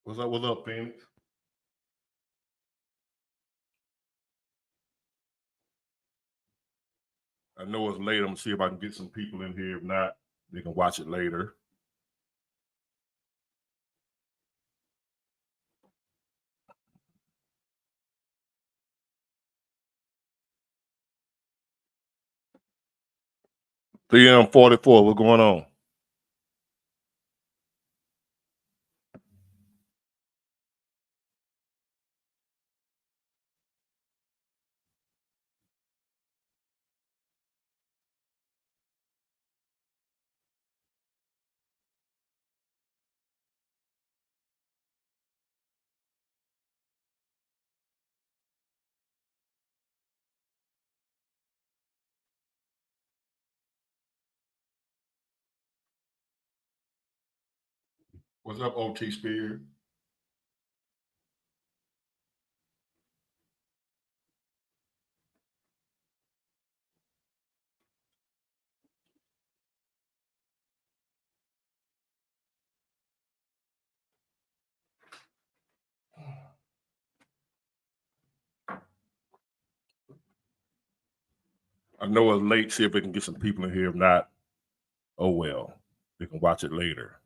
What's up? What's up, Phoenix? I know it's late. I'm gonna see if I can get some people in here. If not, they can watch it later. PM44, what's going on? What's up, OT Spear? I know it's late. See if we can get some people in here. If not, oh well. They can watch it later.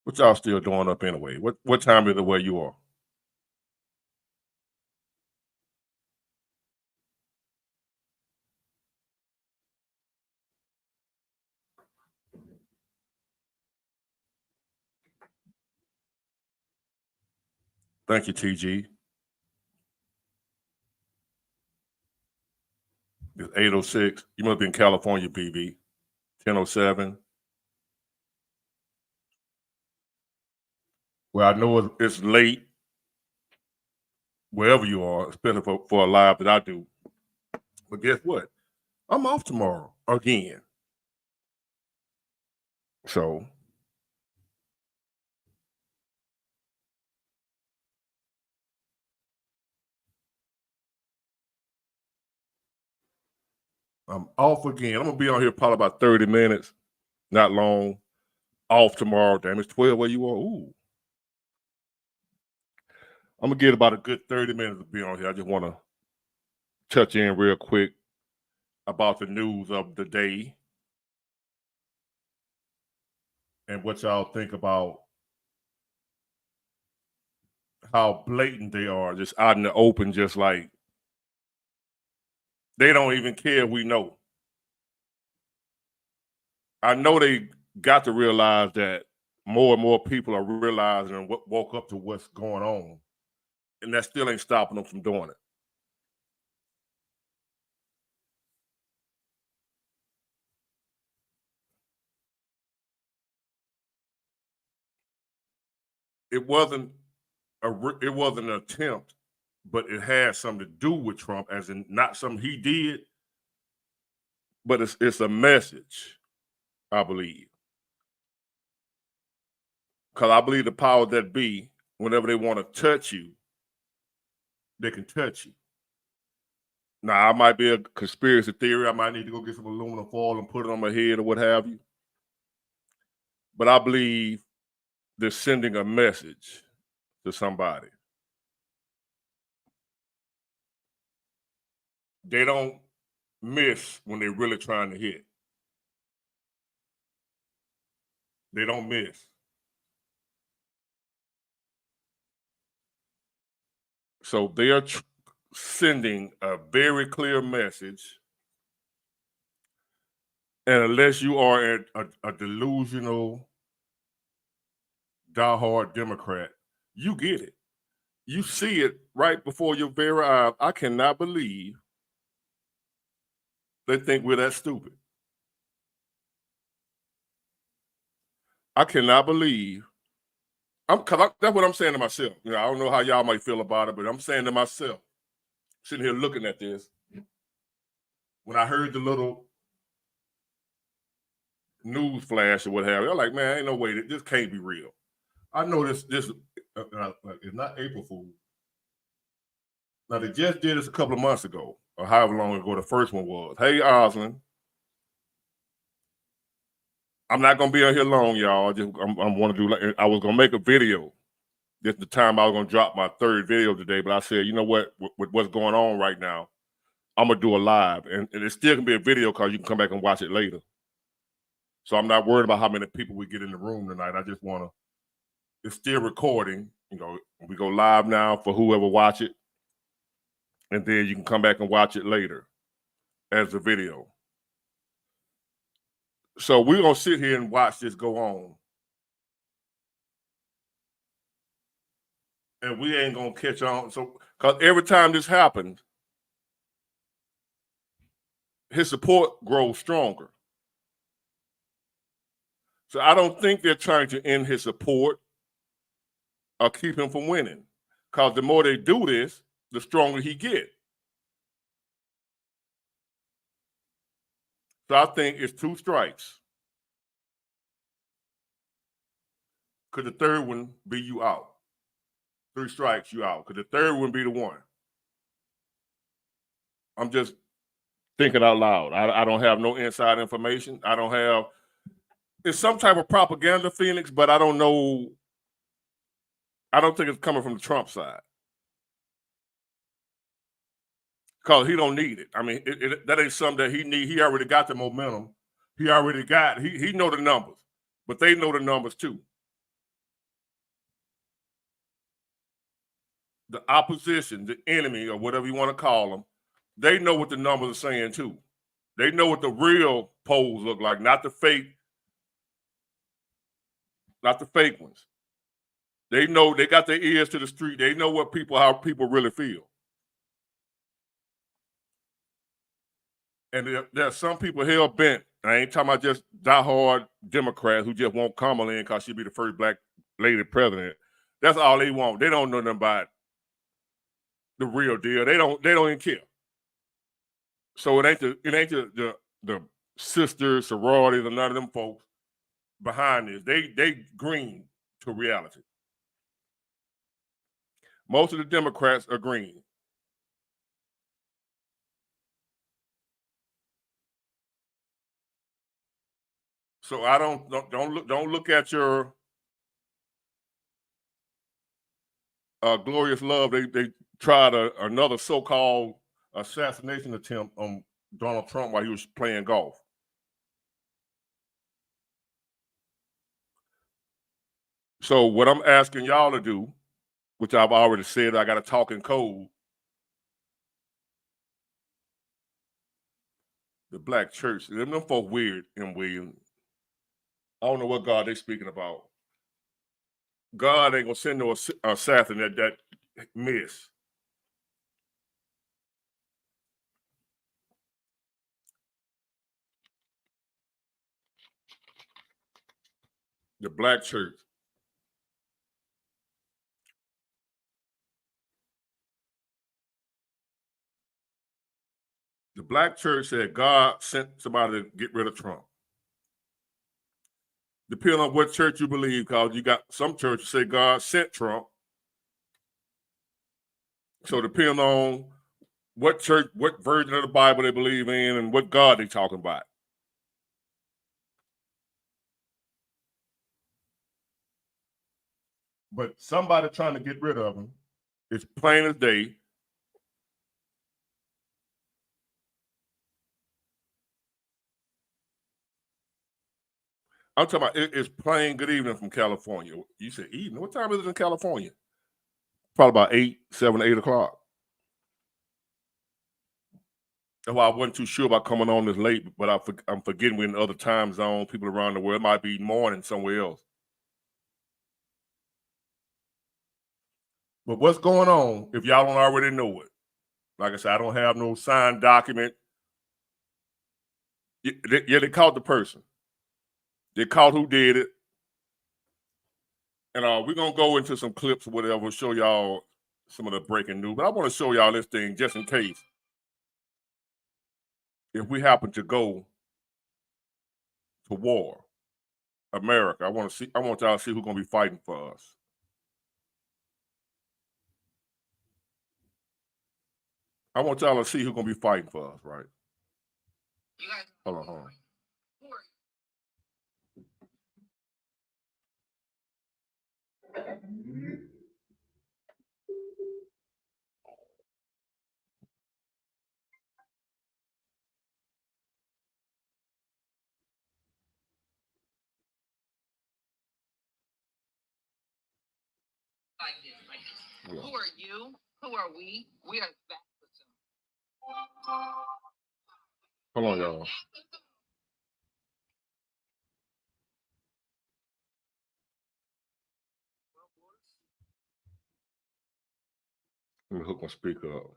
What y'all still doing up anyway? What time is it where you are? Thank you, TG. It's 8:06. You must be in California, BB. 10:07. Well, I know it's late wherever you are, especially for a live that I do. But guess what? I'm off tomorrow again. So I'm off again. I'm gonna be on here probably about 30 minutes, not long. Off tomorrow. Damn, it's 12 where you are. Ooh. I'm gonna get about a good 30 minutes to be on here. I just want to touch in real quick about the news of the day and what y'all think about how blatant they are, just out in the open, just like they don't even care. We know. I know they got to realize that more and more people are realizing and woke up to what's going on, and that still ain't stopping them from doing it. It wasn't it wasn't an attempt, but it had something to do with Trump, as in not something he did, but it's a message, I believe. Because I believe the power that be, whenever they want to touch you, they can touch you. Now, I might be a conspiracy theory. I might need to go get some aluminum foil and put it on my head or what have you. But I believe they're sending a message to somebody. They don't miss when they're really trying to hit. They don't miss. So they are sending a very clear message. And unless you are a delusional, diehard Democrat, you get it. You see it right before your very eyes. I cannot believe they think we're that stupid. I cannot believe. That's what I'm saying to myself. You know, I don't know how y'all might feel about it, but I'm saying to myself, sitting here looking at this, when I heard the little news flash or what have you, I'm like, man, ain't no way this can't be real. I know this it's not April Fool. Now they just did this a couple of months ago, or however long ago the first one was. Hey, Osland, I'm not gonna be on here long, y'all. I'm want to do. I was gonna make a video. This is the time I was gonna drop my third video today, but I said, you know what? With what's going on right now, I'm gonna do a live, and it's still gonna be a video because you can come back and watch it later. So I'm not worried about how many people we get in the room tonight. I just want to. It's still recording. You know, we go live now for whoever watch it, and then you can come back and watch it later as a video. So we're gonna sit here and watch this go on, and we ain't gonna catch on. So, because every time this happens, his support grows stronger. So I don't think they're trying to end his support or keep him from winning. Because the more they do this, the stronger he get. So I think it's 2 strikes. Could the third one be you out? 3 strikes, you out. Could the third one be the one? I'm just thinking out loud. I don't have no inside information. I don't have. It's some type of propaganda, Phoenix, but I don't know. I don't think it's coming from the Trump side. Because he don't need it. I mean, that ain't something that he need. He already got the momentum. He already got. He know the numbers, but they know the numbers too. The opposition, the enemy, or whatever you want to call them, they know what the numbers are saying too. They know what the real polls look like, not the fake ones. They know. They got their ears to the street. They know how people really feel. And there are some people hell bent. I ain't talking about just diehard Democrats who just want Kamala in because she'll be the first black lady president. That's all they want. They don't know nothing about the real deal. They don't even care. So it ain't the sisters, sororities, or none of them folks behind this. They green to reality. Most of the Democrats are green. So I don't look at your glorious love. They tried another so-called assassination attempt on Donald Trump while he was playing golf. So what I'm asking y'all to do, which I've already said, I got to talk in code. The black church, them folk weird in William. I don't know what God they speaking about. God ain't gonna send no assassin that miss. The black church. The black church said God sent somebody to get rid of Trump. Depending on what church you believe, because you got some churches say God sent Trump. So depending on what church, what version of the Bible they believe in, and what God they talking about. But somebody trying to get rid of him. It's plain as day. I'm talking about it's plain good evening from California. You said evening. What time is it in California? Probably about 7, 8 o'clock. That's why I wasn't too sure about coming on this late, but I'm forgetting we're in other time zones, people around the world. It might be morning somewhere else. But what's going on, if y'all don't already know it? Like I said, I don't have no signed document. Yeah, they caught the person. They caught who did it. And we're going to go into some clips or whatever, show y'all some of the breaking news. But I want to show y'all this thing just in case. If we happen to go to war, America, I want y'all to see who's going to be fighting for us. I want y'all to see who's gonna be fighting for us, right? Hold on. Yeah. Who are you? Who are we? We are that. Hold on, y'all. Let me hook my speaker up.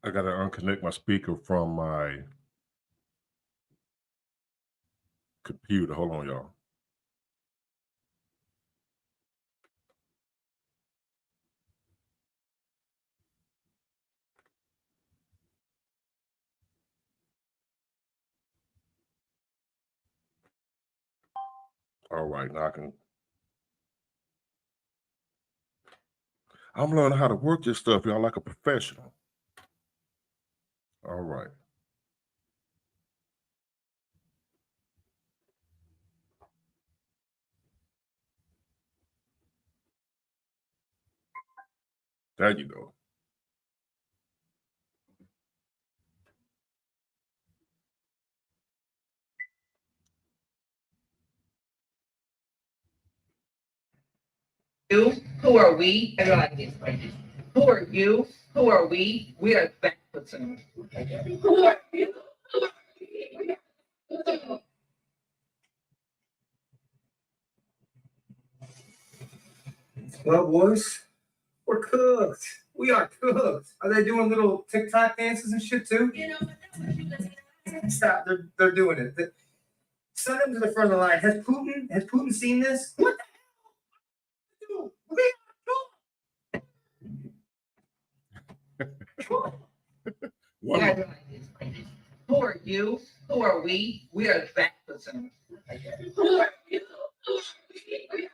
I gotta unconnect my speaker from my computer. Hold on, y'all. All right, now I'm learning how to work this stuff, y'all, like a professional. All right. There you go. You? Who are we? I like this. Who are you? Who are we? We are that person. Who are you? Who are we? Well, boys, we're cooked. We are cooked. Are they doing little TikTok dances and shit too? Stop. They're doing it. Send them to the front of the line. Has Putin seen this? What the hell? We are Who are you? Who are we? We are that person. Who are you? Who are we?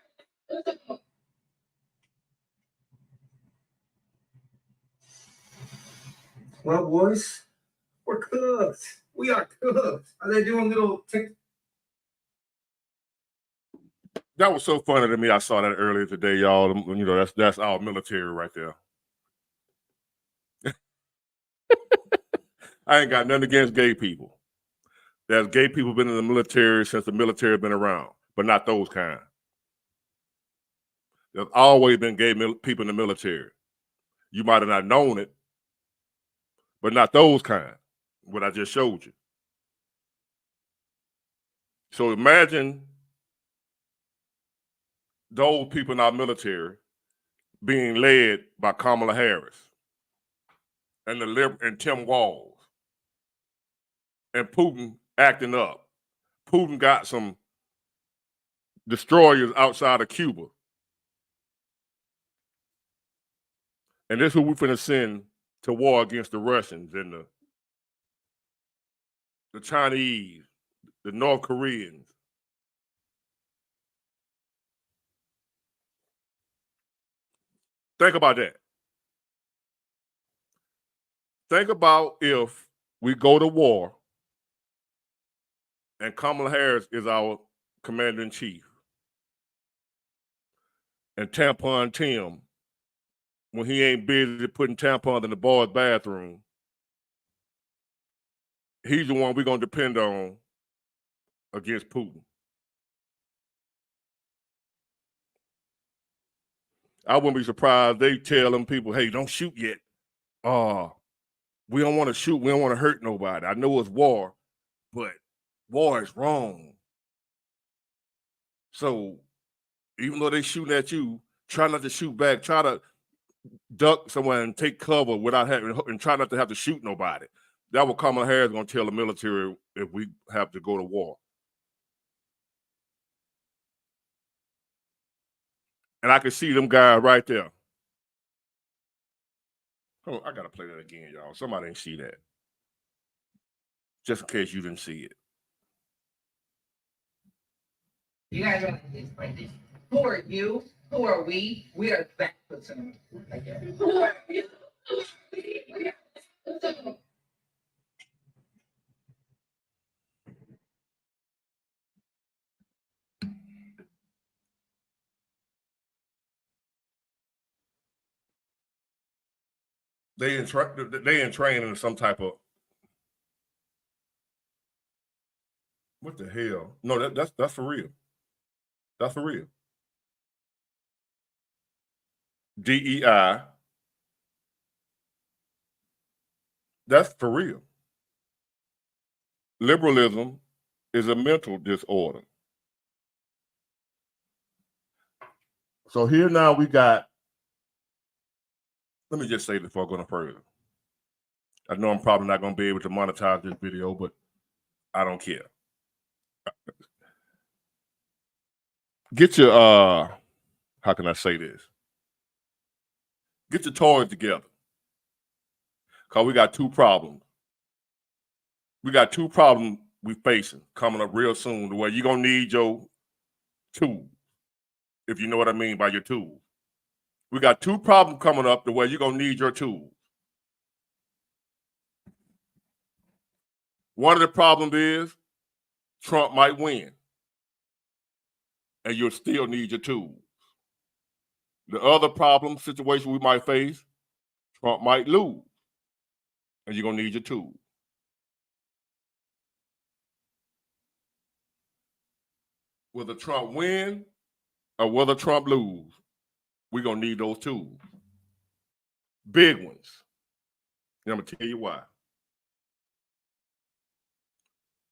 Well, boys, we're cooked. We are cooked. Are they doing little TikTok? That was so funny to me. I saw that earlier today, y'all. You know, that's our military right there. I ain't got nothing against gay people. There's gay people been in the military since the military been around, but not those kind. There's always been gay people in the military. You might have not known it, but not those kind, what I just showed you. So imagine those people in our military being led by Kamala Harris and Tim Walz and Putin acting up. Putin got some destroyers outside of Cuba. And this is who we're finna send to war against the Russians and the Chinese, the North Koreans. Think about that. Think about if we go to war and Kamala Harris is our commander in chief. And Tampon Tim, when he ain't busy putting tampons in the boys' bathroom, he's the one we're going to depend on against Putin. I wouldn't be surprised they tell them people, hey, don't shoot yet. We don't want to shoot. We don't want to hurt nobody. I know it's war, but war is wrong. So even though they shooting at you, try not to shoot back. Try to duck somewhere and take cover without having, and try not to have to shoot nobody. That's what Kamala Harris is going to tell the military if we have to go to war. And I can see them guys right there. Oh, I got to play that again, y'all. Somebody didn't see that. Just in case you didn't see it. You guys are like this. Who are you? Who are we? We are that person. Who are you? We are that person. They in training in some type of, what the hell? No, that's for real. That's for real. DEI. That's for real. Liberalism is a mental disorder. So here now we got, let me just say this before I go no further. I know I'm probably not going to be able to monetize this video, but I don't care. Get your, how can I say this? Get your toys together. Because we got two problems. We got two problems we facing coming up real soon, where you're going to need your tools, if you know what I mean by your tools. We got two problems coming up the way you're going to need your tools. One of the problems is Trump might win, and you'll still need your tools. The other problem, situation we might face, Trump might lose, and you're going to need your tools. Whether Trump win or whether Trump lose, we're going to need those tools. Big ones. And I'm going to tell you why.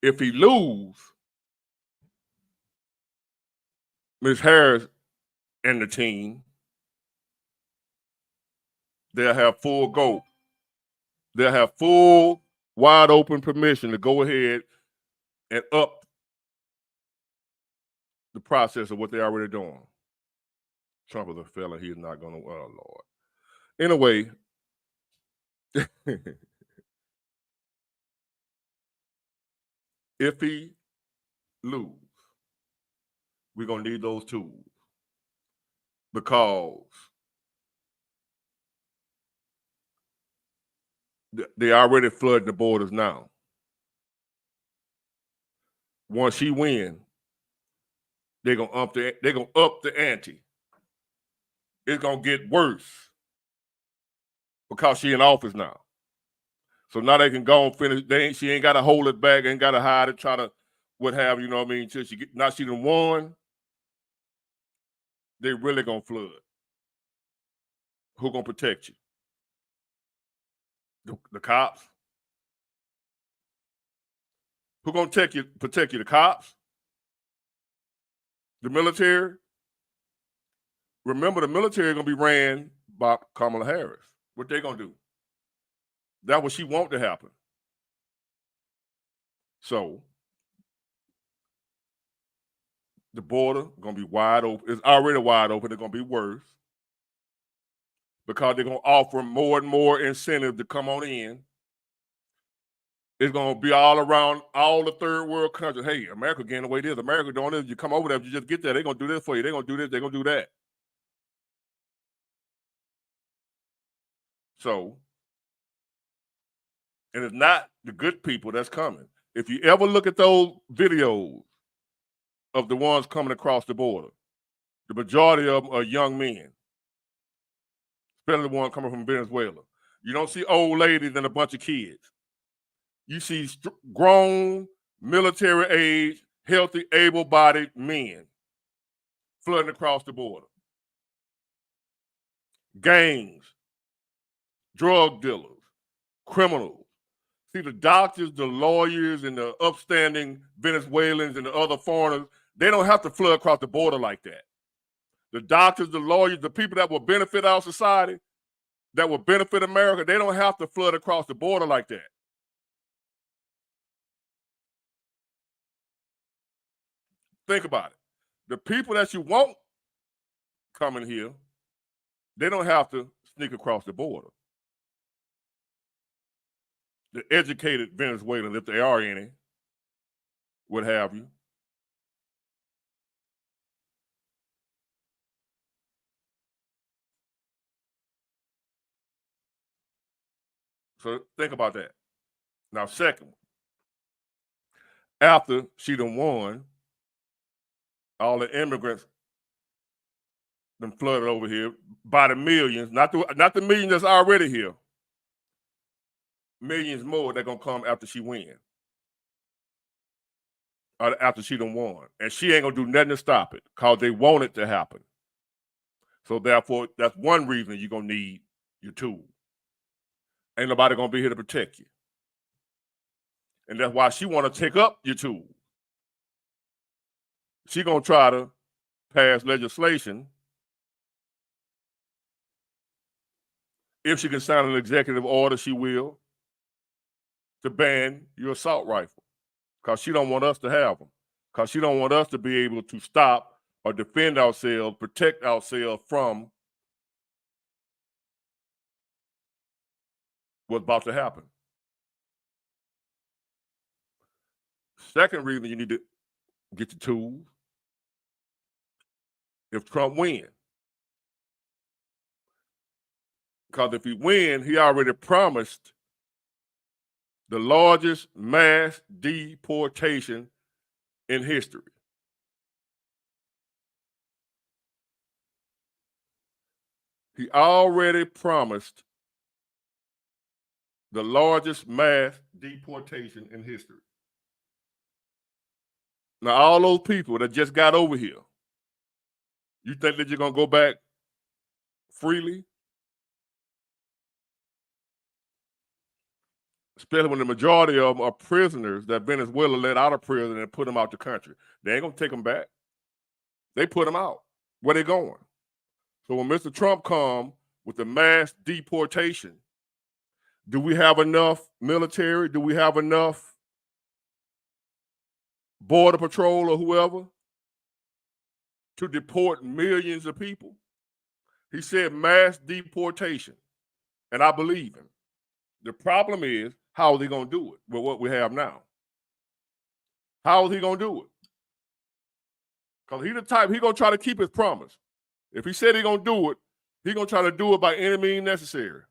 If he lose, Ms. Harris and the team, they'll have full go. They'll have full, wide open permission to go ahead and up the process of what they're already doing. Trump is a felon. He's not going to, oh, Lord. Anyway, if he lose, we're going to need those tools, because they already flooding the borders now. Once she wins, they're gonna up the ante. It's gonna get worse because she in office now. So now they can go and finish. She ain't got to hold it back, ain't got to hide it, try to what have you know what I mean. Till now she done won. They really gonna flood. Who gonna protect you? The cops. Who gonna protect you? The cops? The military? Remember, the military is gonna be ran by Kamala Harris. What they gonna do? That's what she want to happen. So the border gonna be wide open. It's already wide open. It's gonna be worse because they're gonna offer more and more incentive to come on in. It's gonna be all around all the third world countries. Hey, America getting away this. America doing this. You come over there, you just get there. They're gonna do this for you. They're gonna do this. They're gonna do that. So, and it's not the good people that's coming. If you ever look at those videos of the ones coming across the border, the majority of them are young men, especially the one coming from Venezuela. You don't see old ladies and a bunch of kids. You see grown, military age, healthy, able-bodied men flooding across the border. Gangs, drug dealers, criminals. See, the doctors, the lawyers, and the upstanding Venezuelans and the other foreigners, they don't have to flood across the border like that. the doctors, the lawyers, the people that will benefit our society, that will benefit America, they don't have to flood across the border like that. Think about it. The people that you want coming here, they don't have to sneak across the border. The educated Venezuelans, if there are any, what have you. So think about that. Now, second, after she done won, all the immigrants done flooded over here by the millions, not the millions that's already here. Millions more that gonna come after she wins. Or after she done won. And she ain't gonna do nothing to stop it because they want it to happen. So therefore, that's one reason you're gonna need your tool. Ain't nobody gonna be here to protect you. And that's why she wanna take up your tool. She gonna try to pass legislation. If she can sign an executive order, she will, to ban your assault rifle. Because she don't want us to have them. Because she don't want us to be able to stop or defend ourselves, protect ourselves from what's about to happen. Second reason you need to get your tools, if Trump wins. Because if he wins, he already promised the largest mass deportation in history. He already promised the largest mass deportation in history. Now, all those people that just got over here, you think that you're going to go back freely? Especially when the majority of them are prisoners that Venezuela let out of prison and put them out the country. They ain't going to take them back. They put them out. Where they going? So when Mr. Trump come with the mass deportation, do we have enough military? Do we have enough border patrol or whoever to deport millions of people? He said mass deportation, and I believe him. The problem is, how is he going to do it with what we have now? How is he going to do it? Because he's the type, he's going to try to keep his promise. If he said he's going to do it, he's going to try to do it by any means necessary.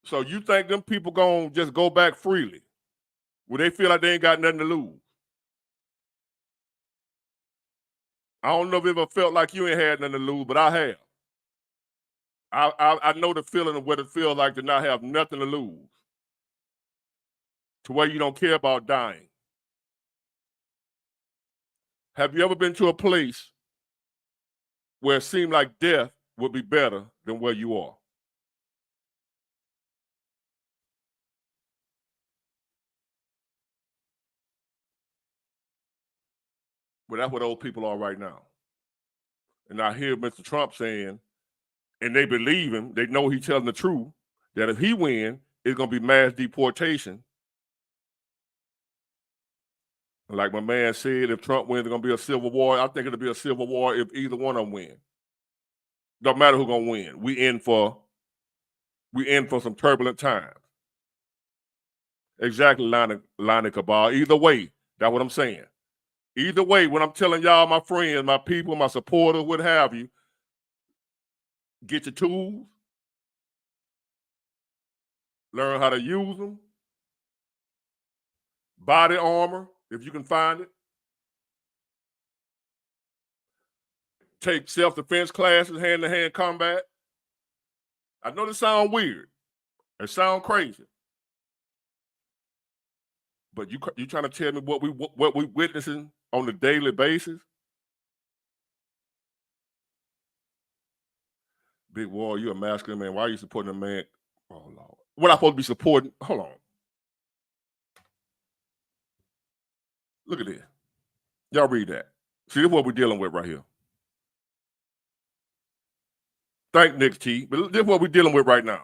So you think them people going to just go back freely? Will they feel like they ain't got nothing to lose? I don't know if it ever felt like you ain't had nothing to lose, but I have. I know the feeling of what it feels like to not have nothing to lose, to where you don't care about dying. Have you ever been to a place where it seemed like death would be better than where you are? But that's what old people are right now. And I hear Mr. Trump saying, and they believe him, they know he's telling the truth, that if he wins, it's going to be mass deportation. Like my man said, if Trump wins, it's going to be a civil war. I think it'll be a civil war if either one of them win. Don't matter who's going to win. We in for some turbulent times. Exactly, Lonnie Cabal. Either way, that's what I'm saying. Either way, when I'm telling y'all, my friends, my people, my supporters, what have you, get your tools, learn how to use them, body armor, if you can find it. Take self-defense classes, hand-to-hand combat. I know this sounds weird. It sounds crazy. But you trying to tell me what we witnessing on a daily basis? Big War, you a masculine man. Why are you supporting a man? Oh, Lord. What I supposed to be supporting? Hold on. Look at this. Y'all read that. See, this is what we're dealing with right here. Thank Nick T. But this is what we're dealing with right now.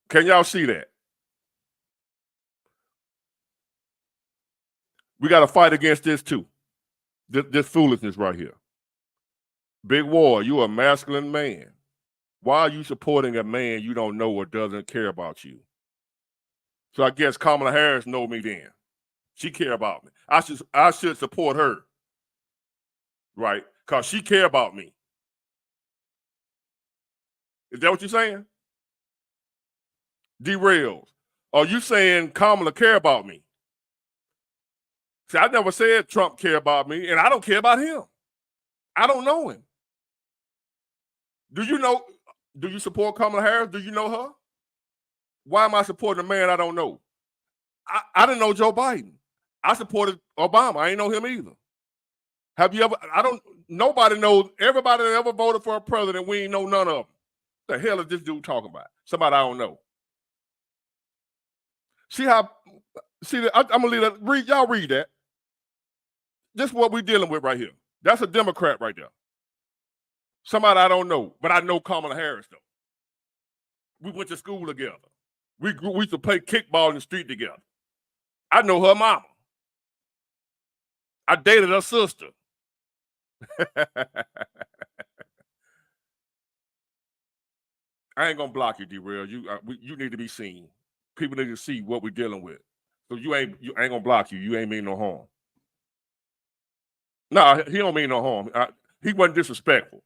Can y'all see that? We got to fight against this too. This foolishness right here. Big War, you a masculine man. Why are you supporting a man you don't know or doesn't care about you? So I guess Kamala Harris know me then. She care about me. I should support her. Right? Because she care about me. Is that what you're saying? Derails. Are you saying Kamala care about me? See, I never said Trump care about me, and I don't care about him. I don't know him. Do you support Kamala Harris? Do you know her? Why am I supporting a man I don't know? I didn't know Joe Biden. I supported Obama. I ain't know him either. Have you ever? Nobody knows. Everybody that ever voted for a president, we ain't know none of them. The hell is this dude talking about? Somebody I don't know. I'm gonna leave that. Y'all read that. This is what we're dealing with right here. That's a Democrat right there. Somebody I don't know, but I know Kamala Harris though. We went to school together. We used to play kickball in the street together. I know her mama. I dated her sister. I ain't gonna block you, D-Rail. You need to be seen. People need to see what we're dealing with. So you ain't gonna block you. You ain't mean no harm. No, he don't mean no harm. He wasn't disrespectful.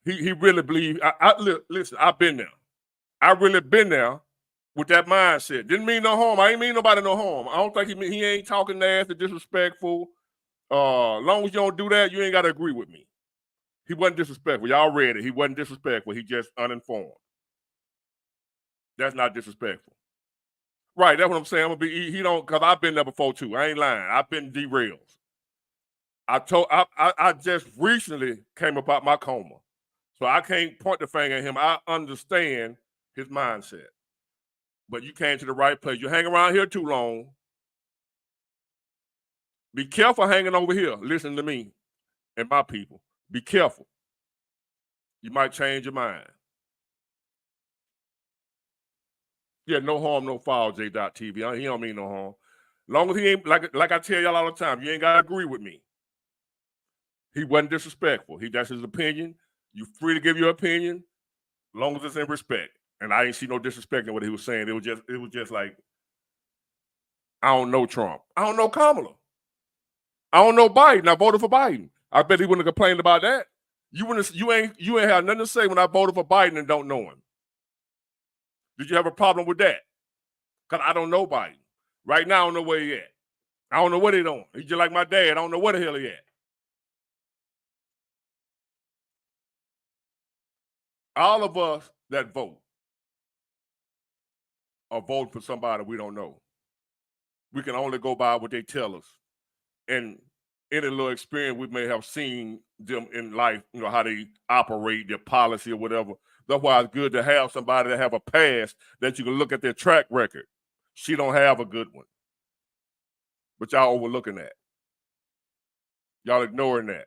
He really believed. Listen, I've been there. I really been there with that mindset. Didn't mean no harm. I ain't mean nobody no harm. I don't think he ain't talking nasty, disrespectful. Long as you don't do that, you ain't got to agree with me. He wasn't disrespectful. Y'all read it. He wasn't disrespectful. He just uninformed. That's not disrespectful. Right, that's what I'm saying. He don't, because I've been there before too. I ain't lying. I've been derailed. I just recently came about my coma. So I can't point the finger at him. I understand his mindset. But you came to the right place. You hang around here too long. Be careful hanging over here. Listen to me and my people. Be careful. You might change your mind. Yeah, no harm, no foul, J.TV. He don't mean no harm. Long as he ain't, like I tell y'all all the time, you ain't got to agree with me. He wasn't disrespectful. That's his opinion. You free to give your opinion, long as it's in respect. And I ain't see no disrespect in what he was saying. It was just like, I don't know Trump. I don't know Kamala. I don't know Biden. I voted for Biden. I bet he wouldn't have complained about that. You ain't have nothing to say when I voted for Biden and don't know him. Did you have a problem with that? Because I don't know Biden. Right now, I don't know where he at. I don't know what he doing. He's just like my dad. I don't know where the hell he at. All of us that vote are voting for somebody we don't know. We can only go by what they tell us. And any little experience we may have seen them in life, how they operate, their policy or whatever. That's why it's good to have somebody that have a past that you can look at their track record. She don't have a good one. But y'all overlooking that. Y'all ignoring that.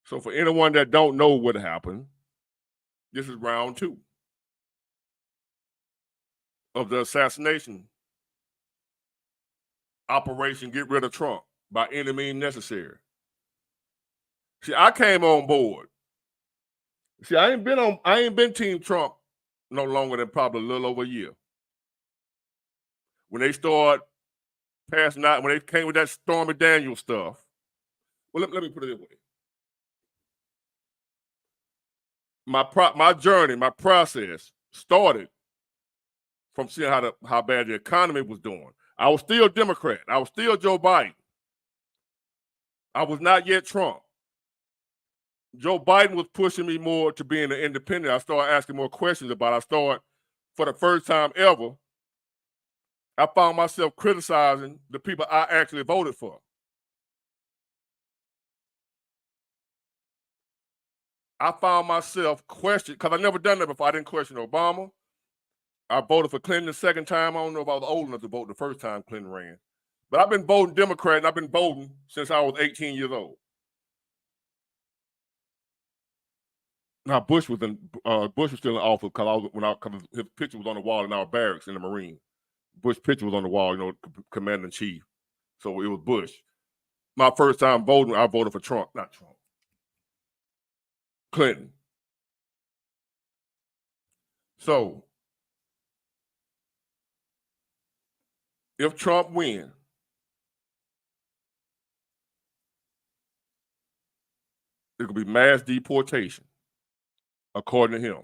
So for anyone that don't know what happened, this is round 2 of the assassination operation. Get rid of Trump by any means necessary. See, I came on board. See, I ain't been Team Trump no longer than probably a little over a year. When they start passing out, when they came with that Stormy Daniels stuff. Well, let me put it this way. My journey, my process started from seeing how bad the economy was doing. I was still Democrat. I was still Joe Biden. I was not yet Trump. Joe Biden was pushing me more to being an independent. I started asking more questions about it. I started, for the first time ever, I found myself criticizing the people I actually voted for. I found myself questioning, because I never done that before. I didn't question Obama. I voted for Clinton the second time. I don't know if I was old enough to vote the first time Clinton ran. But I've been voting Democrat, and I've been voting since I was 18 years old. Now Bush was still in office because his picture was on the wall in our barracks in the Marine. Bush picture was on the wall, commander in chief. So it was Bush. My first time voting, I voted for Trump, not Trump, Clinton. So if Trump wins, it could be mass deportation, according to him.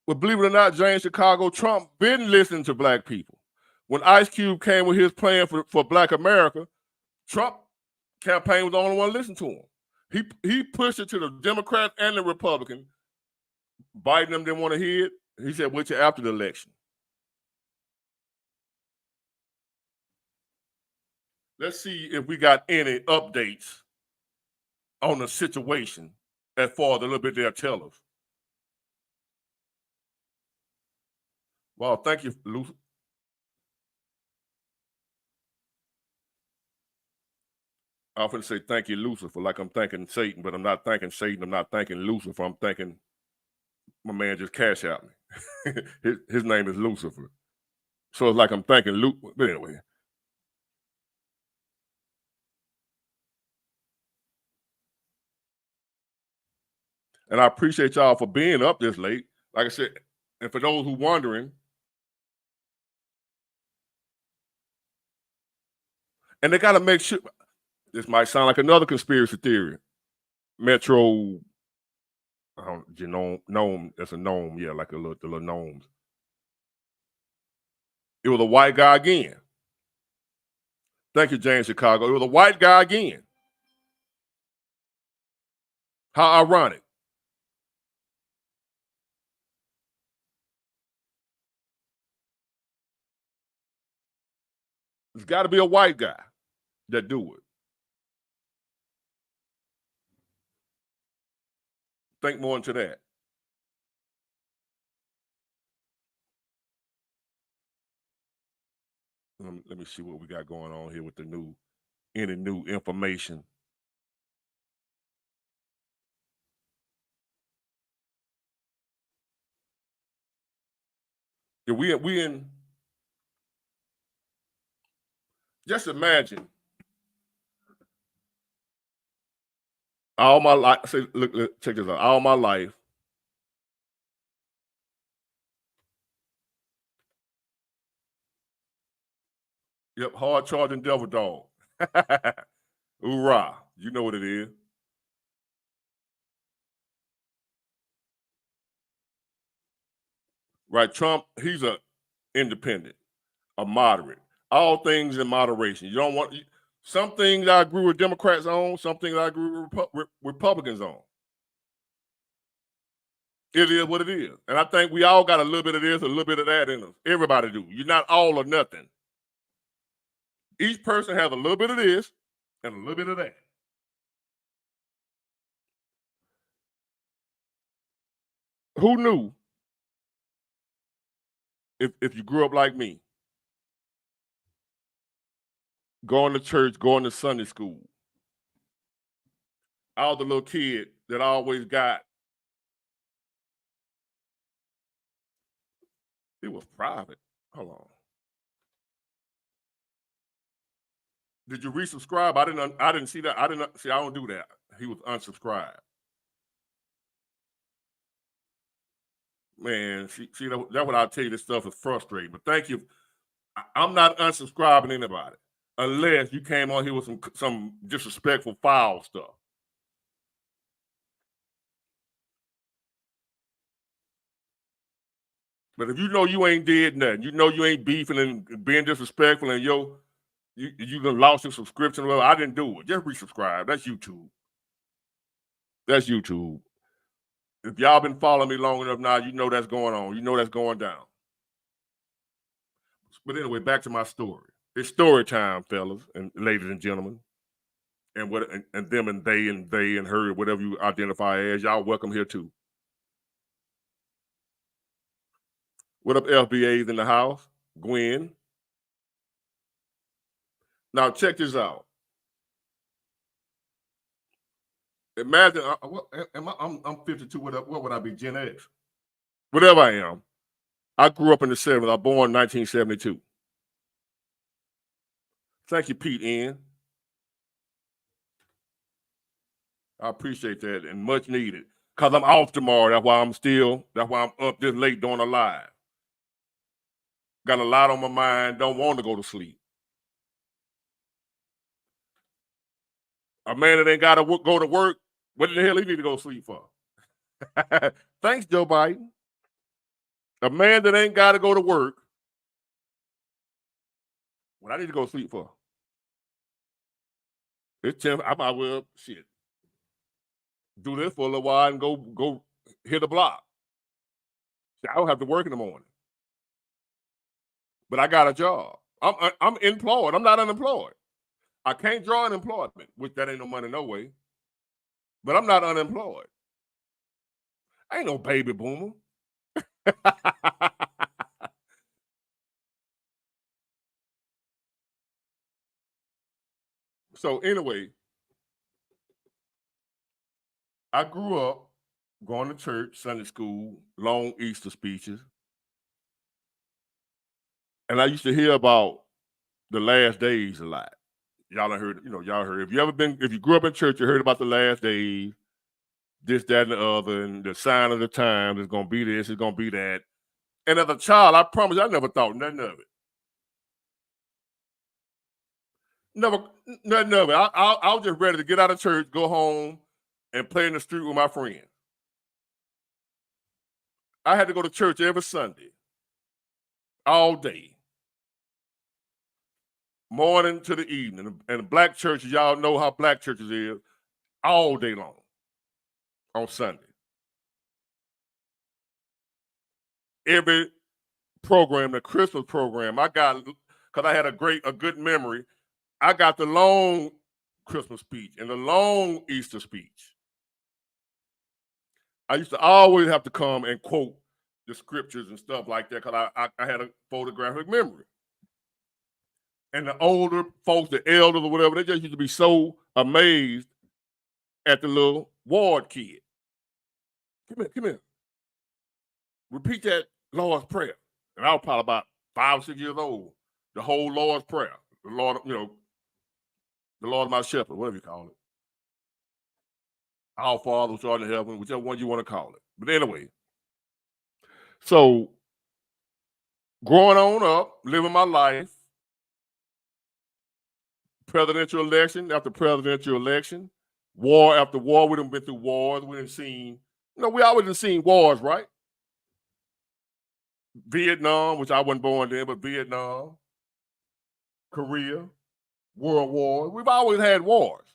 But believe it or not, James Chicago, Trump been listening to black people. When Ice Cube came with his plan for Black America, Trump campaign was the only one to listen to him. He pushed it to the Democrat and the Republican. Biden them didn't want to hear it. He said, wait till after the election. Let's see if we got any updates on the situation as far as a little bit they'll tell us. Well, thank you, Lucifer. I often say thank you, Lucifer, like I'm thanking Satan, but I'm not thanking Satan. I'm not thanking Lucifer. I'm thanking my man just cash out me. his name is Lucifer. So it's like I'm thanking Luke. But anyway. And I appreciate y'all for being up this late. Like I said, and for those who wondering, and they got to make sure, this might sound like another conspiracy theory. Metro, gnome, that's a gnome, yeah, like the little gnomes. It was a white guy again. Thank you, James Chicago. It was a white guy again. How ironic. It's got to be a white guy that do it. Think more into that. Let me see what we got going on here with any new information. Yeah, we in. Just imagine all my life. Say, look, check this out. All my life, yep, hard charging devil dog. Hoorah! You know what it is. Right, Trump, he's a independent, a moderate. All things in moderation. You don't want some things I agree with Democrats on, some things I agree with Republicans on. It is what it is. And I think we all got a little bit of this, a little bit of that in us. Everybody do. You're not all or nothing. Each person has a little bit of this and a little bit of that. Who knew if you grew up like me, going to church, going to Sunday school, I was the little kid that always got, it was private. Hold on. Did you resubscribe? I didn't see that. I don't do that. He was unsubscribed. Man, see that's what I'll tell you. This stuff is frustrating. But thank you. I'm not unsubscribing anybody unless you came on here with some disrespectful, foul stuff. But if you know you ain't did nothing, you know you ain't beefing and being disrespectful, and you done lost your subscription. Well, I didn't do it. Just resubscribe. That's YouTube. That's YouTube. If y'all been following me long enough now, you know that's going on. You know that's going down. But anyway, back to my story. It's story time, fellas and ladies and gentlemen. And what and them and they and her, whatever you identify as, y'all welcome here too. What up, FBA's in the house? Gwen. Now check this out. Imagine, what am I? I'm 52. What would I be? Gen X. Whatever I am. I grew up in the 70s. I was born in 1972. Thank you, Pete N. I appreciate that and much needed. Because I'm off tomorrow. That's why I'm up this late doing a live. Got a lot on my mind. Don't want to go to sleep. A man that ain't got to go to work, what the hell he need to go to sleep for? Thanks, Joe Biden. A man that ain't got to go to work, what I need to go to sleep for? It's 10. I might well shit. Do this for a little while and go hit the block. I don't have to work in the morning, but I got a job. I'm employed. I'm not unemployed. I can't draw unemployment, which that ain't no money no way. But I'm not unemployed. I ain't no baby boomer. So anyway, I grew up going to church, Sunday school, long Easter speeches. And I used to hear about the last days a lot. Y'all done heard, y'all heard. If you grew up in church, you heard about the last days, this, that, and the other, and the sign of the times is gonna be this, it's gonna be that. And as a child, I promise you, I never thought nothing of it. Never, nothing of it. I was just ready to get out of church, go home, and play in the street with my friends. I had to go to church every Sunday, all day, morning to the evening. And black churches, y'all know how black churches is, all day long on Sunday. Every program, the Christmas program, I got, because I had a good memory, I got the long Christmas speech and the long Easter speech. I used to always have to come and quote the scriptures and stuff like that because I had a photographic memory. And the older folks, the elders or whatever, they just used to be so amazed at the little ward kid. Come here. Repeat that Lord's Prayer. And I was probably about 5 or 6 years old. The whole Lord's Prayer. The Lord, the Lord my shepherd, whatever you call it. Our Father which art in heaven, whichever one you want to call it. But anyway, so growing on up, living my life, presidential election after presidential election, war after war. We done been through wars. We done seen, we always done seen wars, right? Vietnam, which I wasn't born then, but Vietnam, Korea, World War. We've always had wars.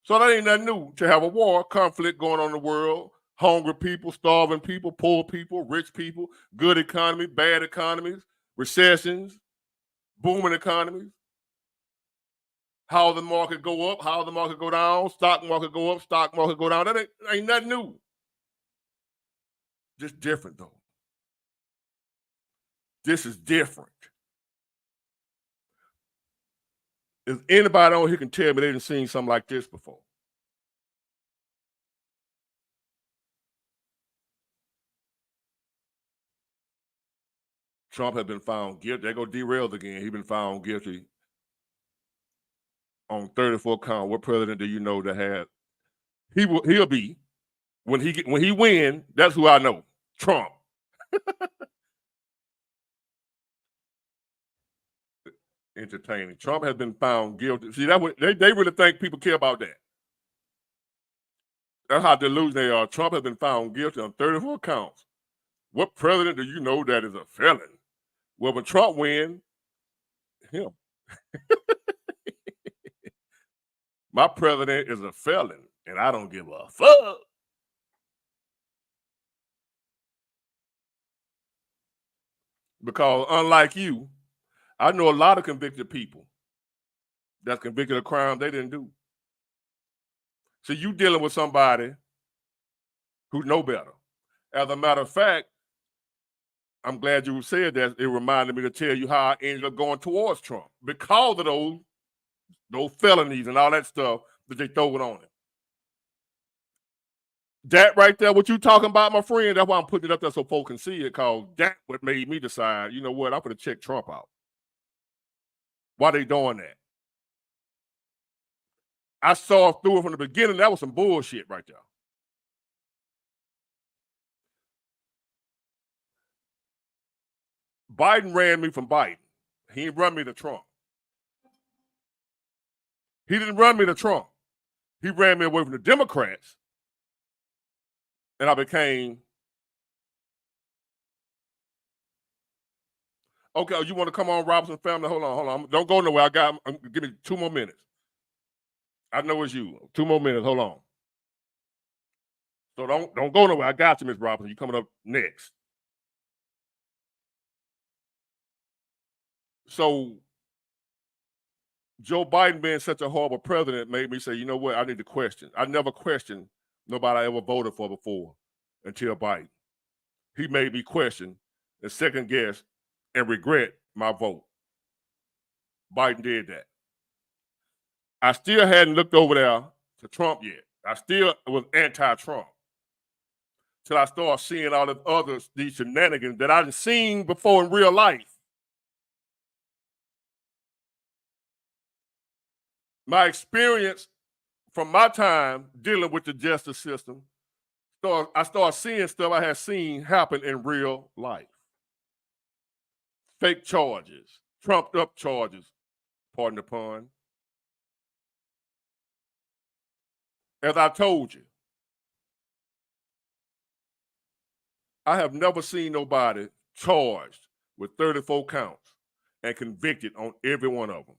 So that ain't nothing new to have a war, conflict going on in the world, hungry people, starving people, poor people, rich people, good economy, bad economies, recessions, booming economies. How the market go up, how the market go down, stock market go up, stock market go down. That ain't nothing new. Just different though. This is different. Is anybody on here can tell me they didn't seen something like this before? Trump has been found guilty. They go derailed again. He's been found guilty on 34 counts. What president do you know that had? He'll be when he win. That's who I know. Trump. Entertaining. Trump has been found guilty. See, they really think people care about that. That's how delusional they are. Trump has been found guilty on 34 counts. What president do you know that is a felon? Well, when Trump wins, him. My president is a felon, and I don't give a fuck. Because unlike you, I know a lot of convicted people that's convicted of crime they didn't do. So you dealing with somebody who know better. As a matter of fact, I'm glad you said that. It reminded me to tell you how I ended up going towards Trump because of those felonies and all that stuff that they throw it on him. That right there, what you talking about, my friend, that's why I'm putting it up there so folks can see it, because that's what made me decide, you know what, I'm going to check Trump out. Why they doing that? I saw through it from the beginning. That was some bullshit right there. Biden ran me from Biden. He didn't run me to Trump. He didn't run me to Trump. He ran me away from the Democrats. And I became... Okay, you want to come on, Robinson family? Hold on. Don't go nowhere. Give me 2 more minutes. I know it's you. 2 more minutes. Hold on. So don't go nowhere. I got you, Miss Robinson. You coming up next. So Joe Biden being such a horrible president made me say, you know what? I need to question. I never questioned nobody I ever voted for before until Biden. He made me question and second guess and regret my vote. Biden did that. I still hadn't looked over there to Trump yet. I still was anti-Trump till I started seeing all these shenanigans that I'd seen before in real life. My experience from my time dealing with the justice system, I started seeing stuff I had seen happen in real life. Fake charges, trumped up charges, pardon the pun. As I told you, I have never seen nobody charged with 34 counts and convicted on every one of them.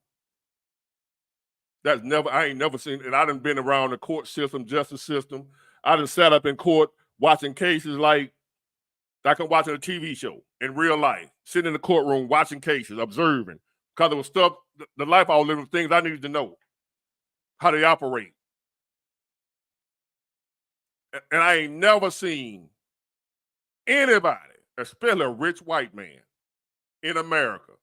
I ain't never seen, and I done been around the court system, justice system. I done sat up in court watching cases like I'm watching a TV show in real life, sitting in the courtroom watching cases, observing, because there was stuff, the life I was living, things I needed to know, how they operate. And I ain't never seen anybody, especially a rich white man in America.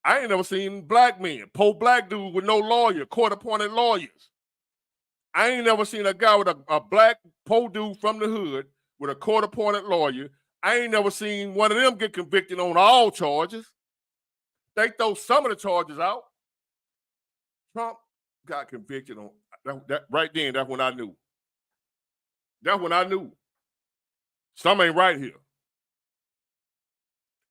I ain't never seen black men, poor black dude with no lawyer, court-appointed lawyers. I ain't never seen a guy with a black poor dude from the hood with a court-appointed lawyer. I ain't never seen one of them get convicted on all charges. They throw some of the charges out. Trump got convicted on that right then. That's when I knew. That's when I knew. Something ain't right here.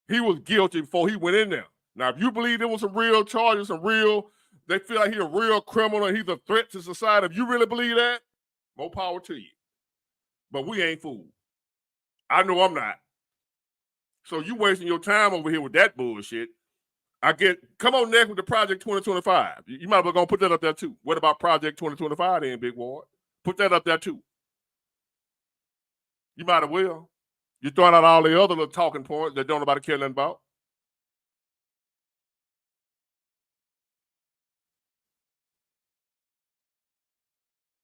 He was guilty before he went in there. Now, if you believe there was some real charges, they feel like he's a real criminal and he's a threat to society, if you really believe that, more power to you. But we ain't fooled. I know I'm not. So you wasting your time over here with that bullshit. Come on next with the Project 2025. You might as well go put that up there too. What about Project 2025 then, Big Ward? Put that up there too. You might as well. You're throwing out all the other little talking points that don't nobody care nothing about.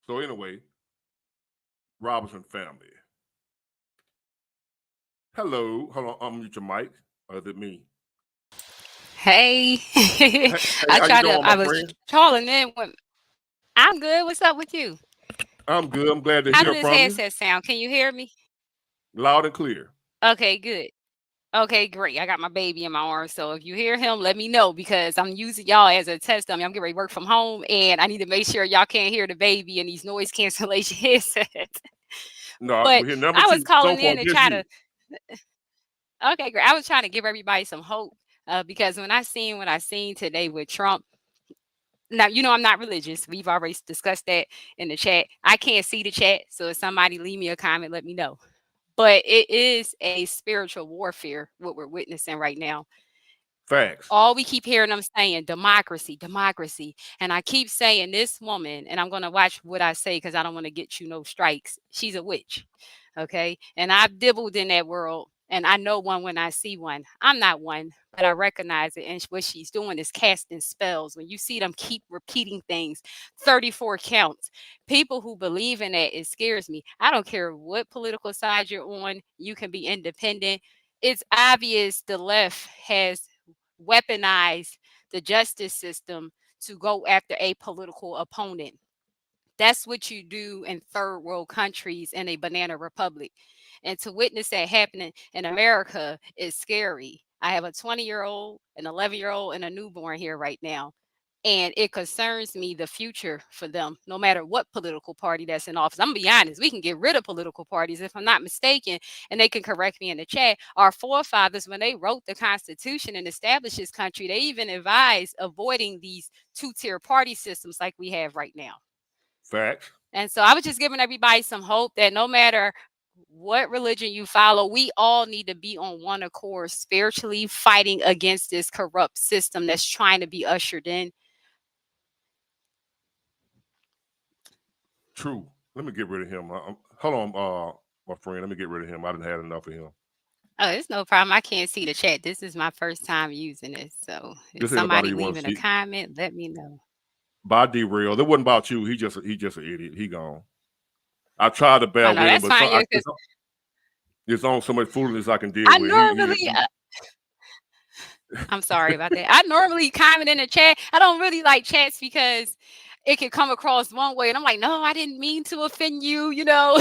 So anyway, Robinson family. Hello. Hold on, unmute your mic. Or is it me? Hey. I was calling in when I'm good. What's up with you? I'm good. I'm glad to How hear does from this you. headset sound? Can you hear me? Loud and clear. Okay, good. Okay, great. I got my baby in my arms, so if you hear him, let me know, because I'm using y'all as a test dummy. I'm getting ready to work from home, and I need to make sure y'all can't hear the baby and these noise cancellation headsets. No, But we're here number I two. was calling So far, in to just try you. to. Okay, great. I was trying to give everybody some hope, because when I seen what I seen today with Trump. Now, I'm not religious. We've already discussed that in the chat. I can't see the chat, so if somebody leave me a comment, let me know. But it is a spiritual warfare, what we're witnessing right now. Facts. All we keep hearing them saying, democracy, democracy. And I keep saying this woman, and I'm going to watch what I say because I don't want to get no strikes. She's a witch, okay? And I've dibbled in that world And I know one when I see one. I'm not one, but I recognize it. And what she's doing is casting spells. When you see them keep repeating things, 34 counts. People who believe in it, it scares me. I don't care what political side you're on. You can be independent. It's obvious the left has weaponized the justice system to go after a political opponent. That's what you do in third world countries in a banana republic. And to witness that happening in America is scary. I have a 20-year-old, an 11-year-old, and a newborn here right now. And it concerns me the future for them, no matter what political party that's in office. I'm gonna be honest, we can get rid of political parties if I'm not mistaken, and they can correct me in the chat. Our forefathers, when they wrote the Constitution and established this country, they even advised avoiding these two-tier party systems like we have right now. Facts. And so I was just giving everybody some hope that no matter what religion you follow, we all need to be on one accord spiritually, fighting against this corrupt system that's trying to be ushered in. True. Let me get rid of him. Hold on, my friend. Let me get rid of him. I didn't have enough of him. Oh, it's no problem. I can't see the chat. This is my first time using it. So if This ain't nobody somebody you want to leaving a see. comment, let me know. By derailed. It wasn't about you. He just an idiot. He gone. I tried to bear Oh, no, with him, that's but fine. Yeah, 'cause there's only so much foolishness I can deal I with. normally, I'm sorry about that. I normally comment in the chat. I don't really like chats because it can come across one way. And I'm like, no, I didn't mean to offend you, you know.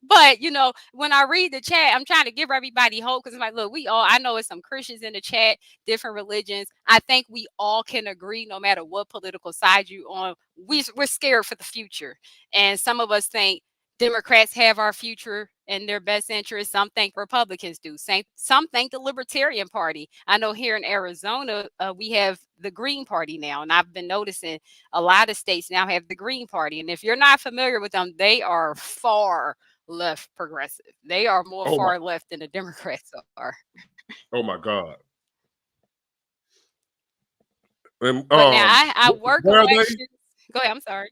But, you know, when I read the chat, I'm trying to give everybody hope because I'm like, look, I know it's some Christians in the chat, different religions. I think we all can agree, no matter what political side you on, we're scared for the future. And some of us think Democrats have our future in their best interest. Some think Republicans do. Some think the Libertarian Party. I know here in Arizona, we have the Green Party now. And I've been noticing a lot of states now have the Green Party. And if you're not familiar with them, they are far left progressive. They are more far left than the Democrats are. Oh, my God. And, But now I work where are they? elections. Go ahead. I'm sorry.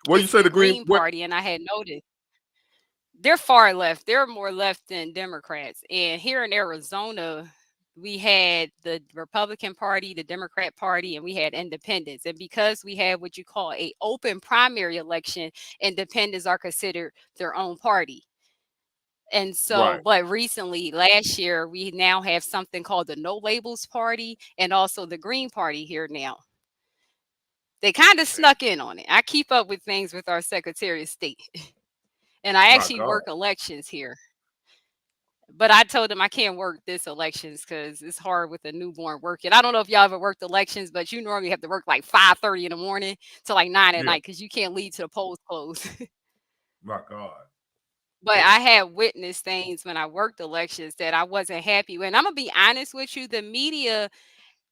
What do you say the Green Party? And I had noticed they're far left. They're more left than Democrats. And here in Arizona, we had the Republican Party, the Democrat Party, and we had independents. And because we have what you call a open primary election, independents are considered their own party. And so, Right. but recently, last year, we now have something called the No Labels Party and also the Green Party here now. They kind of snuck in on it. I keep up with things with our Secretary of State. And I actually work elections here. But I told them I can't work this elections because it's hard with a newborn working. I don't know if y'all ever worked elections, but you normally have to work like 5:30 in the morning to like 9 at night because you can't leave till the polls close. My God. But I had witnessed things when I worked elections that I wasn't happy with. And I'm going to be honest with you, the media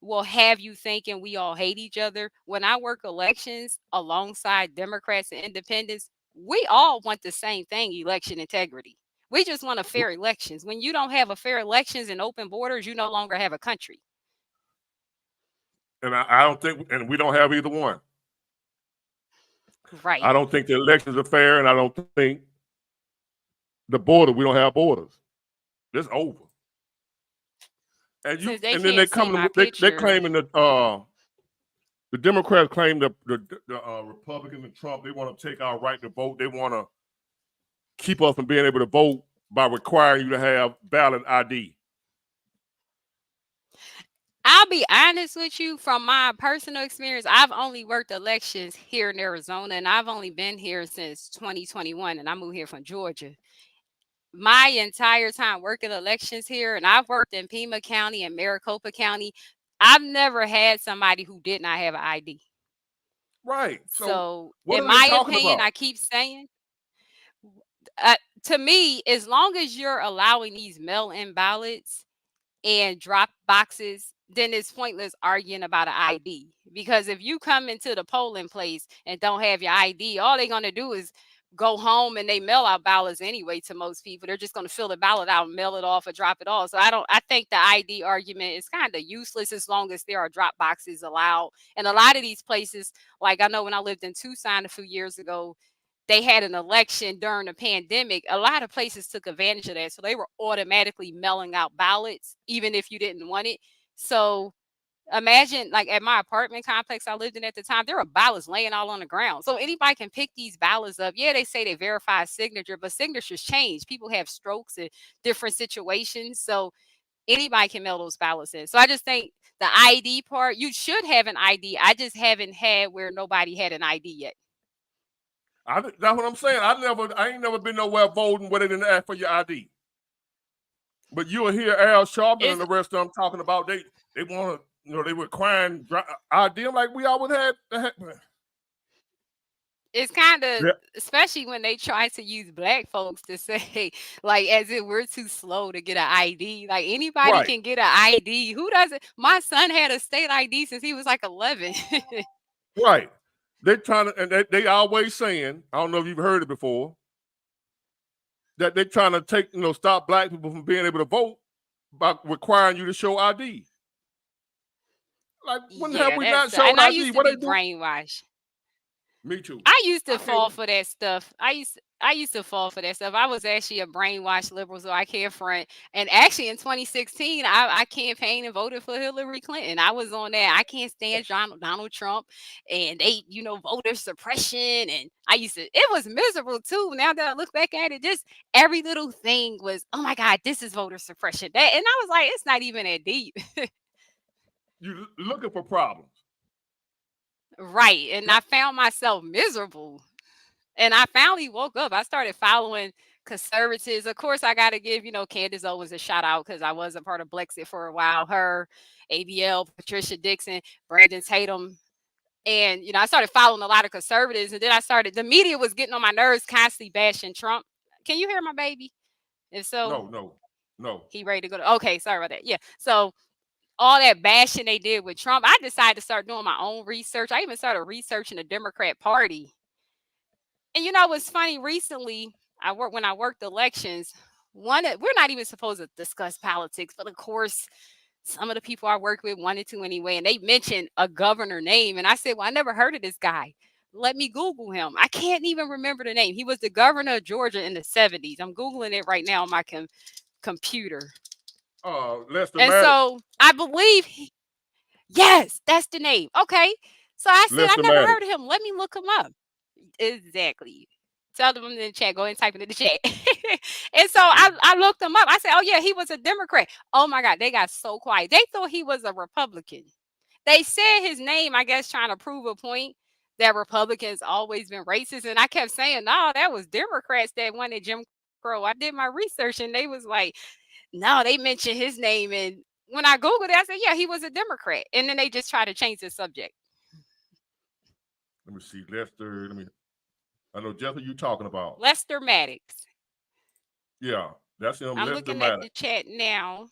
will have you thinking we all hate each other. When I work elections alongside Democrats and independents, we all want the same thing, election integrity. We just want a fair elections. When you don't have a fair elections and open borders, you no longer have a country. And I don't think, and we don't have either one. Right. I don't think the elections are fair, and I don't think the border, we don't have borders. It's over. And then they come, they claiming that the Democrats claim the Republicans and Trump, they want to take our right to vote. They want to keep us from being able to vote by requiring you to have ballot ID. I'll be honest with you, from my personal experience, I've only worked elections here in Arizona, and I've only been here since 2021, and I moved here from Georgia. My entire time working elections here, and I've worked in Pima County and Maricopa County, I've never had somebody who did not have an ID. Right. So what in are my they talking opinion, about? I keep saying, to me, as long as you're allowing these mail-in ballots and drop boxes, then it's pointless arguing about an ID. Because if you come into the polling place and don't have your ID, all they're going to do is go home and they mail out ballots anyway to most people. They're just going to fill the ballot out and mail it off or drop it off. So I think the ID argument is kind of useless as long as there are drop boxes allowed. And a lot of these places, like I know when I lived in Tucson a few years ago, they had an election during the pandemic, a lot of places took advantage of that. So they were automatically mailing out ballots, even if you didn't want it. So imagine, like at my apartment complex I lived in at the time, there were ballots laying all on the ground. So anybody can pick these ballots up. Yeah, they say they verify signature, but signatures change. People have strokes in different situations. So anybody can mail those ballots in. So I just think the ID part, you should have an ID. I just haven't had where nobody had an ID yet. That's what I'm saying. I ain't never been nowhere voting where they didn't ask for your ID. But you'll hear Al Sharpton and the rest of them talking about they want to, they requiring ID. I'm like, we always had. It's kind of, especially when they try to use black folks to say, like, as if we're too slow to get an ID. Like, anybody can get an ID. Who doesn't? My son had a state ID since he was like 11. Right. They're trying to, and they always saying, I don't know if you've heard it before, that they're trying to stop black people from being able to vote by requiring you to show ID. Like, when have we not shown ID? I used to be brainwashed. Me too. I used to fall for that stuff. I used to fall for that stuff. I was actually a brainwashed liberal, so I can't front. And actually, in 2016, I campaigned and voted for Hillary Clinton. I was on that. I can't stand Donald Trump, and they, voter suppression. And it was miserable too. Now that I look back at it, just every little thing was, oh my God, this is voter suppression. And I was like, it's not even that deep. You're looking for problems. Right. And I found myself miserable. And I finally woke up. I started following conservatives. Of course, I got to give, Candace Owens a shout out because I was a part of Blexit for a while. Her, ABL, Patricia Dixon, Brandon Tatum. And, I started following a lot of conservatives. And then the media was getting on my nerves, constantly bashing Trump. Can you hear my baby? If so, no. He ready to go. Okay, sorry about that. Yeah. So all that bashing they did with Trump, I decided to start doing my own research. I even started researching the Democrat Party. And what's funny, recently when I worked elections, we're not even supposed to discuss politics, but of course some of the people I work with wanted to anyway, and they mentioned a governor name, and I said, well, I never heard of this guy. Let me Google him. I can't even remember the name. He was the governor of Georgia in the 70s. I'm Googling it right now on my computer. Lester and Maddox. So I believe yes, that's the name. Okay. So I said, Lester I never Maddox. heard of him. Let me look him up. Exactly. Tell them in the chat. Go ahead and type it in the chat. And so I looked him up. I said, oh, yeah, he was a Democrat. Oh, my God. They got so quiet. They thought he was a Republican. They said his name, I guess, trying to prove a point that Republicans always been racist. And I kept saying, no, that was Democrats that wanted Jim Crow. I did my research and they was like, no, they mentioned his name. And when I Googled it, I said, yeah, he was a Democrat. And then they just try to change the subject. Let me see. Lester, I know just what you're talking about. Lester Maddox. Yeah, that's him. I'm Lester looking Maddox. at the chat now.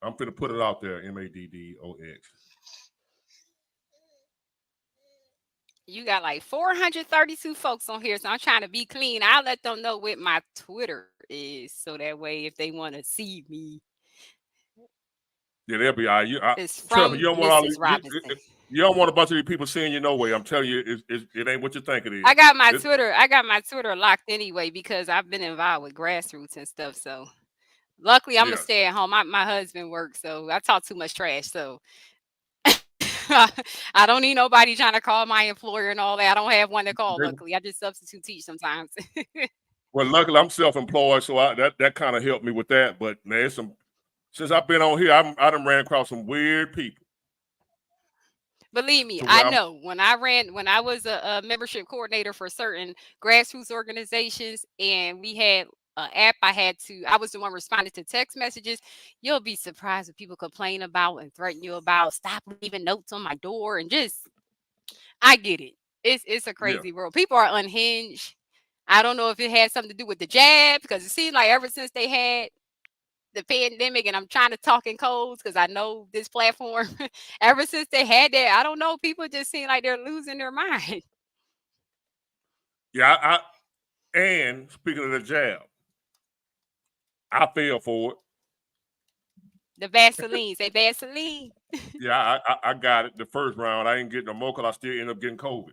I'm finna put it out there. Maddox. You got like 432 folks on here, so I'm trying to be clean. I'll let them know what my Twitter is, so that way if they want to see me. Yeah, they'll be all right. It's from Mrs. Robinson. You don't want a bunch of these people seeing you no way. I'm telling you, it ain't what you think it is. I got my Twitter locked anyway because I've been involved with grassroots and stuff. So luckily, I'm gonna stay at home. My husband works, so I talk too much trash. So I don't need nobody trying to call my employer and all that. I don't have one to call. Luckily, I just substitute teach sometimes. Well, luckily, I'm self-employed, so that kind of helped me with that. But man, since I've been on here, I done ran across some weird people. Believe me, I know. When I was a membership coordinator for certain grassroots organizations, and we had an app I was the one responding to text messages. You'll be surprised what people complain about and threaten you about. Stop leaving notes on my door and I get it. It's a crazy world. People are unhinged. I don't know if it had something to do with the jab, because it seems like ever since they had the pandemic, and I'm trying to talk in codes because I know this platform, ever since they had that, I don't know, people just seem like they're losing their mind. Yeah, and speaking of the jab, I fell for it. The Vaseline, say Vaseline. Yeah, I got it the first round. I didn't get no more because I still ended up getting COVID.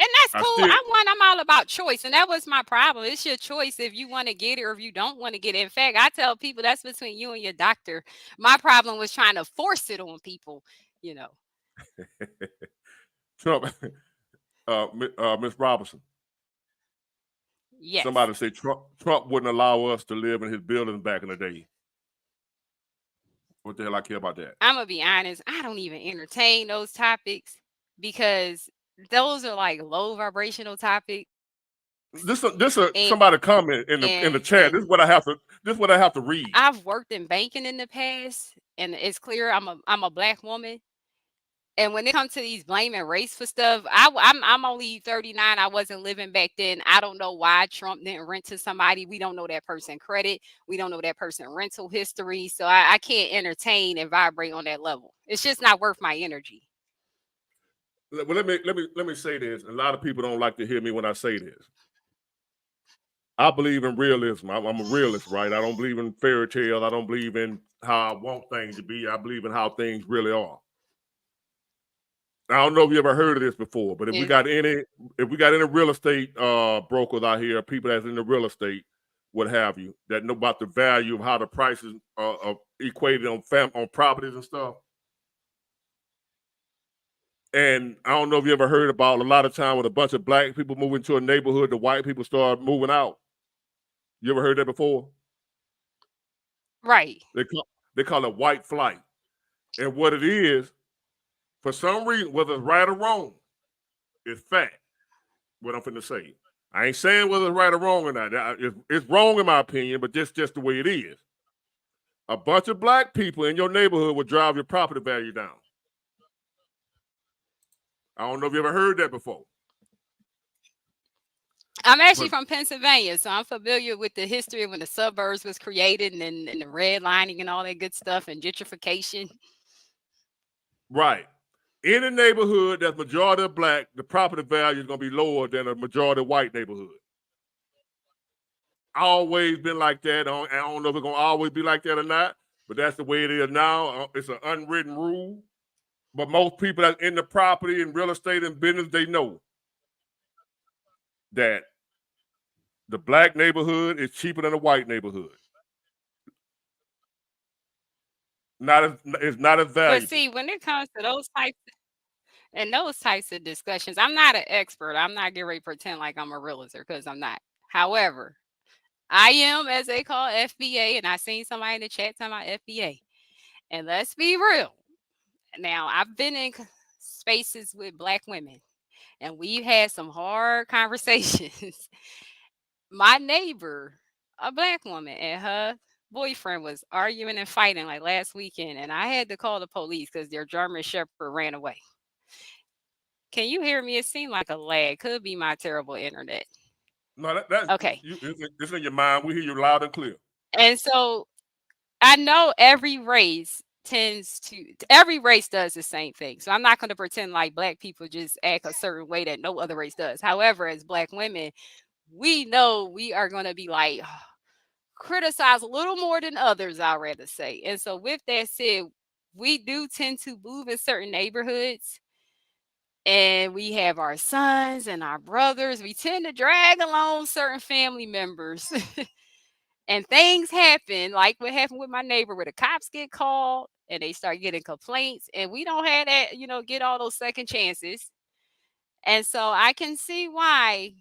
And that's cool. still, I'm all about choice. And that was my problem. It's your choice if you want to get it or if you don't want to get it. In fact, I tell people that's between you and your doctor. My problem was trying to force it on people, you know. Trump, Miss Robinson. Yes. Somebody say Trump wouldn't allow us to live in his building back in the day. What the hell I care about that? I'm gonna be honest. I don't even entertain those topics because those are like low vibrational topics. Somebody comment in the chat. This is what I have to read. I've worked in banking in the past, and it's clear I'm a black woman. And when it comes to these blaming race for stuff, I'm only 39. I wasn't living back then. I don't know why Trump didn't rent to somebody. We don't know that person credit. We don't know that person rental history. So I can't entertain and vibrate on that level. It's just not worth my energy. Well, let me say this. A lot of people don't like to hear me when I say this. I believe in realism. I'm a realist, right? I don't believe in fairy tales. I don't believe in how I want things to be. I believe in how things really are. I don't know if you ever heard of this before, but if we got any real estate brokers out here, people that's in the real estate, what have you, that know about the value of how the prices are equated on properties and stuff. And I don't know if you ever heard about a lot of time when a bunch of black people move into a neighborhood, the white people start moving out. You ever heard that before? Right. They call it white flight. And what it is, for some reason, whether it's right or wrong, it's fact. What I'm finna say. I ain't saying whether it's right or wrong or not. It's wrong in my opinion, but just the way it is. A bunch of black people in your neighborhood will drive your property value down. I don't know if you ever heard that before. I'm actually from Pennsylvania, so I'm familiar with the history of when the suburbs was created and the redlining and all that good stuff and gentrification. Right. In a neighborhood that's majority of black, the property value is going to be lower than a majority white neighborhood. Always been like that. I don't know if it's going to always be like that or not, but that's the way it is now. It's an unwritten rule. But most people that's in the property and real estate and business, they know that the black neighborhood is cheaper than the white neighborhood. It's not as valuable. But see, when it comes to those types of discussions, I'm not an expert. I'm not getting ready to pretend like I'm a realtor because I'm not. However, I am, as they call FBA, and I seen somebody in the chat talking about FBA. And let's be real. Now, I've been in spaces with black women, and we've had some hard conversations. My neighbor, a black woman, and her boyfriend was arguing and fighting like last weekend, and I had to call the police because their German Shepherd ran away. Can you hear me? It seemed like a lag. Could be my terrible internet. No, that's okay. It's in your mind. We hear you loud and clear. And so I know every race does the same thing. So I'm not going to pretend like black people just act a certain way that no other race does. However, as black women, we know we are going to be like criticize a little more than others, I'd rather say. And so with that said, we do tend to move in certain neighborhoods. And we have our sons and our brothers. We tend to drag along certain family members. And things happen, like what happened with my neighbor, where the cops get called and they start getting complaints. And we don't have that, get all those second chances. And so I can see why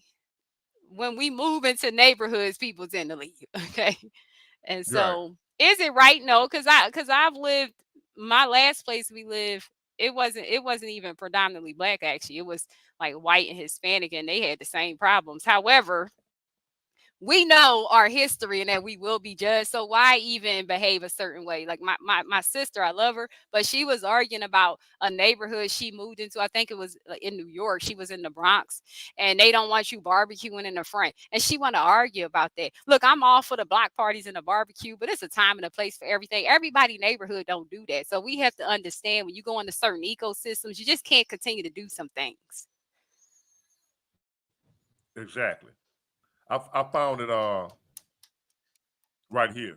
when we move into neighborhoods, people tend to leave. Okay. And so is it right? No, because I've lived my last place we lived. It wasn't even predominantly black, actually. It was like white and Hispanic, and they had the same problems. However, we know our history and that we will be judged. So why even behave a certain way? Like my sister, I love her, but she was arguing about a neighborhood she moved into. I think it was in New York. She was in the Bronx, and they don't want you barbecuing in the front. And she want to argue about that. Look, I'm all for the block parties and the barbecue, but it's a time and a place for everything. Everybody neighborhood don't do that. So we have to understand when you go into certain ecosystems, you just can't continue to do some things. Exactly. I found it right here.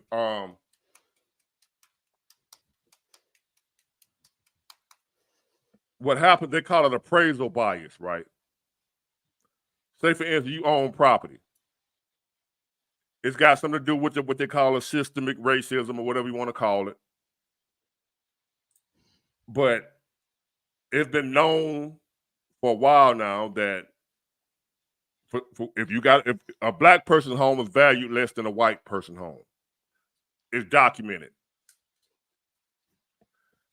What happened, they call it appraisal bias, right? Say for instance, you own property. It's got something to do with what they call a systemic racism or whatever you want to call it. But it's been known for a while now that if a black person's home is valued less than a white person's home, it's documented.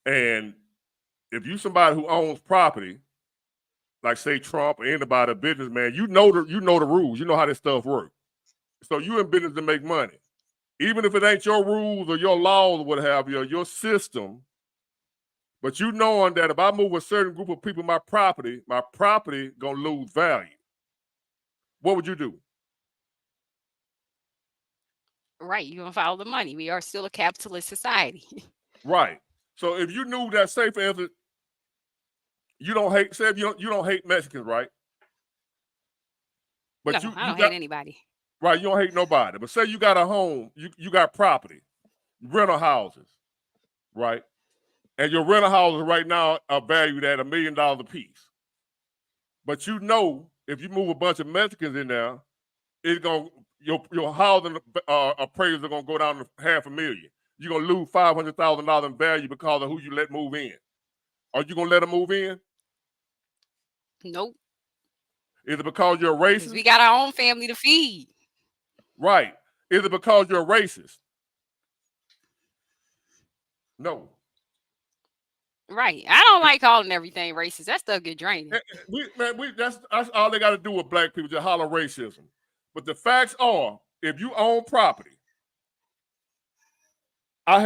And if you somebody who owns property, like say Trump or anybody, a businessman, you know the rules. You know how this stuff works. So you in business to make money. Even if it ain't your rules or your laws or what have you, or your system, but you knowing that if I move a certain group of people in my property gonna lose value. What would you do? Right. You're gonna follow the money. We are still a capitalist society. Right. So if you knew that, say for instance, you don't hate, say if you don't hate Mexicans, right? But no, I don't hate anybody. Right, you don't hate nobody. But say you got a home, you got property, rental houses, right? And your rental houses right now are valued at $1 million a piece. But you know, if you move a bunch of Mexicans in there, it's gonna your housing appraisals are gonna go down to $500,000. You're gonna lose $500,000 in value because of who you let move in. Are you gonna let them move in? Nope. Is it because you're a racist? We got our own family to feed. Right. Is it because you're a racist? No. Right. I don't like calling everything racist. That stuff get draining. That's all they got to do with black people, just holler racism. But the facts are, if you own property, I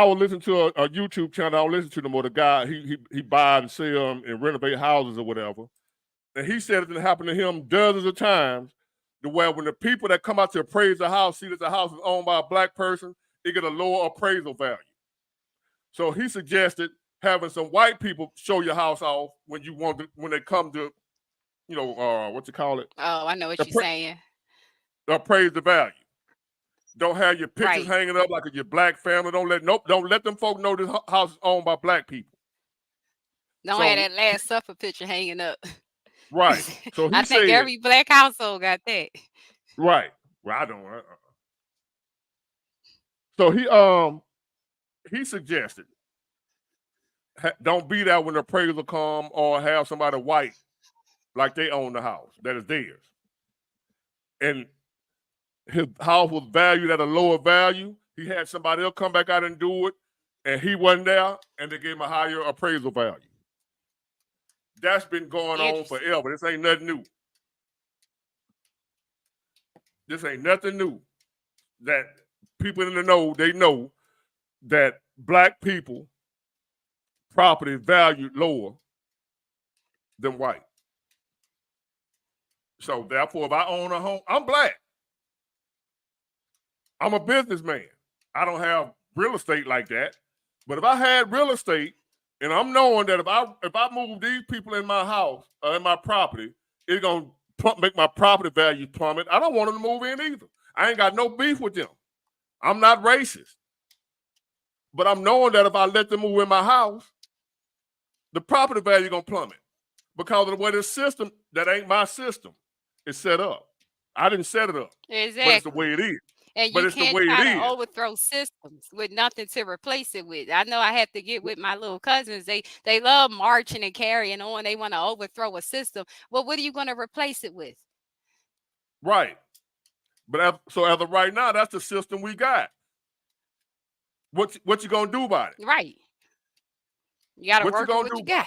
was listening to a YouTube channel. I was listening to them with a guy. He buy and sell and renovate houses or whatever. And he said it happened to him dozens of times. To where when the people that come out to appraise the house see that the house is owned by a black person, they get a lower appraisal value. So he suggested having some white people show your house off when they come to, what you call it? Oh, I know what you're saying. Appraise the value. Don't have your pictures hanging up like your black family. Don't let them folk know this house is owned by black people. Don't have that Last Supper picture hanging up. Right. So I think every black household got that. Right. Well, I don't. So he suggested don't be there when the appraiser come or have somebody white like they own the house that is theirs. And his house was valued at a lower value. He had somebody else come back out and do it, and he wasn't there, and they gave him a higher appraisal value. That's been going on forever. This ain't nothing new. This ain't nothing new. That people in the know, they know that black people property is valued lower than white. So therefore, if I own a home, I'm black. I'm a businessman. I don't have real estate like that. But if I had real estate, and I'm knowing that if I move these people in my house or in my property, it's gonna make my property value plummet. I don't want them to move in either. I ain't got no beef with them. I'm not racist. But I'm knowing that if I let them move in my house, the property value gonna plummet because of the way the system, that ain't my system, is set up. I didn't set it up. Exactly. But it's the way it is. And you can't try to overthrow systems with nothing to replace it with. I know I have to get with my little cousins. They love marching and carrying on. They want to overthrow a system. Well, what are you going to replace it with? Right. But so as of right now, that's the system we got. What you gonna do about it? Right. You got to work with what you got.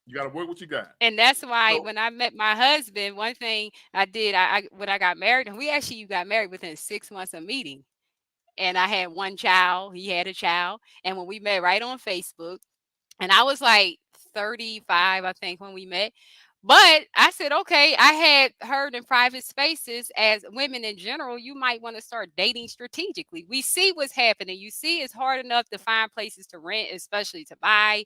You got to work what you got. And that's why when I met my husband, one thing I did, when I got married, and you got married within 6 months of meeting. And I had one child, he had a child. And when we met right on Facebook, and I was like 35, I think, when we met. But I said, okay, I had heard in private spaces, as women in general, you might want to start dating strategically. We see what's happening. You see, it's hard enough to find places to rent, especially to buy.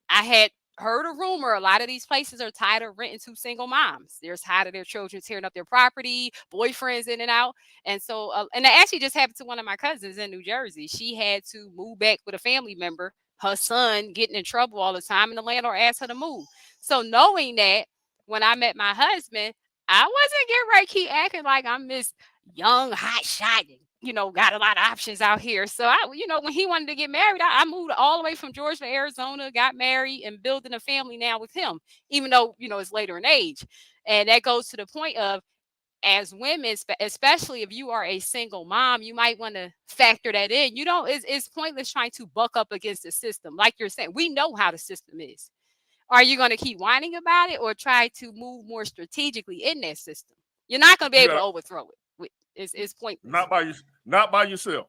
I had heard a rumor a lot of these places are tired of renting to single moms. They're tired of their children tearing up their property, boyfriends in and out. And so, and that actually just happened to one of my cousins in New Jersey. She had to move back with a family member, her son getting in trouble all the time, and the landlord asked her to move. So knowing that, when I met my husband, I wasn't getting ready to keep acting like I'm this young hot shot. Got a lot of options out here. So when he wanted to get married, I moved all the way from Georgia to Arizona, got married, and building a family now with him. Even though it's later in age, and that goes to the point of, as women, especially if you are a single mom, you might want to factor that in. It's pointless trying to buck up against the system. Like you're saying, we know how the system is. Are you going to keep whining about it, or try to move more strategically in that system? You're not going to be able to overthrow it. It's pointless. Not by yourself.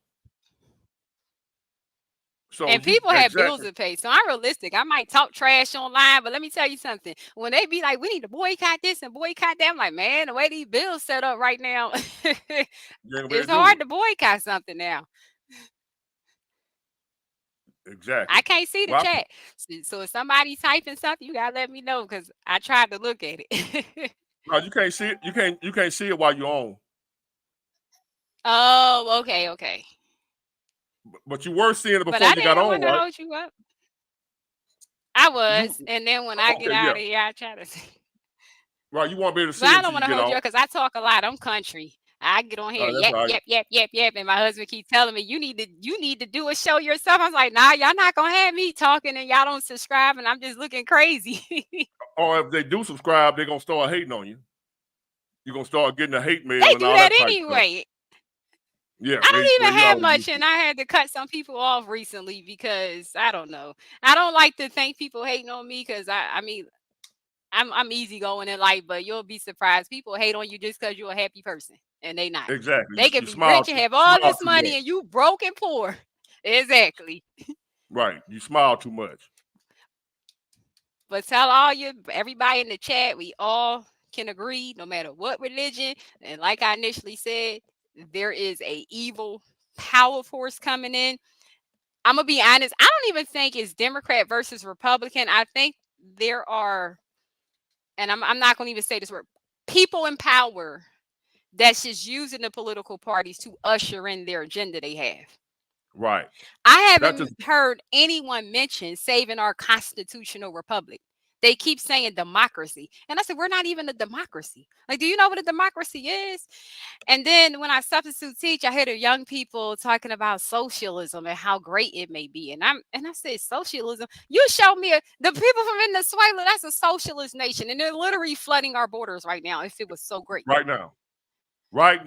So and people have bills to pay. So I'm realistic. I might talk trash online, but let me tell you something. When they be like, we need to boycott this and boycott that, I'm like, man, the way these bills set up right now, it's hard to boycott something now. Exactly. I can't see the chat. So if somebody typing something, you gotta let me know, because I tried to look at it. No, you can't see it. You can't see it while you're on. Oh, okay. But you were seeing it before but you got on, to right? hold you up. I was, and then when I get out of here, I try to. Right, you want to be able to see. But I don't want to hold you up, because I talk a lot. I'm country. I get on here, yep, and my husband keep telling me, you need to do a show yourself. I was like, nah, y'all not gonna have me talking and y'all don't subscribe, and I'm just looking crazy. Or if they do subscribe, they're gonna start hating on you. You're gonna start getting a hate mail. They and do all that type anyway. Yeah, I don't even have much, and I had to cut some people off recently because I don't know. I don't like to think people hating on me, because I mean, I'm easygoing in life, but you'll be surprised. People hate on you just because you're a happy person, and they not. Exactly. They can be rich and have all this money, and you broke and poor. Exactly. Right. You smile too much. But tell everybody in the chat, we all can agree, no matter what religion. And like I initially said, there is a evil power force coming in. I'm gonna be honest. I don't even think it's Democrat versus Republican. I think there are, and I'm not gonna even say this word, people in power that's just using the political parties to usher in their agenda they have. Right. I haven't heard anyone mention saving our constitutional republic. They keep saying democracy. And I said, we're not even a democracy. Like, do you know what a democracy is? And then when I substitute teach, I hear the young people talking about socialism and how great it may be. And I said, socialism? You show me the people from Venezuela, that's a socialist nation. And they're literally flooding our borders right now if it was so great. Right now. Right.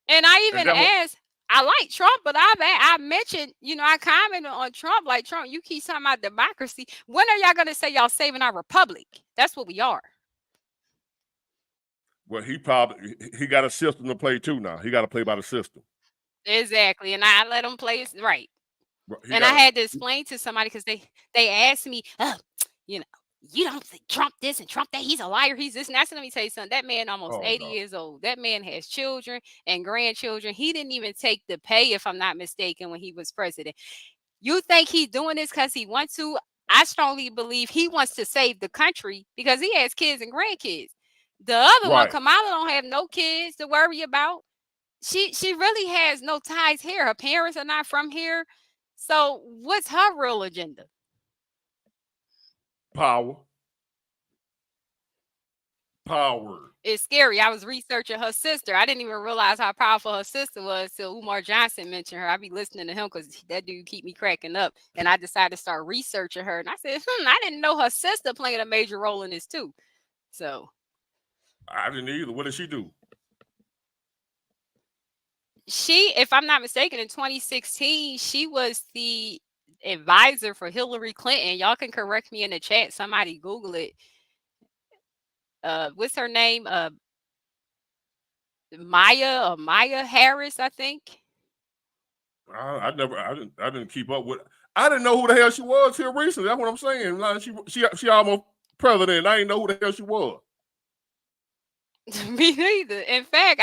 And I even asked, I like Trump, but I mentioned, I commented on Trump, like, Trump, you keep talking about democracy. When are y'all going to say y'all saving our republic? That's what we are. Well, he got a system to play too now. He got to play by the system. Exactly. And I let him play it right. And I had to explain to somebody, because they asked me, you don't think Trump this and Trump that, he's a liar, he's this and that. So let me tell you something. That man almost 80 years old. That man has children and grandchildren. He didn't even take the pay, if I'm not mistaken, when he was president. You think he's doing this because he wants to? I strongly believe he wants to save the country, because he has kids and grandkids. The other one, Kamala, don't have no kids to worry about. She really has no ties here. Her parents are not from here. So what's her real agenda? Power. It's scary. I was researching her sister. I didn't even realize how powerful her sister was till Umar Johnson mentioned her. I be listening to him because that dude keep me cracking up. And I decided to start researching her. And I said, I didn't know her sister playing a major role in this too. So I didn't either. What did she do? She, if I'm not mistaken, in 2016, she was the advisor for Hillary Clinton. Y'all can correct me in the chat. Somebody Google it. What's her name? Maya Harris, I think. I didn't keep up with. I didn't know who the hell she was here recently. That's what I'm saying. Like she almost president. I didn't know who the hell she was. Me neither. In fact,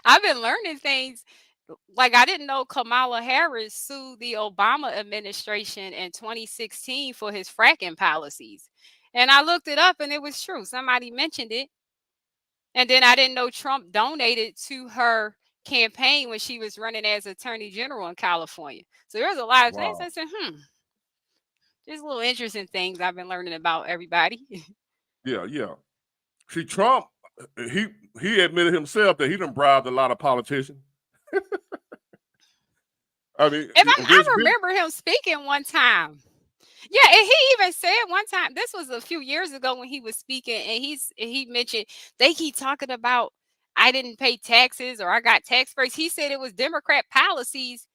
I've been learning things. Like, I didn't know Kamala Harris sued the Obama administration in 2016 for his fracking policies. And I looked it up, and it was true. Somebody mentioned it. And then I didn't know Trump donated to her campaign when she was running as Attorney General in California. So there's a lot of things. I said, there's little interesting things I've been learning about everybody. Yeah. See, Trump, he admitted himself that he done bribed a lot of politicians. I mean, I remember him speaking one time. Yeah, and he even said one time, this was a few years ago when he was speaking, and he mentioned they keep talking about I didn't pay taxes or I got tax breaks. He said it was Democrat policies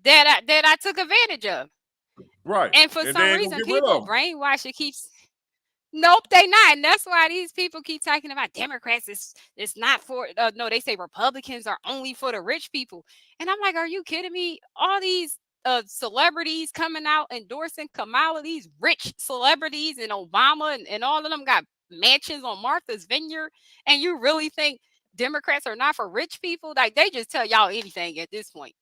that I took advantage of. Right. And for And some they ain't reason, gonna get rid of people 'em. brainwash it keeps. Nope, they not, and that's why these people keep talking about Democrats. It's not for no. They say Republicans are only for the rich people, and I'm like, are you kidding me? All these celebrities coming out endorsing Kamala, these rich celebrities, and Obama, and all of them got mansions on Martha's Vineyard, and you really think Democrats are not for rich people? Like they just tell y'all anything at this point.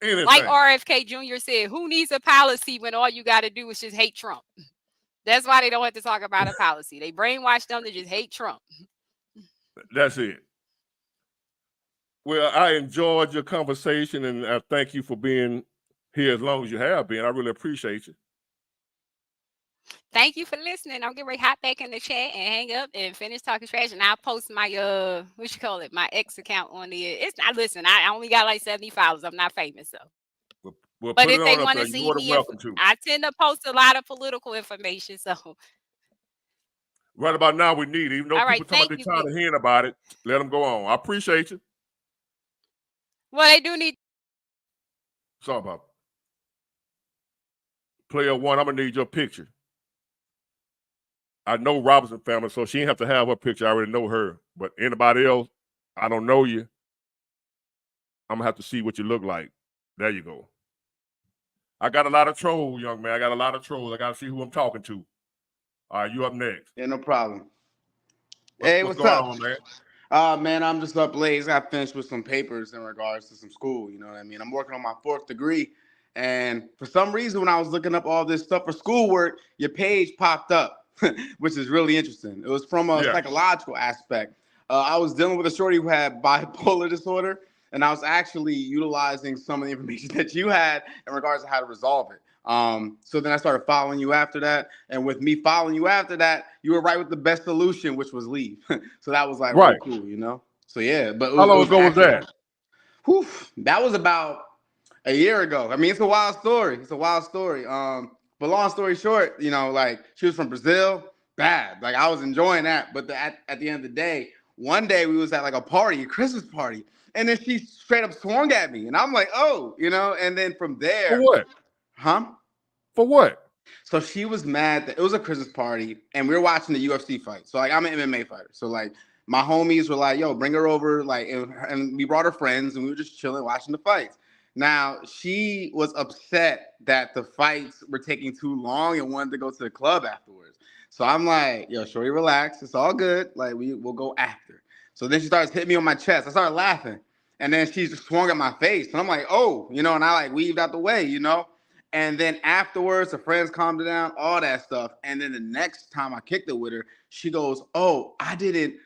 Anything. Like RFK Jr. said, who needs a policy when all you got to do is just hate Trump? That's why they don't have to talk about a policy. They brainwash them to just hate Trump. That's it. Well, I enjoyed your conversation, and I thank you for being here as long as you have been. I really appreciate you. Thank you for listening. I'm getting ready to hop back in the chat and hang up and finish talking trash. And I'll post my my X account on the. It's not. Listen, I only got like 70 followers. I'm not famous, so. We'll But put if it they on up want there. to You're see more than me, welcome to. I tend to post a lot of political information. So Right about now, we need it. Even though all people right, talking about they're tired of hearing about it, let them go on. I appreciate you. Well, they do need. Sorry about player one. I'm gonna need your picture. I know Robinson family, so she ain't have to have her picture. I already know her. But anybody else, I don't know you. I'm gonna have to see what you look like. There you go. I got a lot of trolls, young man. I got a lot of trolls. I gotta see who I'm talking to. All right, you up next. Yeah, no problem. What's going on, man? Man, I'm just up late. I finished with some papers in regards to some school. You know what I mean? I'm working on my 4th degree. And for some reason, when I was looking up all this stuff for schoolwork, your page popped up, which is really interesting. It was from a psychological aspect. I was dealing with a shorty who had bipolar disorder, and I was actually utilizing some of the information that you had in regards to how to resolve it. So then I started following you after that. And with me following you after that, you were right with the best solution, which was leave. So that was like really cool, you know? So yeah, but how long ago was that? Whew, that was about a year ago. I mean, it's a wild story. But long story short, you know, like she was from Brazil, bad. Like I was enjoying that. But at the end of the day, one day we was at like a party, a Christmas party, and then she straight up swung at me. And I'm like, oh, you know, and then from there. For what? Huh? For what? So she was mad that it was a Christmas party and we were watching the UFC fight. So like I'm an MMA fighter. So like my homies were like, yo, bring her over. Like, and we brought her friends and we were just chilling, watching the fights. Now she was upset that the fights were taking too long and wanted to go to the club afterwards. So I'm like, yo, shorty, relax. It's all good. Like we'll go after. So then she starts hitting me on my chest. I started laughing. And then she just swung at my face. And I'm like, oh, you know, and I like weaved out the way, you know. And then afterwards, the friends calmed her down, all that stuff. And then the next time I kicked it with her, she goes, oh, I didn't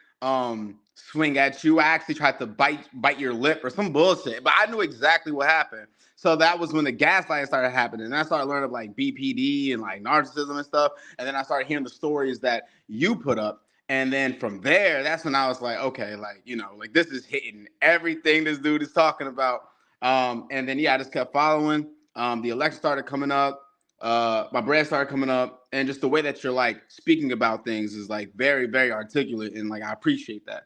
swing at you. I actually tried to bite your lip or some bullshit. But I knew exactly what happened. So that was when the gaslighting started happening. And I started learning like BPD and like narcissism and stuff. And then I started hearing the stories that you put up. And then from there, that's when I was like, okay, like, you know, like this is hitting everything this dude is talking about. And then, yeah, I just kept following. The election started coming up. My brand started coming up. And just the way that you're like speaking about things is like very, very articulate. And like, I appreciate that.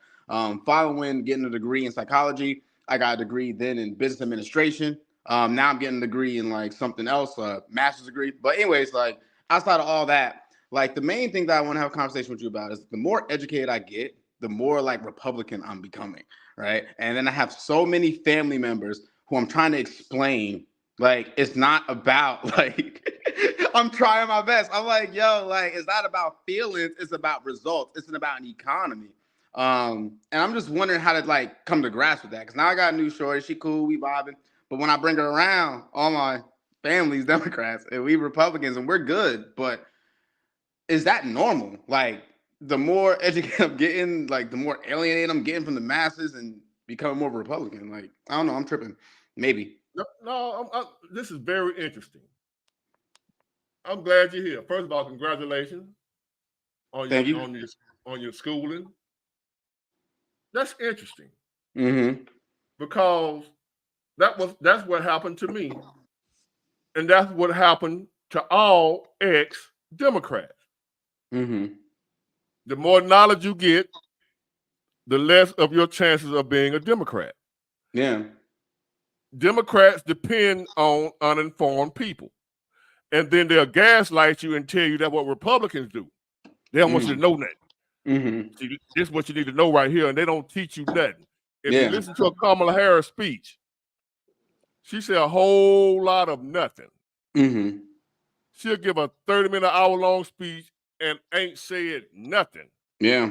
Following getting a degree in psychology, I got a degree then in business administration. Now I'm getting a degree in like something else, a master's degree. But anyways, like outside of all that, like the main thing that I want to have a conversation with you about is the more educated I get, the more like Republican I'm becoming, right? And then I have so many family members who I'm trying to explain, like it's not about like I'm trying my best. I'm like, yo, like it's not about feelings, it's about results. It's about an economy. And I'm just wondering how to like come to grasp with that. Cause now I got a new shorty, she cool, we vibing. But when I bring her around, all my family's Democrats and we Republicans and we're good, but is that normal? Like the more educated I'm getting, like the more alienated I'm getting from the masses and becoming more Republican. Like I don't know, I'm tripping. Maybe. No, this is very interesting. I'm glad you're here. First of all, congratulations on on your schooling. That's interesting Mm-hmm. because that's what happened to me, and that's what happened to all ex-Democrats. Mm-hmm. The more knowledge you get, the less of your chances of being a Democrat. Yeah. Democrats depend on uninformed people. And then they'll gaslight you and tell you that what Republicans do. They don't want you to know nothing. Mm-hmm. See, this is what you need to know right here, and they don't teach you nothing. If you Yeah. listen to a Kamala Harris speech, she said a whole lot of nothing. Mm-hmm. She'll give a 30-minute, hour-long speech and ain't said nothing. Yeah.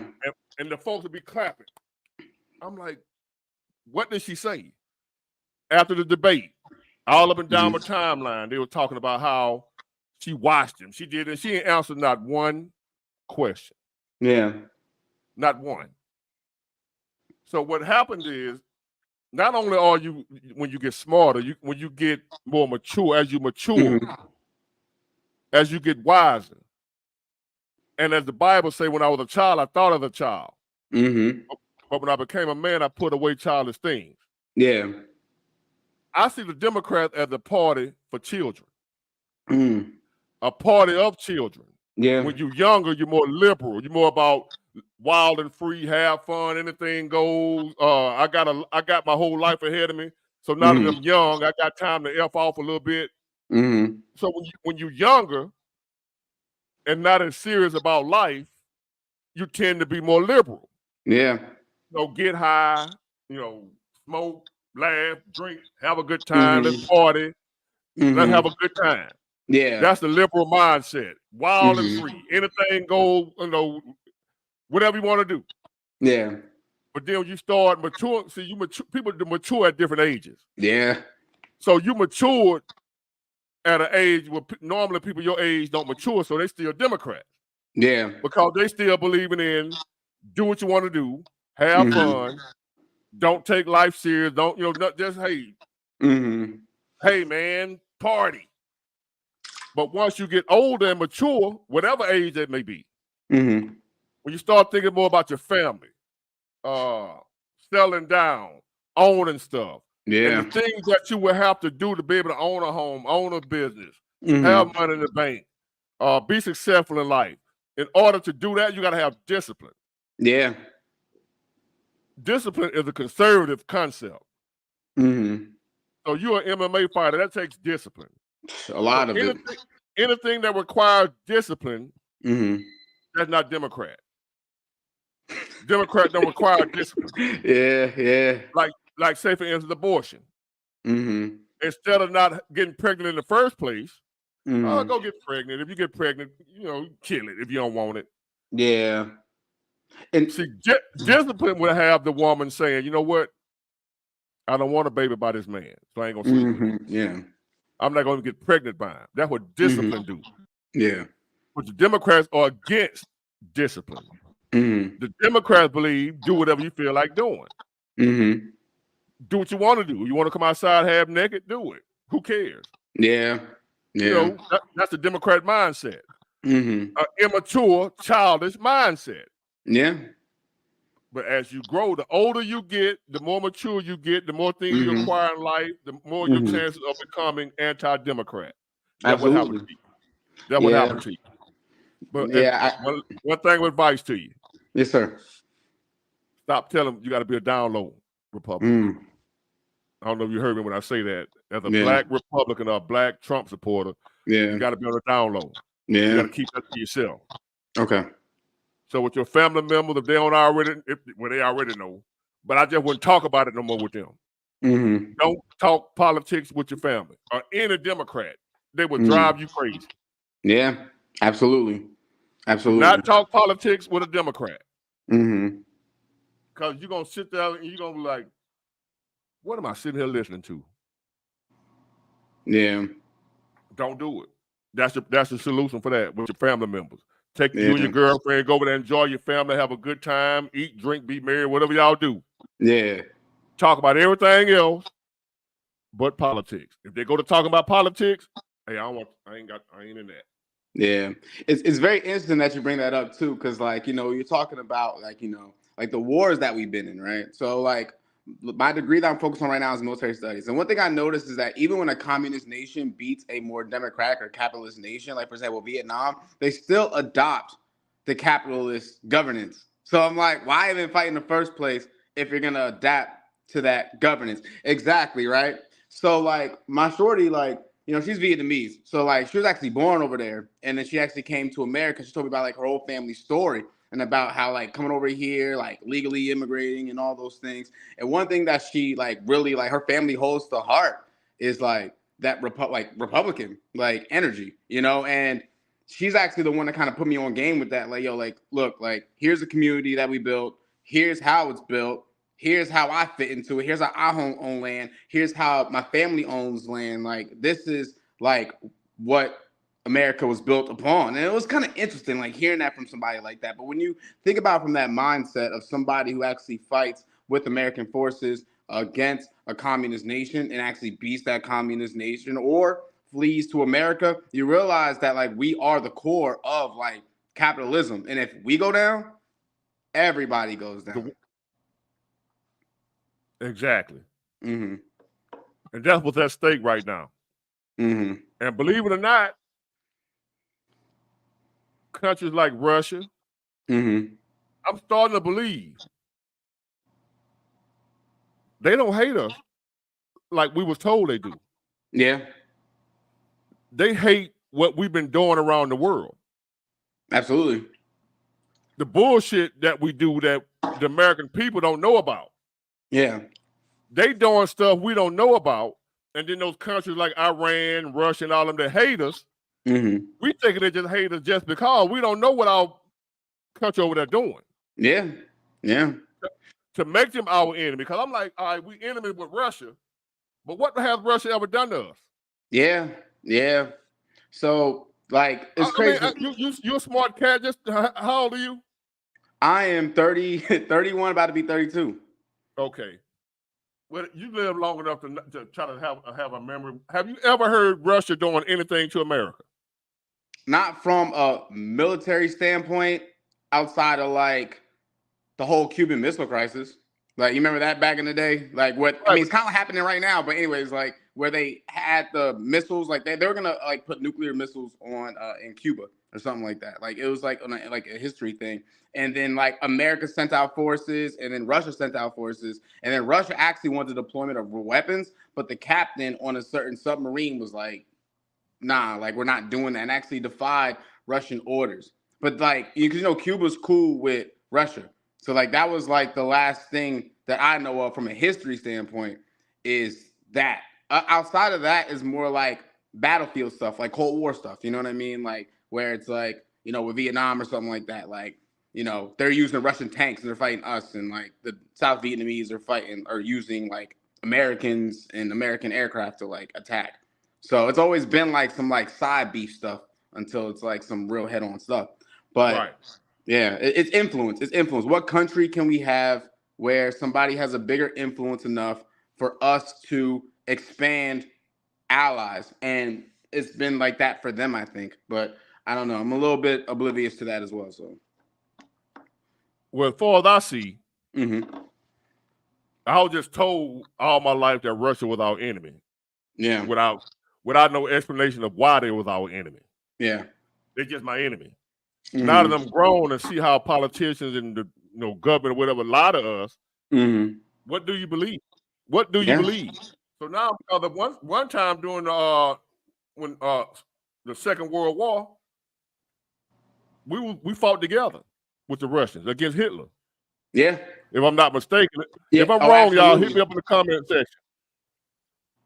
And the folks will be clapping. I'm like, what did she say? After the debate, all up and down my timeline, they were talking about how she watched him. She did, and she ain't answered not one question. Yeah. Not one. So what happened is, not only are you, when you get smarter, when you get more mature, as you mature, as you get wiser. And as the Bible say, when I was a child, I thought as a child. Mm-hmm. But when I became a man, I put away childish things. Yeah. I see the Democrats as a party for children, Mm. a party of children. Yeah. When you're younger, you're more liberal. You're more about wild and free, have fun, anything goes. I got my whole life ahead of me. So now that I'm young, I got time to F off a little bit. Mm-hmm. So when you're younger and not as serious about life, you tend to be more liberal. Yeah. Get high, smoke, laugh, drink, have a good time, let's party, let's have a good time. Yeah. That's the liberal mindset. Wild and free. Anything goes, whatever you want to do. Yeah. But then when you start mature, people mature at different ages. Yeah. So you matured at an age where normally people your age don't mature, so they still Democrats. Yeah. Because they still believing in do what you want to do, have fun, don't take life serious, don't, not just, hey, hey man, party. But once you get older and mature, whatever age that may be, when you start thinking more about your family, selling down, owning stuff, and the things that you will have to do to be able to own a home, own a business, have money in the bank, be successful in life. In order to do that, you got to have discipline. Yeah. Discipline is a conservative concept. So you're an MMA fighter, that takes discipline. A lot of it. Anything that requires discipline, that's not Democrat. Democrat don't require discipline. Yeah. Like say for instance, abortion. Instead of not getting pregnant in the first place, go get pregnant. If you get pregnant, kill it if you don't want it. Yeah. And see, discipline would have the woman saying, you know what? I don't want a baby by this man, so I ain't gonna sleep with him. Yeah. I'm not gonna get pregnant by him. That's what discipline do. Yeah. But the Democrats are against discipline. The Democrats believe do whatever you feel like doing. Do what you want to do. You want to come outside half naked? Do it. Who cares? Yeah. That's the Democrat mindset. An immature, childish mindset. Yeah. But as you grow, the older you get, the more mature you get, the more things you acquire in life, the more your chances of becoming anti-Democrat. That's what happened to you. That's what happened to you. But one thing of advice to you. Yes, sir. Stop telling them you got to be a down low Republican. I don't know if you heard me when I say that. As a black Republican or a black Trump supporter, you got to be on the down low. You got to keep that to yourself. Okay. So with your family members, if they don't already, they already know. But I just wouldn't talk about it no more with them. Don't talk politics with your family or any Democrat. They would drive you crazy. Yeah, absolutely. Do not talk politics with a Democrat. Because you're going to sit there and you're going to be like, what am I sitting here listening to? Yeah. Don't do it. That's the solution for that with your family members. Take you and your girlfriend, go over there, enjoy your family, have a good time, eat, drink, be merry, whatever y'all do. Yeah. Talk about everything else but politics. If they go to talking about politics, hey, I ain't in that. Yeah, it's very interesting that you bring that up too, because like you're talking about like like the wars that we've been in, right? So like my degree that I'm focused on right now is military studies, and one thing I noticed is that even when a communist nation beats a more democratic or capitalist nation, like for example Vietnam, they still adopt the capitalist governance. So I'm like, why even fight in the first place if you're gonna adapt to that governance? Exactly, right? So like my shorty, like she's Vietnamese. So like she was actually born over there. And then she actually came to America. She told me about like her whole family story and about how like coming over here, like legally immigrating and all those things. And one thing that she like really like her family holds to heart is like that Republican like energy, and she's actually the one that kind of put me on game with that. Like, yo, like, look, like here's a community that we built, here's how it's built. Here's how I fit into it. Here's how I own land. Here's how my family owns land. Like this is like what America was built upon. And it was kind of interesting, like hearing that from somebody like that. But when you think about it from that mindset of somebody who actually fights with American forces against a communist nation and actually beats that communist nation or flees to America, you realize that like we are the core of like capitalism. And if we go down, everybody goes down. Exactly. Mm-hmm. And that's what's at stake right now. Mm-hmm. And believe it or not, countries like Russia, Mm-hmm. I'm starting to believe they don't hate us like we was told they do. Yeah. They hate what we've been doing around the world. Absolutely. The bullshit that we do that the American people don't know about. Yeah. They doing stuff we don't know about. And then those countries like Iran, Russia, and all them that hate us, we think they just hate us just because we don't know what our country over there doing. Yeah. Yeah. To make them our enemy. Because I'm like, all right, we enemies with Russia, but what has Russia ever done to us? Yeah. Yeah. So like it's crazy. I mean, you're a smart cat. Just how old are you? I am 30, 31, about to be 32. Okay. Well, you live long enough to try to have a memory. Have you ever heard Russia doing anything to America? Not from a military standpoint, outside of like the whole Cuban Missile Crisis. Like you remember that back in the day? Like what Right. I mean, it's kind of happening right now. But anyways, like where they had the missiles, like they were gonna like put nuclear missiles on in Cuba or something like that. Like it was like on like a history thing. And then like America sent out forces, and then Russia sent out forces, and then Russia actually wanted the deployment of weapons, but the captain on a certain submarine was like, nah, like we're not doing that, and actually defied Russian orders. But like Cuba's cool with Russia. So like that was like the last thing that I know of from a history standpoint is that. Outside of that is more like battlefield stuff, like Cold War stuff. You know what I mean? Like where it's like with Vietnam or something like that. Like they're using Russian tanks and they're fighting us, and like the South Vietnamese are using like Americans and American aircraft to like attack. So it's always been like some like side beef stuff until it's like some real head on stuff. But Right. yeah, it's influence. It's influence. What country can we have where somebody has a bigger influence enough for us to expand allies? And it's been like that for them, I think. But I don't know. I'm a little bit oblivious to that as well. So, well, as far as I see, mm-hmm. I was just told all my life that Russia was our enemy. Yeah. Without no explanation of why they was our enemy. Yeah. They're just my enemy. Mm-hmm. Now that I'm grown and see how politicians and the government or whatever lie to us, what do you believe? What do you believe? So now, one time during when the Second World War, we fought together with the Russians against Hitler. Yeah. If I'm not mistaken. Yeah. If I'm wrong, y'all hit me up in the comment section.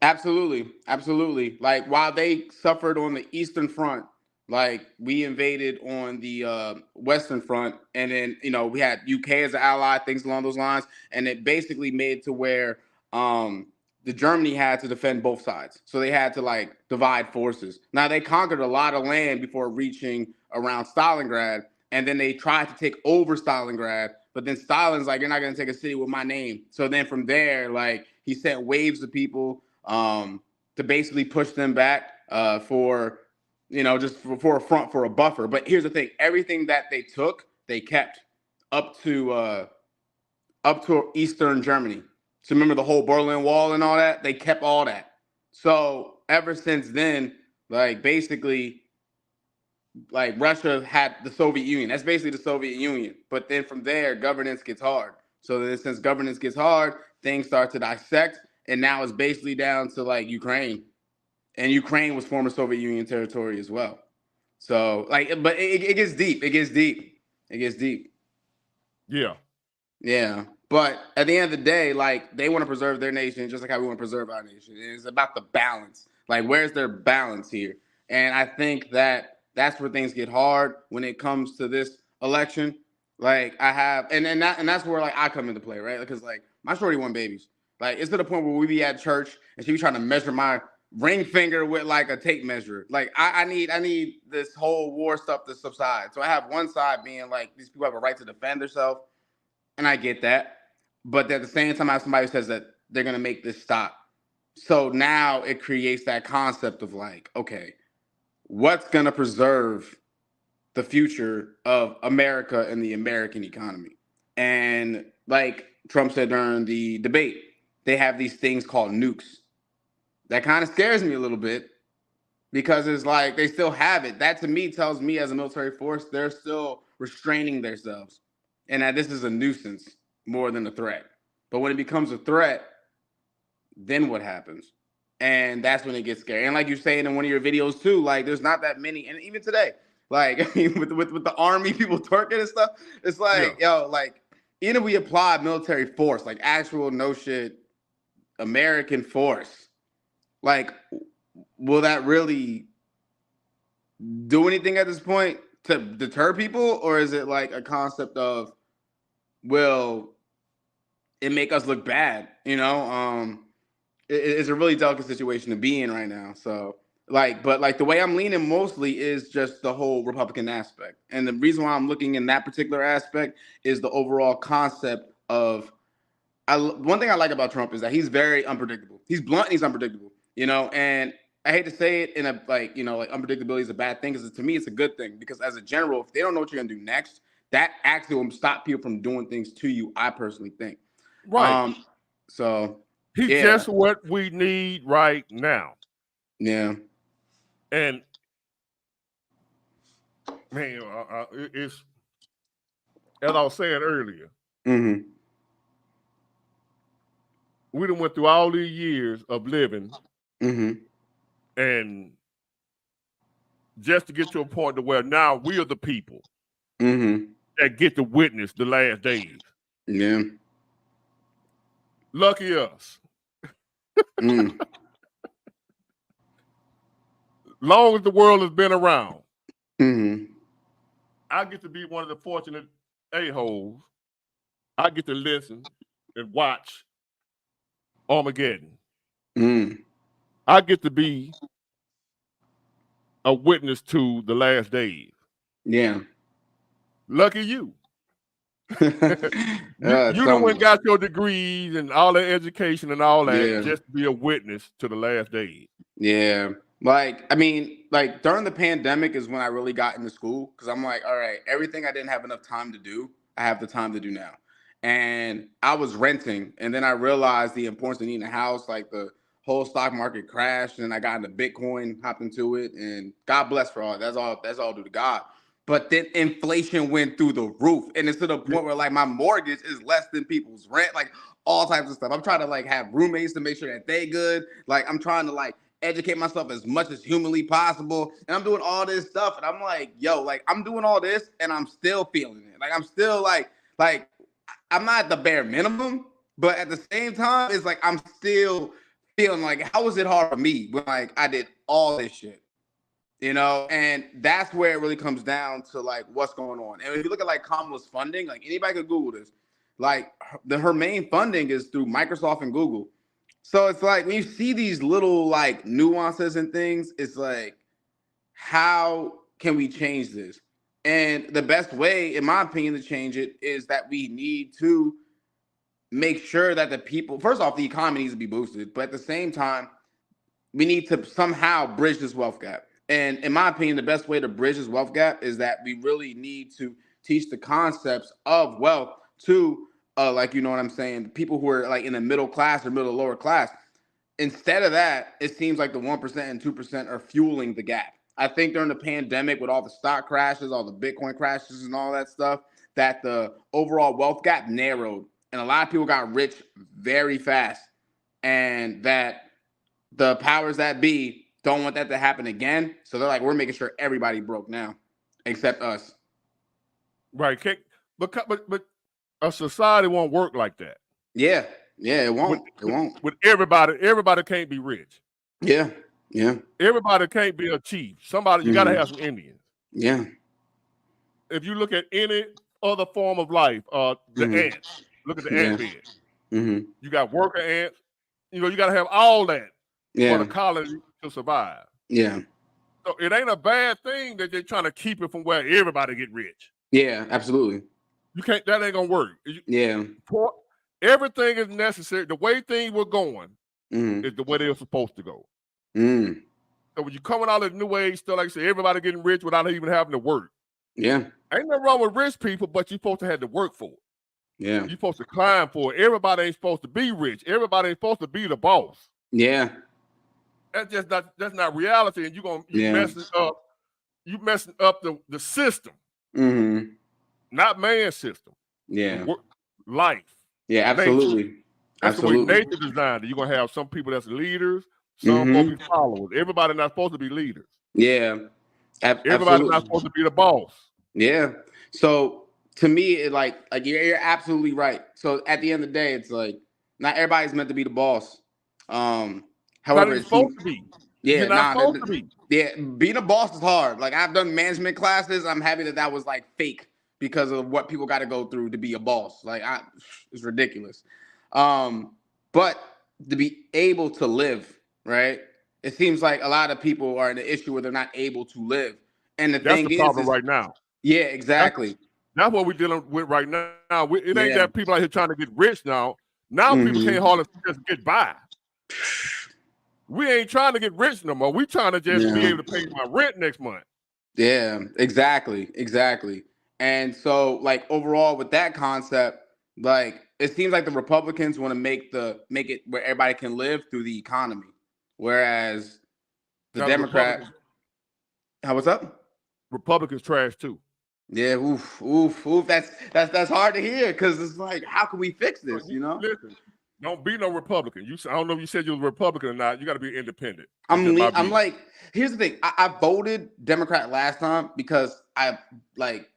Absolutely. Absolutely. Like while they suffered on the Eastern Front, like we invaded on the Western Front, and then we had UK as an ally, things along those lines, and it basically made to where the Germany had to defend both sides, so they had to like divide forces. Now they conquered a lot of land before reaching around Stalingrad, and then they tried to take over Stalingrad, but then Stalin's like, you're not going to take a city with my name. So then from there, like he sent waves of people to basically push them back for just for a front, for a buffer. But here's the thing: everything that they took, they kept up to Eastern Germany. So remember the whole Berlin Wall and all that? They kept all that. So ever since then, like basically, like Russia had the Soviet Union. That's basically the Soviet Union. But then from there, governance gets hard. So then since governance gets hard, things start to dissect, and now it's basically down to like Ukraine. And Ukraine was former Soviet Union territory as well. So like, but it gets deep. It gets deep. It gets deep. Yeah. Yeah. But at the end of the day, like they want to preserve their nation just like how we want to preserve our nation. It's about the balance. Like, where's their balance here? And I think that that's where things get hard when it comes to this election. Like I have, and that's where like I come into play, right? Because like my shorty want babies. Like it's to the point where we be at church and she be trying to measure my ring finger with like a tape measure. Like I need this whole war stuff to subside. So I have one side being like these people have a right to defend themselves, and I get that. But at the same time, I have somebody who says that they're gonna make this stop. So now it creates that concept of like, okay, what's gonna preserve the future of America and the American economy? And like Trump said during the debate, they have these things called nukes. That kind of scares me a little bit because it's like they still have it. That to me tells me as a military force, they're still restraining themselves and that this is a nuisance more than a threat. But when it becomes a threat, then what happens? And that's when it gets scary. And like you're saying in one of your videos too, like there's not that many, and even today, like I mean, with the army people twerking and stuff, it's like, yo, like even if we apply military force, like actual no shit American force, like will that really do anything at this point to deter people, or is it like a concept of will it make us look bad? It's a really delicate situation to be in right now. So like, but like the way I'm leaning mostly is just the whole Republican aspect, and the reason why I'm looking in that particular aspect is the overall concept of one thing I like about Trump is that he's very unpredictable. He's blunt and he's unpredictable, and I hate to say it in a like, like unpredictability is a bad thing because to me it's a good thing because as a general, if they don't know what you're gonna do next, that actually will stop people from doing things to you. I personally think. Right. So He's just what we need right now. Yeah. And man, it's as I was saying earlier. Mm-hmm. We done went through all these years of living, mm-hmm. and just to get to a point to where now we are the people mm-hmm. that get to witness the last days. Yeah. Lucky us. Long as the world has been around, I get to be one of the fortunate a-holes. I get to listen and watch Armageddon. I get to be a witness to the last days. Yeah. Lucky you. You done went got your degrees and all that education and all that just to be a witness to the last days. Yeah. Like, I mean, like during the pandemic is when I really got into school because I'm like, all right, everything I didn't have enough time to do, I have the time to do now. And I was renting, and then I realized the importance of needing a house. Like the whole stock market crashed, and I got into Bitcoin, hopped into it, and God bless for all. That's all due to God. But then inflation went through the roof, and it's to the point where like my mortgage is less than people's rent, like all types of stuff. I'm trying to like have roommates to make sure that they good. Like I'm trying to like educate myself as much as humanly possible, and I'm doing all this stuff, and I'm like, yo, like I'm doing all this, and I'm still feeling it. Like I'm still like I'm not at the bare minimum, but at the same time, it's like I'm still feeling like how was it hard for me when like I did all this shit. And that's where it really comes down to like what's going on. And if you look at like Kamala's funding, like anybody could Google this, like her main funding is through Microsoft and Google. So it's like when you see these little like nuances and things, it's like, how can we change this? And the best way, in my opinion, to change it is that we need to make sure that the people, first off, the economy needs to be boosted, but at the same time, we need to somehow bridge this wealth gap. And in my opinion, the best way to bridge this wealth gap is that we really need to teach the concepts of wealth to, like, you know what I'm saying, people who are like in the middle class or middle lower class. Instead of that, it seems like the 1% and 2% are fueling the gap. I think during the pandemic, with all the stock crashes, all the Bitcoin crashes, and all that stuff, that the overall wealth gap narrowed, and a lot of people got rich very fast, and that the powers that be don't want that to happen again. So they're like, we're making sure everybody broke now, except us. Right. But a society won't work like that. Yeah, it won't. With everybody can't be rich. Yeah. Everybody can't be a chief. Somebody, you got to have some Indians. Yeah. If you look at any other form of life, the ants. Look at the ant bed. You got worker ants. You know, you got to have all that for the colony to survive. Yeah. So it ain't a bad thing that they're trying to keep it from where everybody get rich. Yeah, absolutely. You can't. That ain't gonna work. Everything is necessary. The way things were going is the way they were supposed to go. So when you coming out of the new age stuff, like I said, everybody getting rich without even having to work. Yeah. Ain't nothing wrong with rich people, but you're supposed to have to work for it. Yeah. You're supposed to climb for it. Everybody ain't supposed to be rich. Everybody ain't supposed to be the boss. Yeah. That's not reality. And you messing up the system. Not man's system. Yeah. Life. Yeah, absolutely. That's the way nature designed it. You're gonna have some people that's leaders, some supposed to be followers. Everybody not supposed to be leaders. Yeah. Everybody's not supposed to be the boss. Yeah. So to me, it like you're absolutely right. So at the end of the day, it's like not everybody's meant to be the boss. However, it's supposed to be. Yeah, you're not supposed to be. Yeah, being a boss is hard. Like I've done management classes. I'm happy that was like fake because of what people got to go through to be a boss. Like it's ridiculous. But to be able to live, right? It seems like a lot of people are in an issue where they're not able to live. And that's the problem right now. Yeah, exactly. That's what we're dealing with right now. It ain't that people out here trying to get rich now. Now people can't hardly just get by. We ain't trying to get rich no more. We trying to just be able to pay my rent next month. Yeah, exactly. And so, like overall, with that concept, like it seems like the Republicans want to make it where everybody can live through the economy, whereas the Democrats. What's up? Republicans trash too. Yeah, oof. That's hard to hear because it's like, how can we fix this? You know. Listen, don't be no Republican. I don't know if you said you was a Republican or not. You got to be independent. I'm like, here's the thing. I voted Democrat last time because I like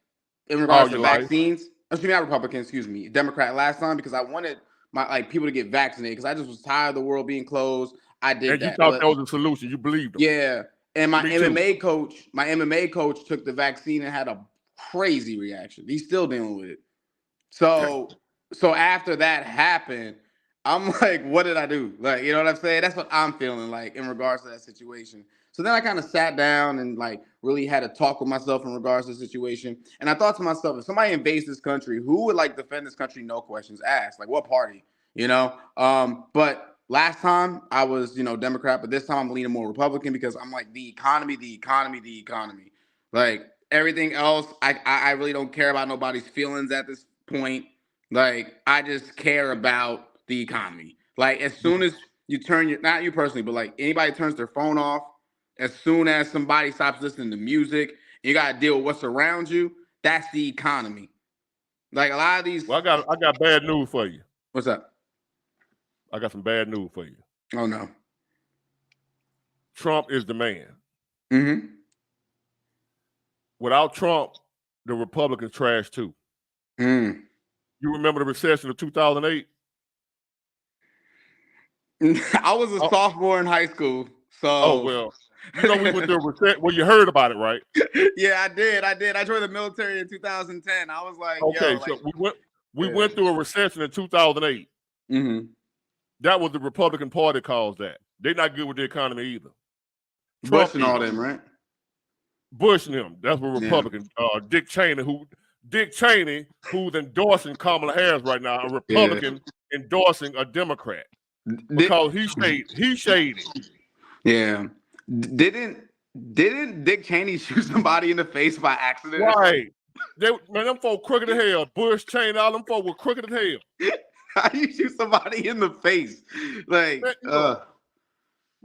in regards to vaccines. Excuse me, not Republican. Excuse me, Democrat last time because I wanted my people to get vaccinated because I just was tired of the world being closed. I did and that. You thought that was a solution. You believed them. Yeah, and my MMA coach took the vaccine and had a crazy reaction. He's still dealing with it. So after that happened, I'm like, what did I do? Like, you know what I'm saying? That's what I'm feeling like in regards to that situation. So then I kind of sat down and like really had a talk with myself in regards to the situation. And I thought to myself, if somebody invades this country, who would like defend this country? No questions asked. Like what party, you know? But last time I was, Democrat, but this time I'm leaning more Republican because I'm like the economy. Like everything else, I really don't care about nobody's feelings at this point. Like I just care about the economy. Like as soon as you turn not you personally, but like anybody turns their phone off, as soon as somebody stops listening to music, you got to deal with what's around you. That's the economy. Like a lot of these. Well, I got bad news for you. What's up? I got some bad news for you. Oh no. Trump is the man. Without Trump, the Republicans trash too. You remember the recession of 2008? I was a sophomore in high school, so. Well, we went through a recession. Well, you heard about it, right? Yeah, I did. I joined the military in 2010. I was like, okay, so we went through a recession in 2008. That was the Republican Party caused that. They're not good with the economy either. Bush and all them, right? Bush and them. That's what Republican. Dick Cheney, who's endorsing Kamala Harris right now, a Republican endorsing a Democrat because he shady. Yeah. Didn't Didn't Dick Cheney shoot somebody in the face by accident? Right. Them folk crooked as hell. Bush, Cheney, all them folk were crooked as hell. How do you shoot somebody in the face? Like, Man, look,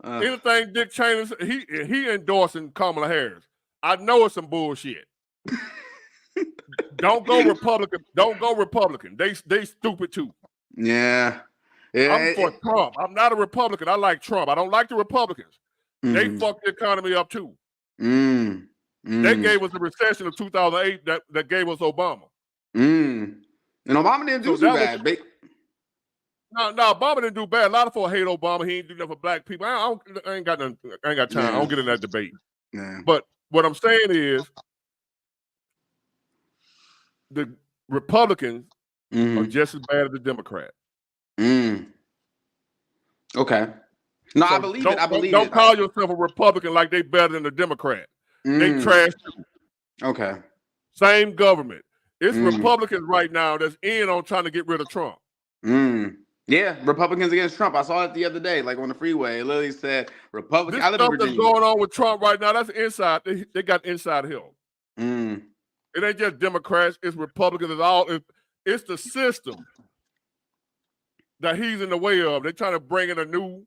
anything Dick Cheney, he endorsing Kamala Harris. I know it's some bullshit. Don't go Republican. Don't go Republican. They stupid too. yeah. I'm for Trump. I'm not a Republican. I like Trump. I don't like the Republicans. They fucked the economy up too. They gave us the recession of 2008 that gave us Obama. And Obama didn't do too bad. No, Obama didn't do bad. A lot of folks hate Obama. He ain't do nothing for black people. I ain't got time. I don't get in that debate. But what I'm saying is the Republicans are just as bad as the Democrats. Okay. No, So I believe it. I believe it. Don't call yourself a Republican like they better than the Democrat. They trash too. Okay. Same government. It's Republicans right now that's in on trying to get rid of Trump. Yeah, Republicans against Trump. I saw it the other day, like on the freeway. It literally said Republican. This stuff that's going on with Trump right now, that's inside. They got inside help. It ain't just Democrats. It's Republicans. It's the system that he's in the way of. They're trying to bring in a new.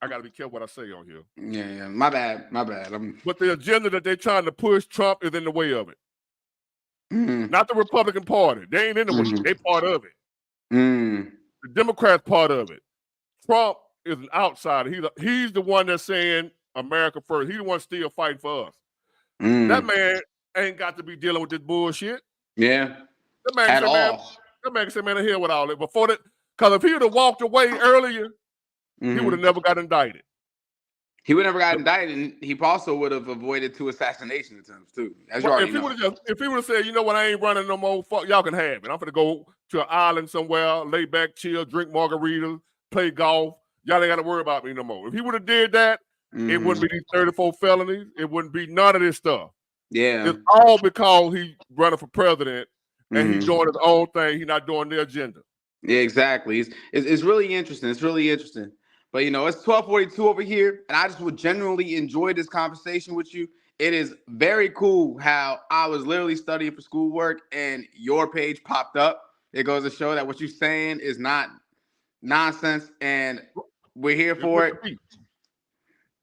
I got to be careful what I say on here. Yeah. My bad. But the agenda that they're trying to push, Trump is in the way of it. Not the Republican Party. They ain't in the way. They part of it. The Democrats part of it. Trump is an outsider. He's the one that's saying America first. He's the one still fighting for us. That man ain't got to be dealing with this bullshit. Yeah. That man can say, man, I hear with all that. Before that, because if he would have walked away earlier, he would have never got indicted. He would never got indicted, and he also would have avoided 2 assassination attempts too. As you already know. If he would have said, you know what, I ain't running no more. Fuck, y'all can have it. I'm gonna go to an island somewhere, lay back, chill, drink margaritas, play golf. Y'all ain't got to worry about me no more. If he would have did that, it wouldn't be these 34 felonies. It wouldn't be none of this stuff. Yeah, it's all because he's running for president and he's doing his own thing. He's not doing the agenda. Yeah, exactly. It's really interesting. It's really interesting. But, you know, it's 12:42 over here, and I just would genuinely enjoy this conversation with you. It is very cool how I was literally studying for schoolwork, and your page popped up. It goes to show that what you're saying is not nonsense, and we're here for it.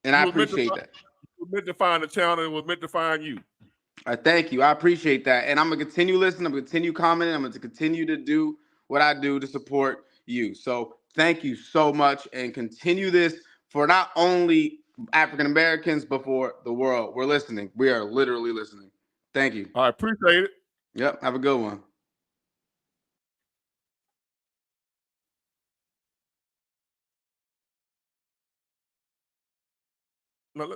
And I appreciate that. You were meant to find the channel, and was meant to find you. Thank you. I appreciate that. And I'm going to continue listening. I'm going to continue commenting. I'm going to continue to do what I do to support you. So thank you so much, and continue this for not only African Americans, but for the world. We're listening. We are literally listening. Thank you. I appreciate it. Yep. Have a good one. Now,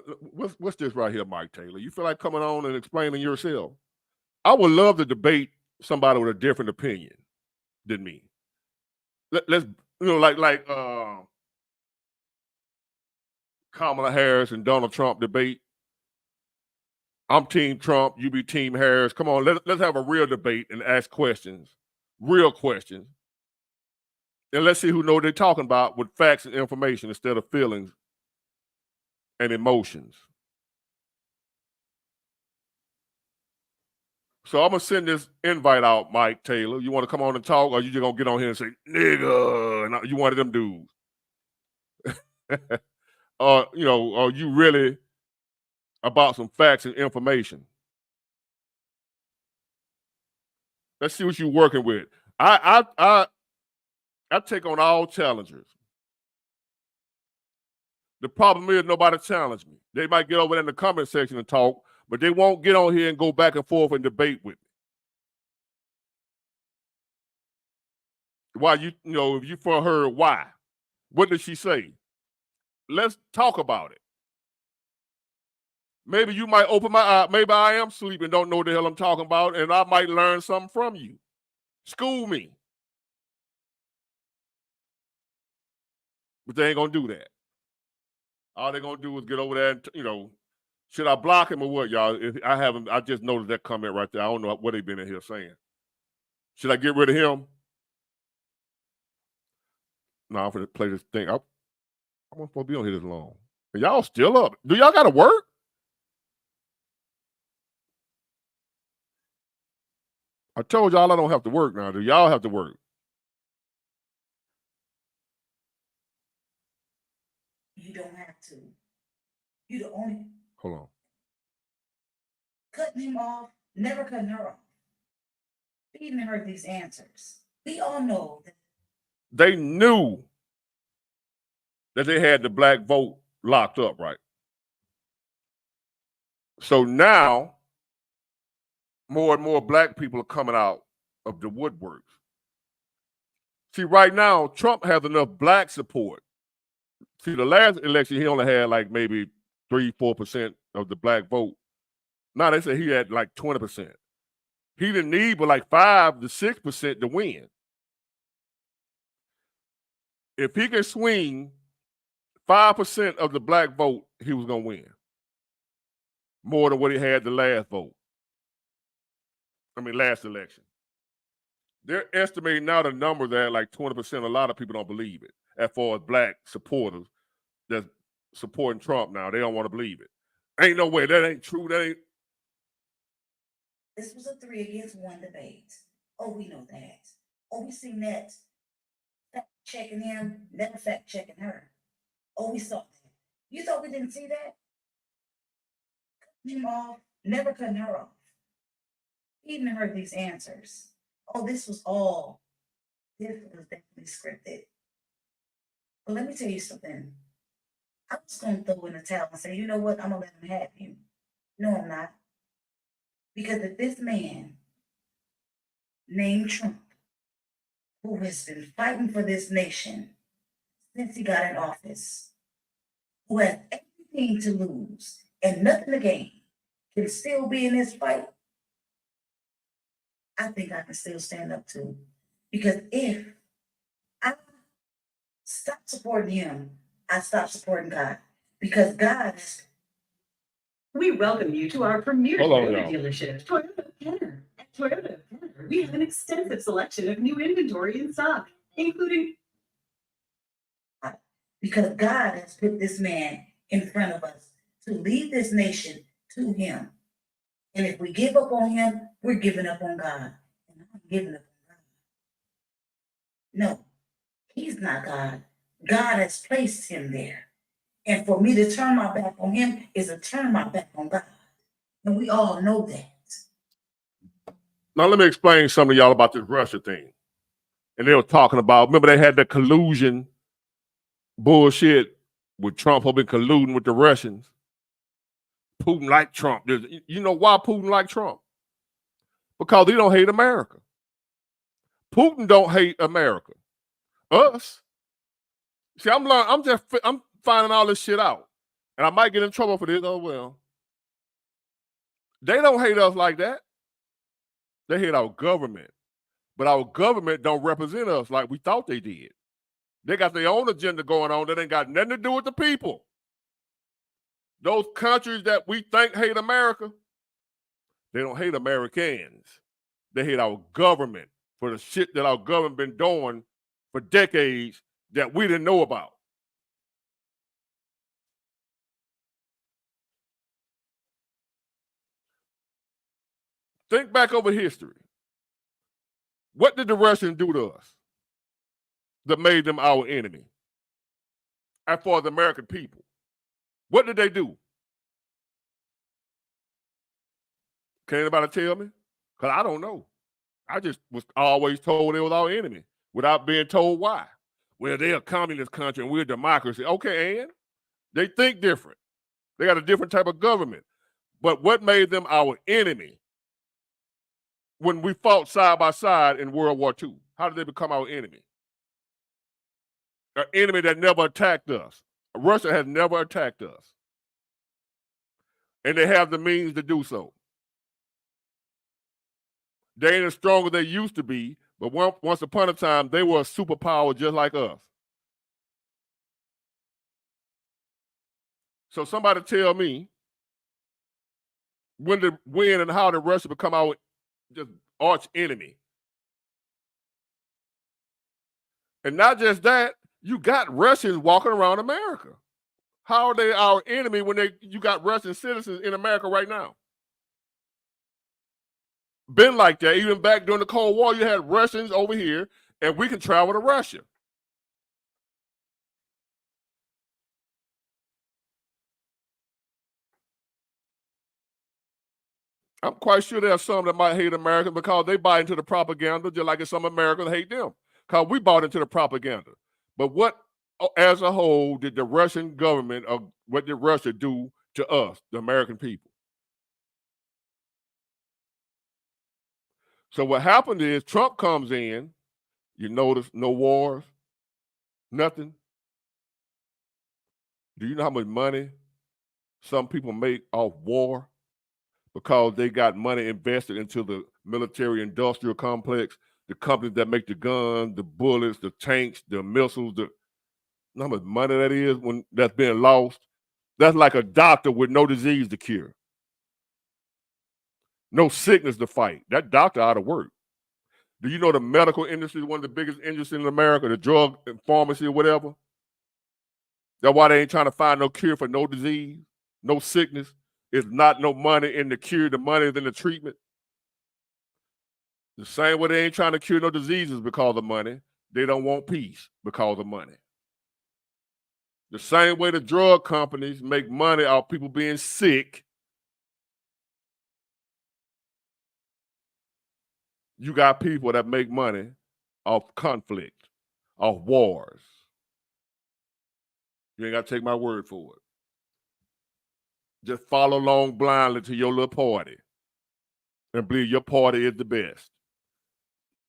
what's this right here, Mike Taylor? You feel like coming on and explaining yourself? I would love to debate somebody with a different opinion than me. Let's, like Kamala Harris and Donald Trump debate. I'm Team Trump, you be Team Harris. Come on, let's have a real debate and ask questions, real questions. And let's see who know what they're talking about with facts and information instead of feelings and emotions. So I'm going to send this invite out, Mike Taylor. You want to come on and talk, or you just going to get on here and say, nigga, and you one of them dudes? Are you really about some facts and information? Let's see what you're working with. I take on all challengers. The problem is nobody challenged me. They might get over there in the comment section and talk, but they won't get on here and go back and forth and debate with me. Why if you for her, why? What did she say? Let's talk about it. Maybe you might open my eye. Maybe I am sleeping, don't know what the hell I'm talking about, and I might learn something from you. School me. But they ain't gonna do that. All they're gonna do is get over there and, should I block him or what, y'all? I just noticed that comment right there. I don't know what they've been in here saying. Should I get rid of him? No, I'm gonna play this thing. I'm supposed to be on here this long. And y'all still up. Do y'all gotta work? I told y'all I don't have to work now. Do y'all have to work? You don't have to. You the only Hold on. cutting him off, never cutting her off. Feeding her these answers. We all know that They knew that they had the black vote locked up, right? So now, more and more black people are coming out of the woodworks. See, right now, Trump has enough black support. See, the last election, he only had like maybe 3-4% of the black vote. Now they say he had like 20%. He didn't need but like 5 to 6% to win. If he can swing 5% of the black vote, he was going to win. More than what he had the last last election. They're estimating now the number that like 20%. A lot of people don't believe it. As far as black supporters that's supporting Trump now, they don't want to believe it. Ain't no way. That ain't true. That ain't. this was a 3 against 1 debate. Oh, we know that. Oh, we seen that. Fact checking him, never fact checking her. Oh, we saw that. You thought we didn't see that? Cutting him off, never cutting her off. Feeding her these answers. Oh, this was definitely scripted. But let me tell you something. I'm just gonna throw in the towel and say, you know what? I'm gonna let him have you. No, I'm not. Because if this man named Trump, who has been fighting for this nation since he got in office, who has everything to lose and nothing to gain, can still be in this fight, I think I can still stand up to. Because if I stop supporting him, I stop supporting God. Because God is. We welcome you to our premier Hold on, Toyota y'all. dealership, Toyota Kenner. At Toyota Kenner, we have an extensive selection of new inventory in stock, including. Because God has put this man in front of us to lead this nation to him. And if we give up on him, we're giving up on God. And I'm giving up on God. No, he's not God. God has placed him there. And for me to turn my back on him is to turn my back on God. And we all know that. Now let me explain something to y'all about this Russia thing. And they were talking about, remember they had the collusion bullshit with Trump been colluding with the Russians. Putin liked Trump. You know why Putin liked Trump? Because he don't hate America. Putin don't hate America. Us. See, I'm finding all this shit out. And I might get in trouble for this. Oh, well. They don't hate us like that. They hate our government. But our government don't represent us like we thought they did. They got their own agenda going on that ain't got nothing to do with the people. Those countries that we think hate America, they don't hate Americans. They hate our government for the shit that our government been doing for decades that we didn't know about. Think back over history. What did the Russians do to us that made them our enemy? As far as the American people, what did they do? Can anybody tell me? Because I don't know. I just was always told they was our enemy without being told why. Well, they're a communist country and we're a democracy. Okay, and they think different. They got a different type of government. But what made them our enemy when we fought side by side in World War II? How did they become our enemy? An enemy that never attacked us. Russia has never attacked us. And they have the means to do so. They ain't as strong as they used to be, but once upon a time, they were a superpower just like us. So somebody tell me when and how did Russia become our just arch enemy? And not just that, you got Russians walking around America. How are they our enemy when you got Russian citizens in America right now? Been like that. Even back during the Cold War, you had Russians over here, and we can travel to Russia. I'm quite sure there are some that might hate America because they buy into the propaganda, just like some Americans hate them. Because we bought into the propaganda. But what, as a whole, did the Russian government, or what did Russia do to us, the American people? So what happened is Trump comes in, you notice no wars, nothing. Do you know how much money some people make off war? Because they got money invested into the military industrial complex, the companies that make the guns, the bullets, the tanks, the missiles, you know how much money that is when that's being lost? That's like a doctor with no disease to cure, no sickness to fight. That doctor out of work. Do you know the medical industry is one of the biggest industries in America, the drug and pharmacy or whatever? That's why they ain't trying to find no cure for no disease, no sickness. It's not no money in the cure. The money is in the treatment. The same way they ain't trying to cure no diseases because of money. They don't want peace because of money. The same way the drug companies make money off people being sick, you got people that make money off conflict, off wars. You ain't got to take my word for it. Just follow along blindly to your little party and believe your party is the best.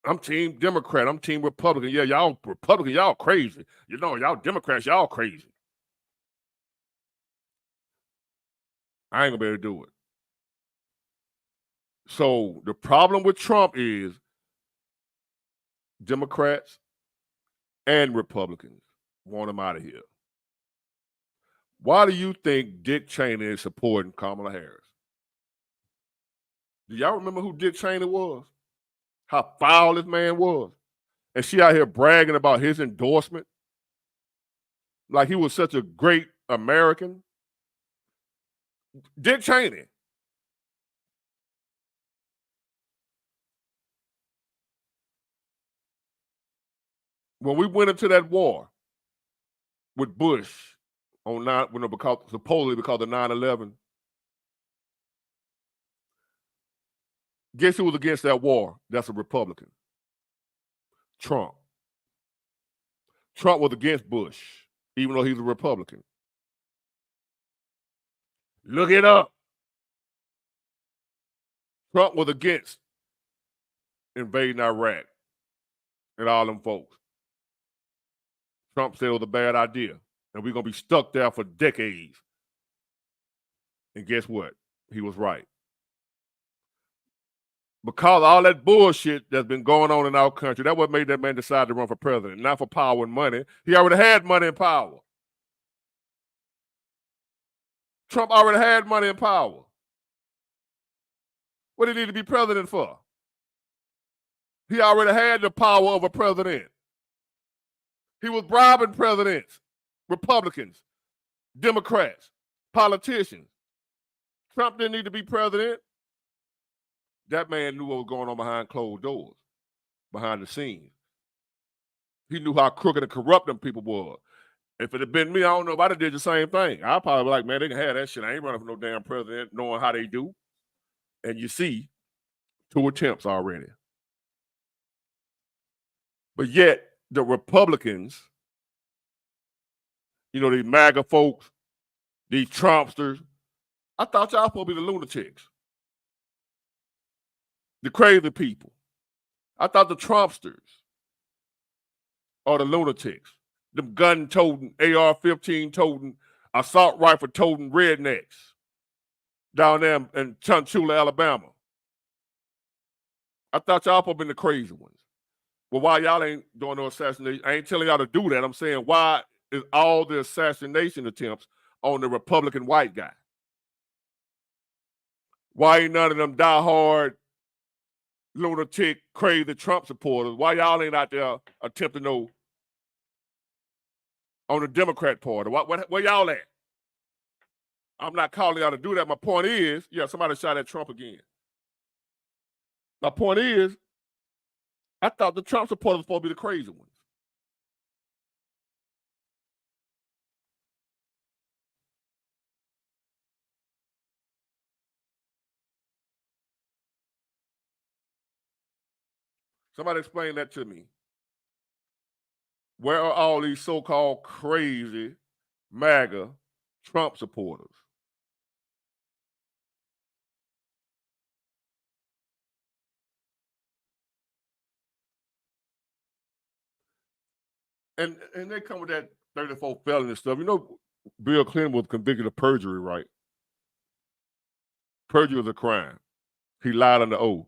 I'm team Democrat. I'm team Republican. Yeah, y'all Republican, y'all crazy. You know, y'all Democrats, y'all crazy. I ain't gonna be able to do it. So the problem with Trump is Democrats and Republicans want him out of here. Why do you think Dick Cheney is supporting Kamala Harris? Do y'all remember who Dick Cheney was? How foul this man was? And she out here bragging about his endorsement like he was such a great American. Dick Cheney. When we went into that war with Bush on supposedly because of 9/11, guess who was against that war? That's a Republican. Trump. Trump was against Bush, even though he's a Republican. Look it up. Trump was against invading Iraq and all them folks. Trump said it was a bad idea, and we're going to be stuck there for decades. And guess what? He was right. Because of all that bullshit that's been going on in our country, that's what made that man decide to run for president, not for power and money. He already had money and power. Trump already had money and power. What did he need to be president for? He already had the power of a president. He was bribing presidents, Republicans, Democrats, politicians. Trump didn't need to be president. That man knew what was going on behind closed doors, behind the scenes. He knew how crooked and corrupt them people were. If it had been me, I don't know if I'd have did the same thing. I'd probably be like, man, they can have that shit. I ain't running for no damn president, knowing how they do. And you see, 2 attempts already. But yet, the Republicans, you know, these MAGA folks, these Trumpsters, I thought y'all supposed to be the lunatics, the crazy people. I thought the Trumpsters are the lunatics, them gun-toting, AR-15 toting, assault rifle toting rednecks down there in Chunchula, Alabama. I thought y'all supposed to be the crazy ones. Well, why y'all ain't doing no assassination? I ain't telling y'all to do that. I'm saying, why is all the assassination attempts on the Republican white guy? Why ain't none of them diehard, lunatic, crazy Trump supporters? Why y'all ain't out there attempting no on the Democrat Party? Where y'all at? I'm not calling y'all to do that. My point is, yeah, somebody shot at Trump again. My point is, I thought the Trump supporters were supposed to be the crazy ones. Somebody explain that to me. Where are all these so-called crazy MAGA Trump supporters? And they come with that 34 felony stuff. You know, Bill Clinton was convicted of perjury, right? Perjury is a crime. He lied under oath.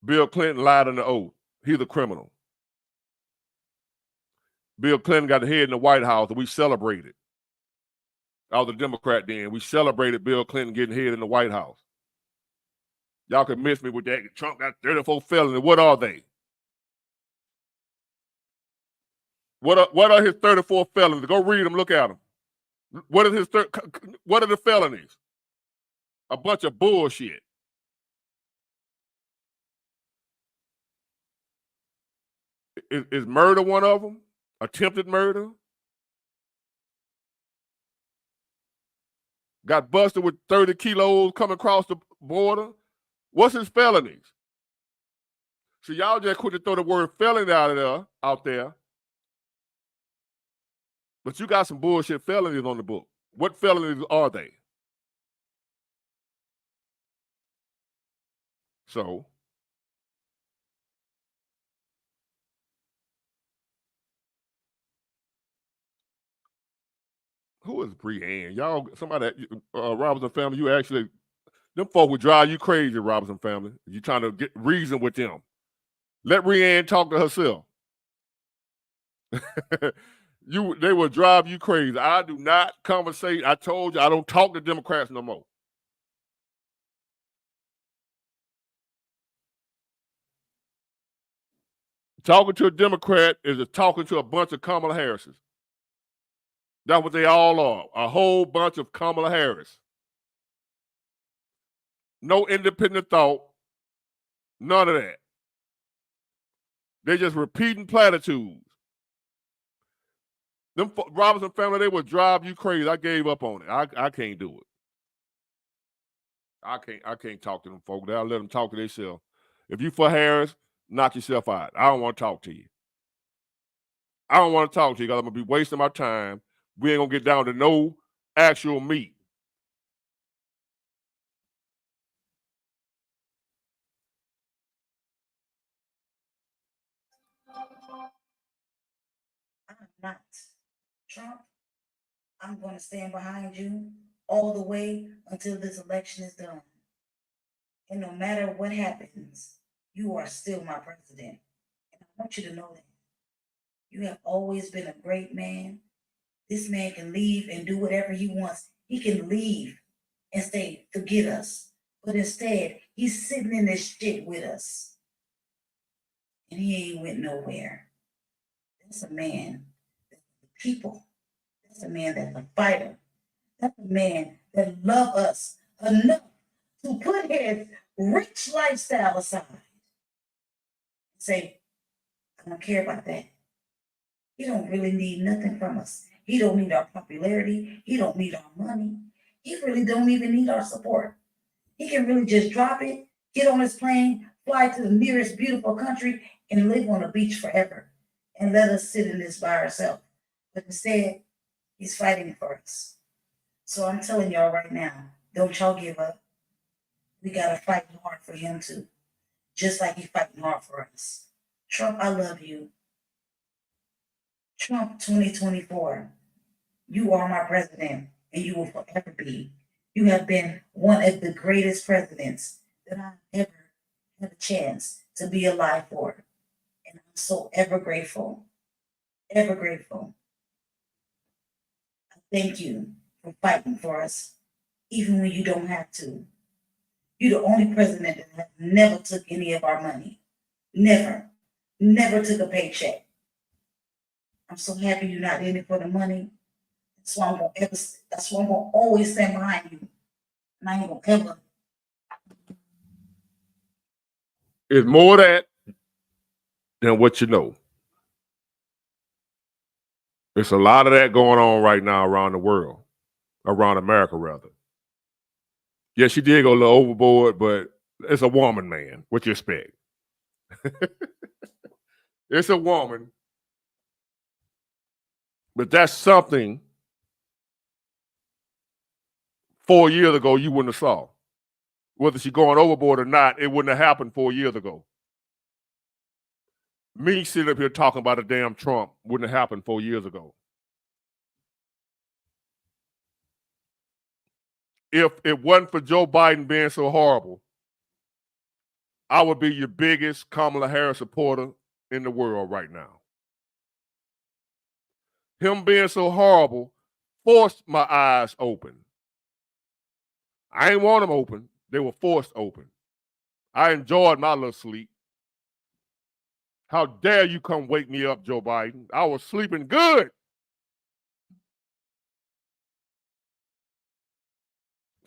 Bill Clinton lied under oath. He's a criminal. Bill Clinton got head in the White House, and we celebrated. I was a Democrat then. We celebrated Bill Clinton getting head in the White House. Y'all can miss me with that. Trump got 34 felonies. What are they? What are his 34 felonies? Go read them. Look at them. What are the felonies? A bunch of bullshit. Is murder one of them? Attempted murder? Got busted with 30 kilos coming across the border? What's his felonies? So y'all just quit to throw the word felony out there. But you got some bullshit felonies on the book. What felonies are they? So who is Brianne? Y'all, somebody, Robinson family, you actually, them folk would drive you crazy, Robinson family. You trying to get reason with them. Let Brianne talk to herself. They will drive you crazy. I do not conversate. I told you I don't talk to Democrats no more. Talking to a Democrat is talking to a bunch of Kamala Harrises. That's what they all are. A whole bunch of Kamala Harris. No independent thought. None of that. They're just repeating platitudes. Them Robinson family, they would drive you crazy. I gave up on it. I can't do it. I can't talk to them folks. I'll let them talk to themselves. If you for Harris, knock yourself out. I don't want to talk to you. I don't want to talk to you because I'm going to be wasting my time. We ain't going to get down to no actual meat. I'm not Trump. I'm going to stand behind you all the way until this election is done. And no matter what happens, you are still my president. And I want you to know that. You have always been a great man. This man can leave and do whatever he wants. He can leave and say, forget us. But instead, he's sitting in this shit with us. And he ain't went nowhere. That's a man that's the people. That's a man that's a fighter. That's a man that loves us enough to put his rich lifestyle aside and say, I don't care about that. He don't really need nothing from us. He don't need our popularity. He don't need our money. He really don't even need our support. He can really just drop it, get on his plane, fly to the nearest beautiful country, and live on a beach forever and let us sit in this by ourselves. But instead, he's fighting for us. So I'm telling y'all right now, don't y'all give up. We gotta fight hard for him too, just like he's fighting hard for us. Trump, I love you. Trump 2024, you are my president and you will forever be. You have been one of the greatest presidents that I've ever had a chance to be alive for. And I'm so ever grateful, ever grateful. I thank you for fighting for us, even when you don't have to. You're the only president that has never took any of our money. Never took a paycheck. I'm so happy you're not in it for the money. That's why I'm gonna ever. That's why I'm gonna always stand behind you. And I ain't gonna ever. It's more of that than what you know. There's a lot of that going on right now around the world, around America, rather. Yeah, she did go a little overboard, but it's a woman, man. What you expect? It's a woman. But that's something 4 years ago you wouldn't have saw. Whether she going overboard or not, it wouldn't have happened 4 years ago. Me sitting up here talking about a damn Trump wouldn't have happened 4 years ago. If it wasn't for Joe Biden being so horrible, I would be your biggest Kamala Harris supporter in the world right now. Him being so horrible forced my eyes open. I ain't want them open. They were forced open. I enjoyed my little sleep. How dare you come wake me up, Joe Biden? I was sleeping good.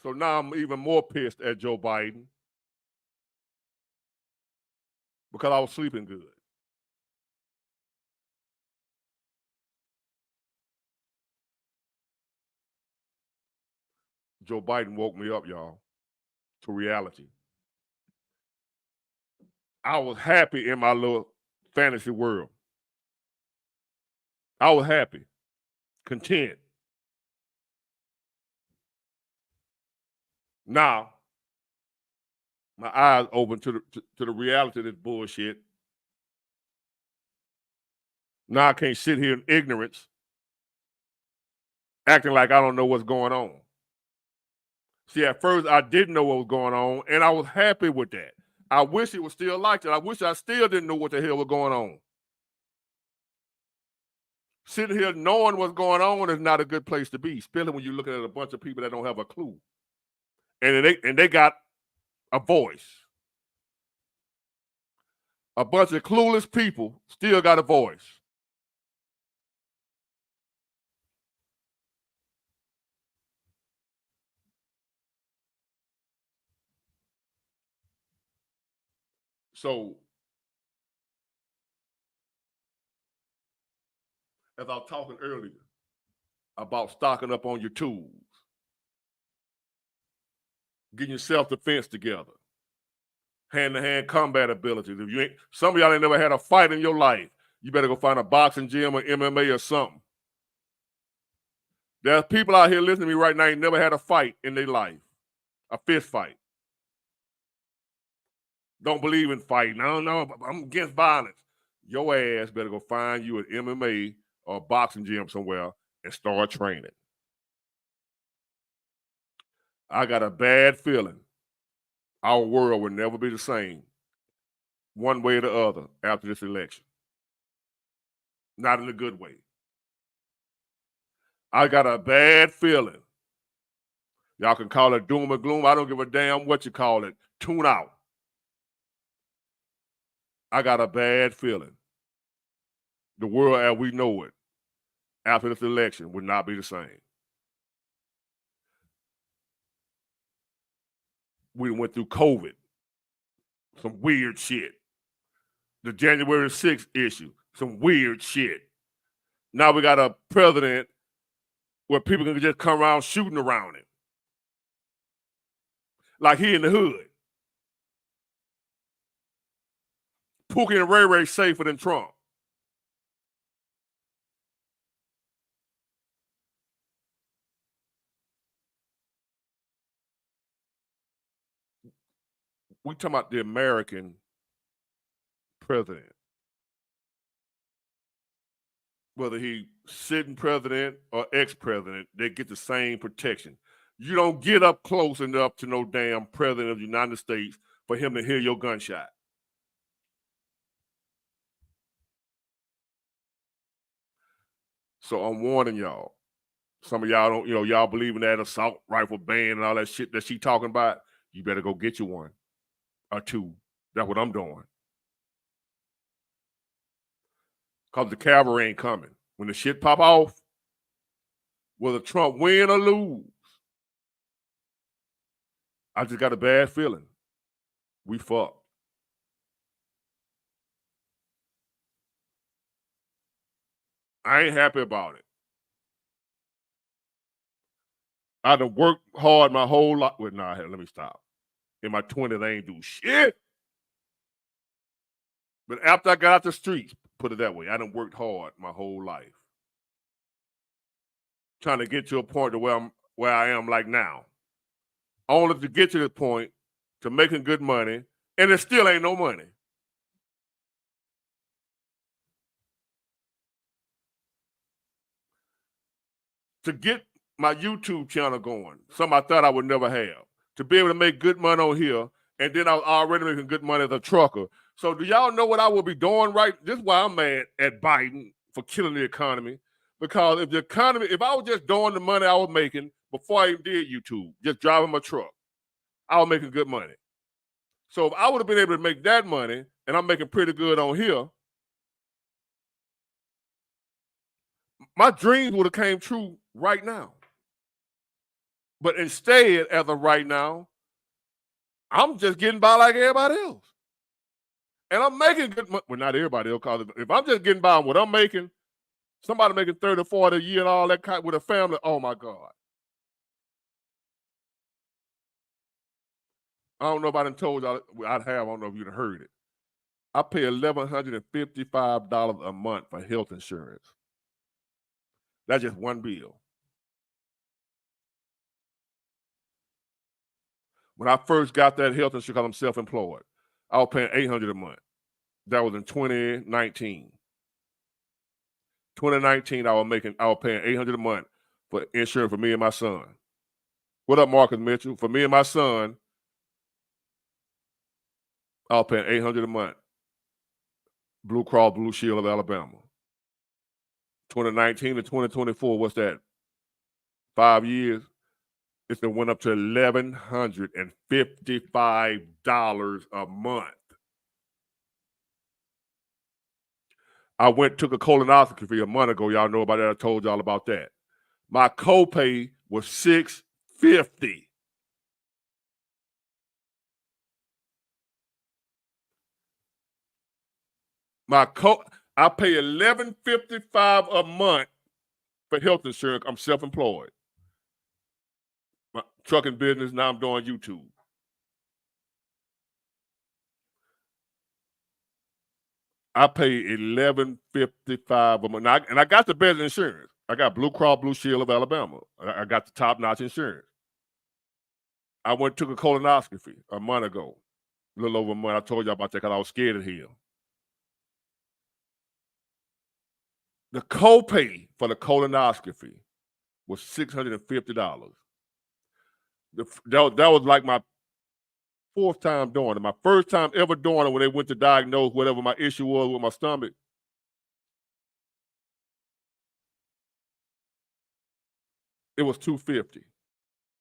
So now I'm even more pissed at Joe Biden because I was sleeping good. Joe Biden woke me up, y'all, to reality. I was happy in my little fantasy world. I was happy, content. Now, my eyes open to the reality of this bullshit. Now I can't sit here in ignorance, acting like I don't know what's going on. See, at first I didn't know what was going on, and I was happy with that. I wish it was still like that. I wish I still didn't know what the hell was going on. Sitting here knowing what's going on is not a good place to be, especially when you're looking at a bunch of people that don't have a clue. And they got a voice. A bunch of clueless people still got a voice. So, as I was talking earlier about stocking up on your tools, getting your self-defense together, hand-to-hand combat abilities. If you ain't, some of y'all ain't never had a fight in your life, you better go find a boxing gym or MMA or something. There's people out here listening to me right now ain't never had a fight in their life, a fist fight. Don't believe in fighting. No, I'm against violence. Your ass better go find you an MMA or a boxing gym somewhere and start training. I got a bad feeling our world will never be the same one way or the other after this election. Not in a good way. I got a bad feeling. Y'all can call it doom or gloom. I don't give a damn what you call it. Tune out. I got a bad feeling. The world as we know it after this election would not be the same. We went through COVID, some weird shit. The January 6th issue, some weird shit. Now we got a president where people can just come around shooting around him. Like he in the hood. Pookie and Ray Ray safer than Trump. We talking about the American president. Whether he sitting president or ex-president, they get the same protection. You don't get up close enough to no damn president of the United States for him to hear your gunshot. So I'm warning y'all. Some of y'all don't, y'all believe in that assault rifle ban and all that shit that she talking about. You better go get you one or two. That's what I'm doing. Because the cavalry ain't coming. When the shit pop off, whether Trump win or lose. I just got a bad feeling. We fucked. I ain't happy about it. I done worked hard my whole life. Well, nah, let me stop. In my 20s, I ain't do shit. But after I got out the streets, put it that way, I done worked hard my whole life. Trying to get to a point to where I am like now. Only to get to the point to making good money, and there still ain't no money. To get my YouTube channel going, something I thought I would never have. To be able to make good money on here, and then I was already making good money as a trucker. So do y'all know what I will be doing right? This is why I'm mad at Biden for killing the economy. Because if I was just doing the money I was making before I even did YouTube, just driving my truck, I was making good money. So if I would have been able to make that money, and I'm making pretty good on here, my dreams would have came true right now. But instead, as of right now, I'm just getting by like everybody else. And I'm making good money. Well, not everybody else, because if I'm just getting by on what I'm making, somebody making 30, 40 a year and all that kind with a family, oh my God. I don't know if I done told y'all, I don't know if you'd have heard it. I pay $1,155 a month for health insurance. That's just one bill. When I first got that health insurance, because I'm self-employed, I was paying $800 a month. That was in 2019. 2019, I was paying $800 a month for insurance for me and my son. What up, Marcus Mitchell? For me and my son, I was paying $800 a month. Blue Cross Blue Shield of Alabama. 2019 to 2024, what's that? 5 years. It's been went up to $1,155 a month. I took a colonoscopy a month ago. Y'all know about that. I told y'all about that. My copay was $650. I pay $1,155 a month for health insurance. I'm self-employed. My trucking business, now I'm doing YouTube. I pay $1,155 a month. And I got the best insurance. I got Blue Cross Blue Shield of Alabama. I got the top-notch insurance. I took a colonoscopy a month ago. A little over a month. I told you about that because I was scared of hell. The copay for the colonoscopy was $650. That was like my fourth time doing it. My first time ever doing it when they went to diagnose whatever my issue was with my stomach. It was $250,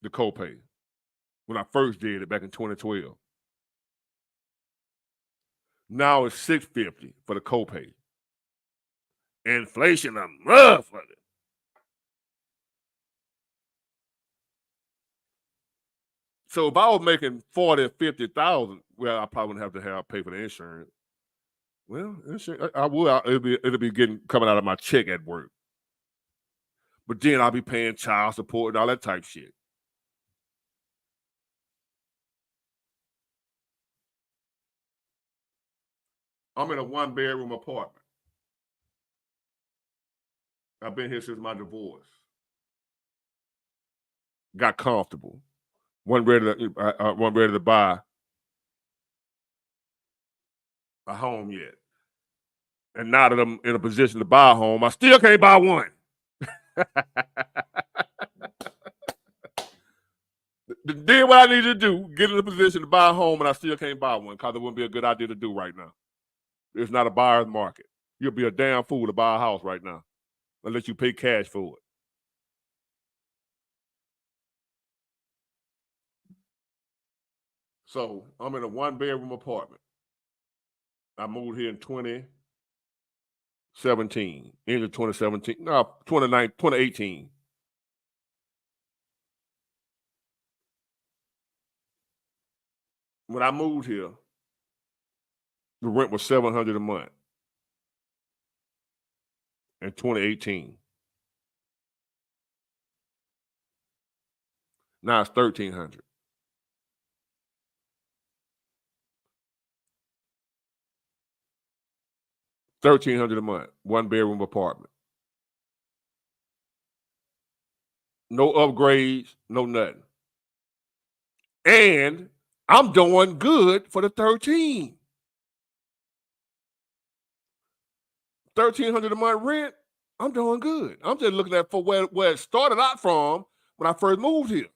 the copay, when I first did it back in 2012. Now it's $650 for the copay. Inflation, I'm rough with it. So if I was making 40 or 50,000, well, I probably wouldn't have to pay for the insurance. Well, insurance, I will. It'll be coming out of my check at work. But then I'll be paying child support and all that type shit. I'm in a 1-bedroom apartment. I've been here since my divorce. Got comfortable. Wasn't ready to buy a home yet. And now that I'm in a position to buy a home, I still can't buy one. Did what I need to do, get in a position to buy a home, and I still can't buy one because it wouldn't be a good idea to do right now. It's not a buyer's market. You'll be a damn fool to buy a house right now unless you pay cash for it. So I'm in a 1-bedroom apartment. I moved here in 2017, end of 2017, no, 2018. When I moved here, the rent was $700 a month in 2018. Now it's $1,300. $1,300 a month, 1-bedroom apartment. No upgrades, no nothing. And I'm doing good for the 13. $1,300 a month rent, I'm doing good. I'm just looking at for where it started out from when I first moved here.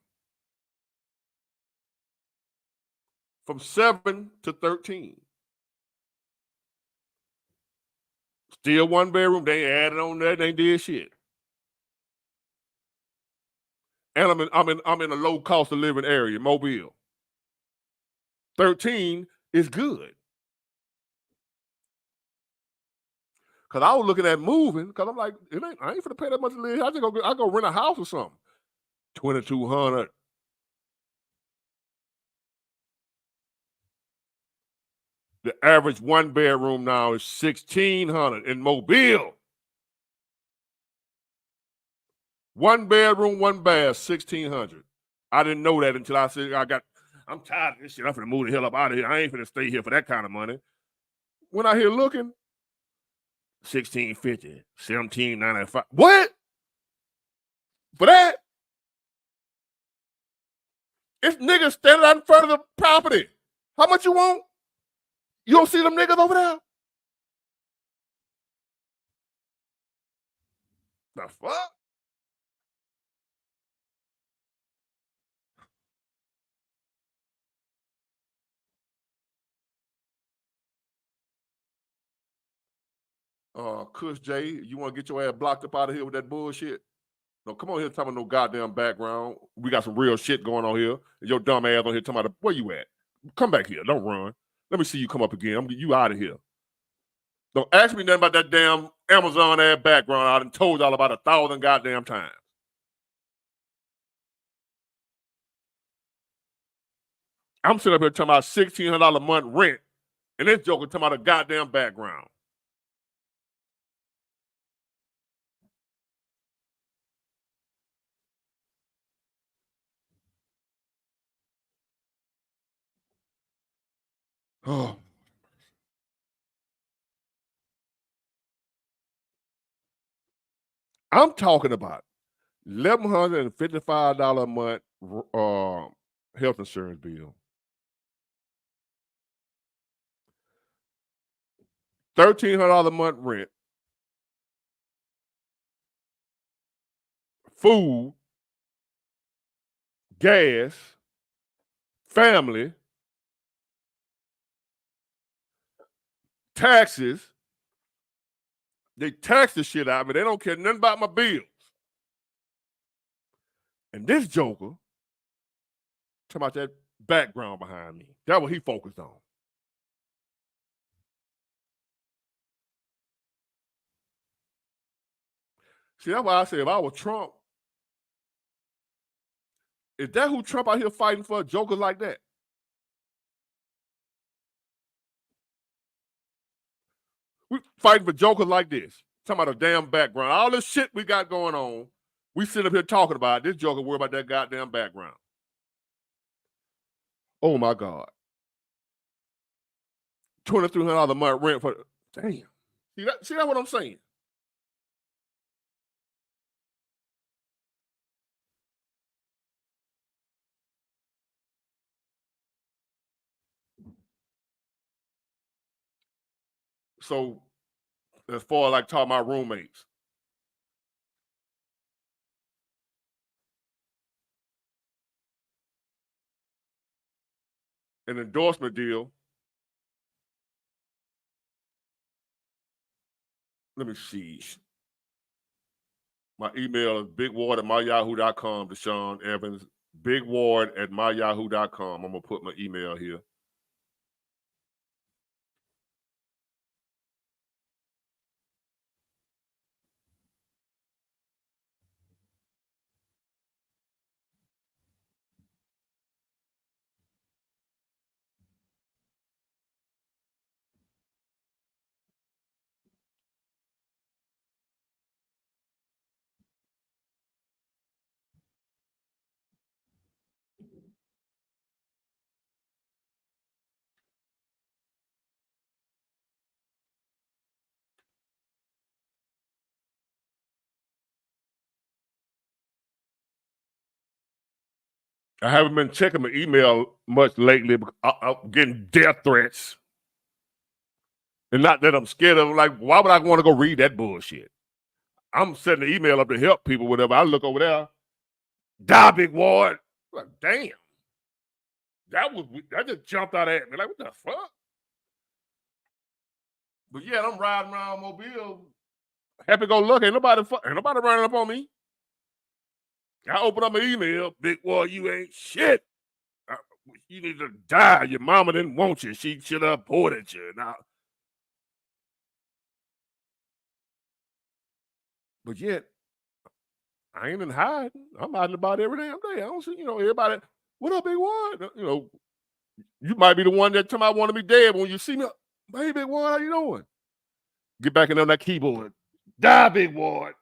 From 7 to 13. Still 1-bedroom. They ain't added on that. They ain't did shit. And I'm in a low cost of living area, Mobile. 13 is good. Cause I was looking at moving, cause I'm like, I ain't finna pay that much to live here. I go rent a house or something. $2,200. The average 1-bedroom now is $1,600 in Mobile. 1-bedroom, 1 bath, $1,600. I didn't know that until I said I'm tired of this shit. I'm finna move the hell up out of here. I ain't finna stay here for that kind of money. When I here looking, $1,650, $1,795. What? For that? It's niggas standing out in front of the property. How much you want? You don't see them niggas over there? The fuck? Kush J, you want to get your ass blocked up out of here with that bullshit? No, come on here talking about no goddamn background. We got some real shit going on here. And your dumb ass on here talking about where you at? Come back here. Don't run. Let me see you come up again. I'm gonna get you out of here. Don't ask me nothing about that damn Amazon ass background. I done told y'all about 1,000 goddamn times. I'm sitting up here talking about $1,600 a month rent, and this joker talking about a goddamn background. Oh. I'm talking about $1,155 a month health insurance bill. $1,300 a month rent. Food, gas, family, taxes. They tax the shit out of me. They don't care nothing about my bills. And this joker, talking about that background behind me. That's what he focused on. See, that's why I say if I was Trump, is that who Trump out here fighting for? Jokers like that? We fighting for jokers like this. Talking about a damn background. All this shit we got going on, we sit up here talking about it. This joker worry about that goddamn background. Oh my God. $2,300 a month rent for damn. See that what I'm saying? So as far as like talking about roommates. An endorsement deal. Let me see. My email is bigward@myyahoo.com, Deshaun Evans. Bigward@myyahoo.com. I'm gonna put my email here. I haven't been checking my email much lately. I'm getting death threats. And not that I'm scared of them. Like, why would I want to go read that bullshit? I'm setting the email up to help people, whatever. I look over there. Die, Big Ward. Like, damn. That just jumped out at me. Like, what the fuck? But yeah, I'm riding around Mobile. Happy go lucky. Ain't nobody running up on me. I open up my email. Big Ward, you ain't shit. You need to die. Your mama didn't want you. She should have aborted you. Now, but yet, I ain't in hiding. I'm hiding about every damn day. I don't see, everybody, what up, Big Ward? You might be the one that tell me I want to be dead, but when you see me, hey, Big Ward, how you doing? Get back in on that keyboard. Die, Big Ward.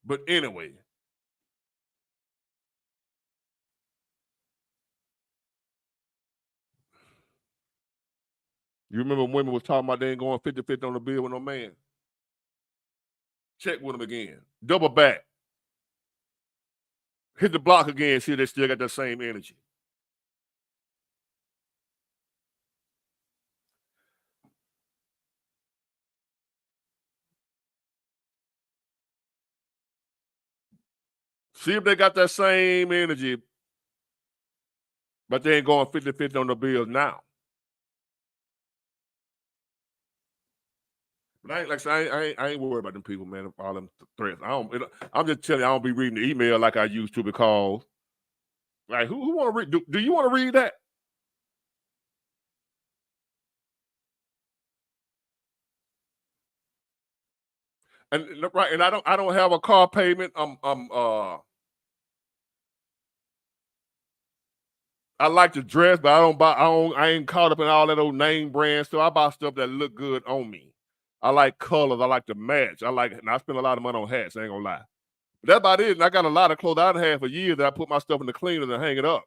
But anyway, you remember when women was talking about they ain't going 50-50 on the bill with no man? Check with them again. Double back. Hit the block again, see if they still got that same energy. See if they got that same energy, but they ain't going 50-50 on the bills now. But I ain't worried about them people, man. All them threats. I'm just telling you, I don't be reading the email like I used to because, like, who want to read? Do you want to read that? And right, and I don't have a car payment. I like to dress, but I ain't caught up in all that old name brand stuff. I buy stuff that look good on me. I like colors. I like to match. And I spend a lot of money on hats. I ain't gonna lie. But that's about it. And I got a lot of clothes I done had for years that I put my stuff in the cleaner and hang it up.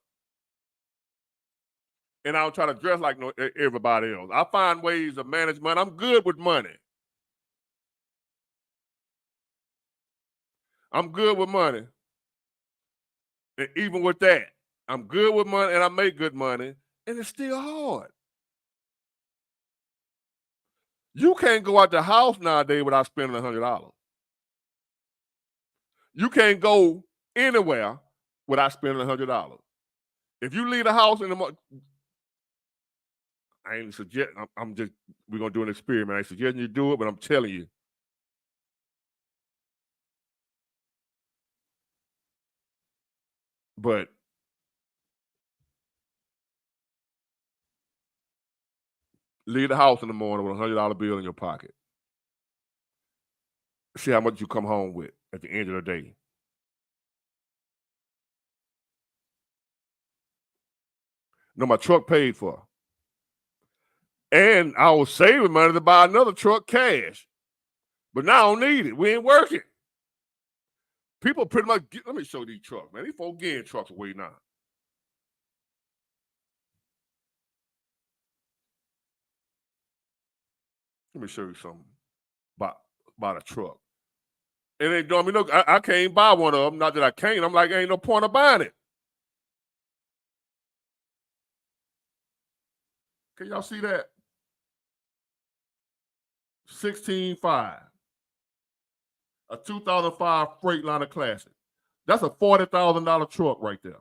And I don't try to dress like everybody else. I find ways to manage money. I'm good with money. I'm good with money. And even with that, I'm good with money and I make good money. And it's still hard. You can't go out the house nowadays without spending $100. You can't go anywhere without spending $100. If you leave the house in the morning, I ain't suggest. We're gonna do an experiment. I ain't suggesting you do it, but I'm telling you. But leave the house in the morning with $100 bill in your pocket. See how much you come home with at the end of the day. No, my truck paid for. And I was saving money to buy another truck cash. But now I don't need it. We ain't working. People pretty much let me show these trucks, man. These folks getting trucks away now. Let me show you something about a truck. And they don't know I can't buy one of them. Not that I can't. I'm like, ain't no point of buying it. Can y'all see that? 16.5. A 2005 Freightliner Classic. That's a $40,000 truck right there.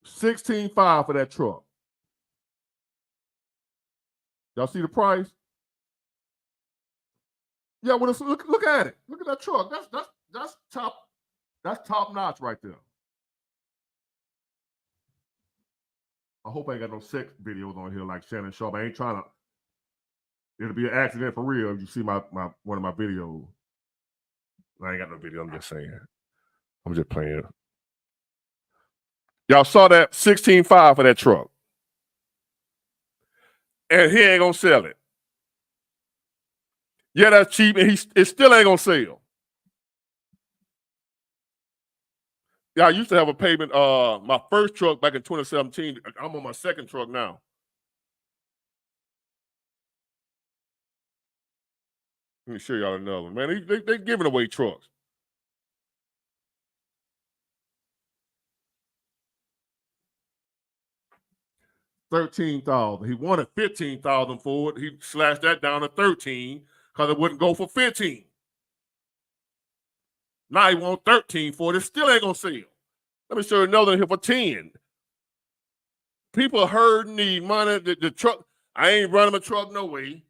$16.5 for that truck. Y'all see the price? Yeah, well, look at it. Look at that truck. That's top notch right there. I hope I ain't got no sex videos on here like Shannon Sharp. I ain't trying to. It'll be an accident for real if you see my one of my videos. I ain't got no video. I'm just saying. I'm just playing. Y'all saw that 16.5 for that truck. And he ain't gonna sell it. Yeah, that's cheap, and it still ain't gonna sell. Yeah, I used to have a payment. My first truck back in 2017. I'm on my second truck now. Let me show y'all another one, man. They giving away trucks. $13,000. He wanted $15,000 for it. He slashed that down to $13,000 because it wouldn't go for $15,000. Now he wants $13,000 for it. It still ain't gonna sell. Let me show you another one here for $10,000. People heard need money. The truck. I ain't running my truck no way.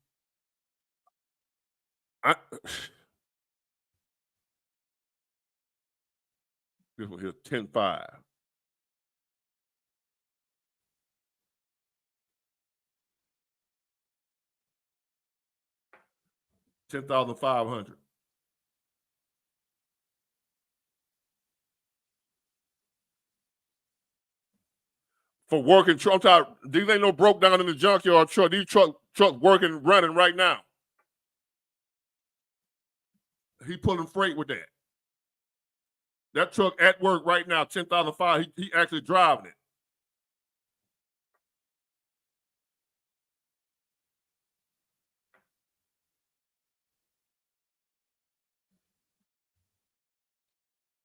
This one here, 10.5. $10,500. For working truck. These ain't no broke down in the junkyard truck. These trucks working, running right now. He pulling freight with that. That truck at work right now, $10,500. He actually driving it.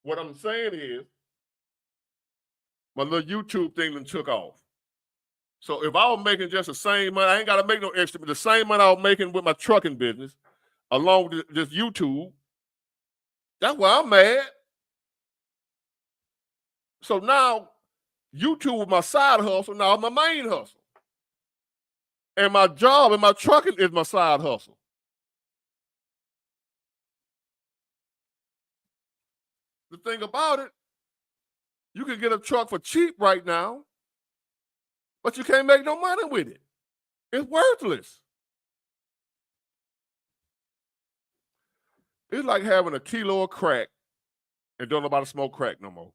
What I'm saying is, my little YouTube thing done took off. So if I was making just the same money, I ain't got to make no extra, but the same money I was making with my trucking business, along with this YouTube, that's why I'm mad. So now, YouTube was my side hustle, now it's my main hustle. And my job and my trucking is my side hustle. The thing about it, you can get a truck for cheap right now, but you can't make no money with it. It's worthless. It's like having a kilo of crack and don't know about to smoke crack no more.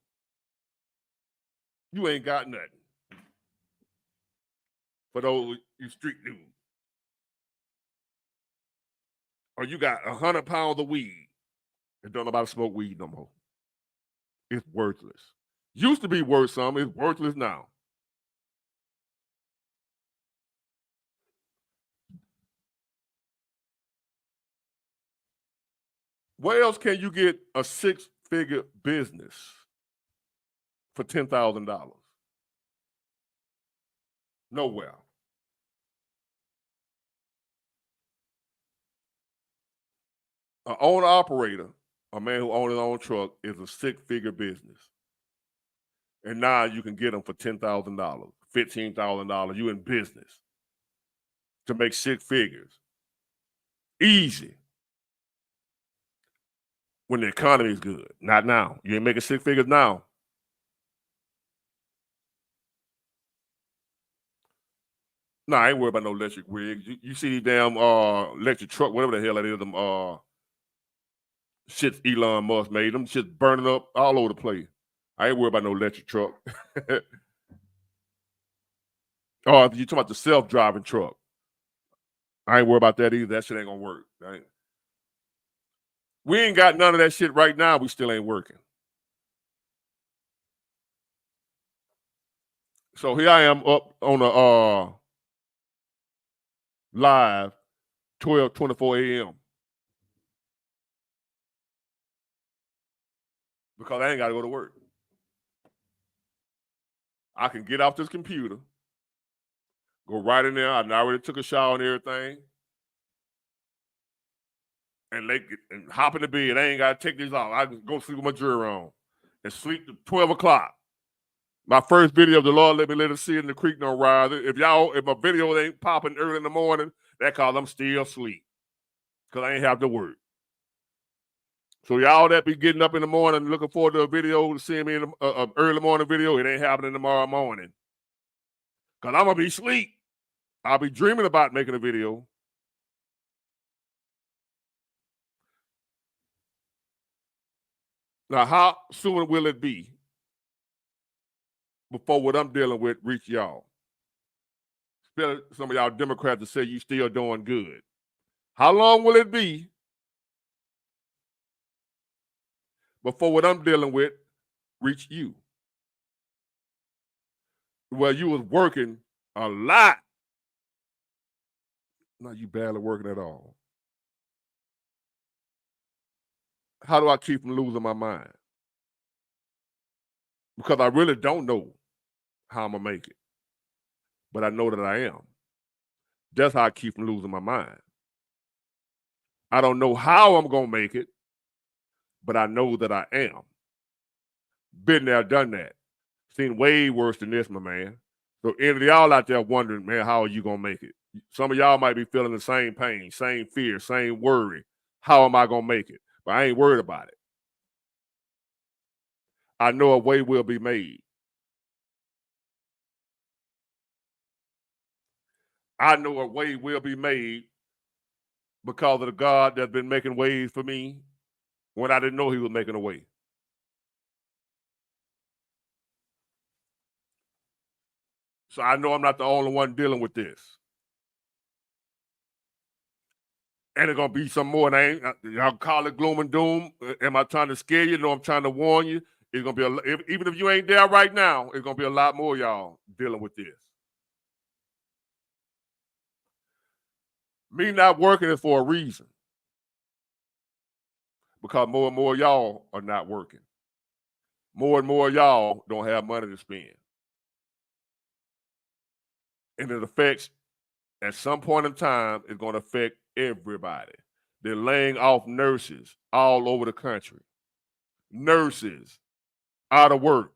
You ain't got nothing. For those you street dudes. Or you got 100 pounds of weed and don't know about to smoke weed no more. It's worthless. Used to be worth something, it's worthless now. Where else can you get a 6-figure business for $10,000? Nowhere. An owner operator, a man who owns his own truck, is a 6-figure business. And now you can get them for $10,000, $15,000. You in business to make 6 figures. Easy. When the economy is good. Not now. You ain't making 6 figures now. Nah, I ain't worried about no electric rigs. You see these damn electric truck, whatever the hell it is, them shits Elon Musk made. Them shits burning up all over the place. I ain't worried about no electric truck. Oh, you talking about the self-driving truck. I ain't worried about that either. That shit ain't gonna work. We ain't got none of that shit right now. We still ain't working. So here I am up on a live 12:24 a.m. because I ain't got to go to work. I can get off this computer, go right in there. I already took a shower and everything, and hop in the bed. I ain't got to take this off. I can go sleep with my jewelry on and sleep to 12 o'clock. My first video, the Lord let it see it in the creek don't rise. If my video ain't popping early in the morning, that cause I'm still asleep because I ain't have to work. So y'all that be getting up in the morning looking forward to a video to see me in an early morning video, it ain't happening tomorrow morning. Because I'm going to be asleep. I'll be dreaming about making a video. Now, how soon will it be before what I'm dealing with reach y'all? Especially some of y'all Democrats that say you still doing good. How long will it be before what I'm dealing with reach you? Well, you was working a lot. No, you barely working at all. How do I keep from losing my mind? Because I really don't know how I'm going to make it. But I know that I am. That's how I keep from losing my mind. I don't know how I'm going to make it, but I know that I am. Been there, done that. Seen way worse than this, my man. So any of y'all out there wondering, man, how are you going to make it? Some of y'all might be feeling the same pain, same fear, same worry. How am I going to make it? But I ain't worried about it. I know a way will be made. I know a way will be made because of the God that's been making ways for me when I didn't know he was making a way. So I know I'm not the only one dealing with this. And it's going to be some more. And y'all call it gloom and doom. Am I trying to scare you? No, I'm trying to warn you. It's going to be, even if you ain't there right now, it's going to be a lot more y'all dealing with this. Me not working is for a reason. Because more and more y'all are not working. More and more y'all don't have money to spend. And it affects, at some point in time, it's going to affect everybody. They're laying off nurses all over the country. Nurses out of work.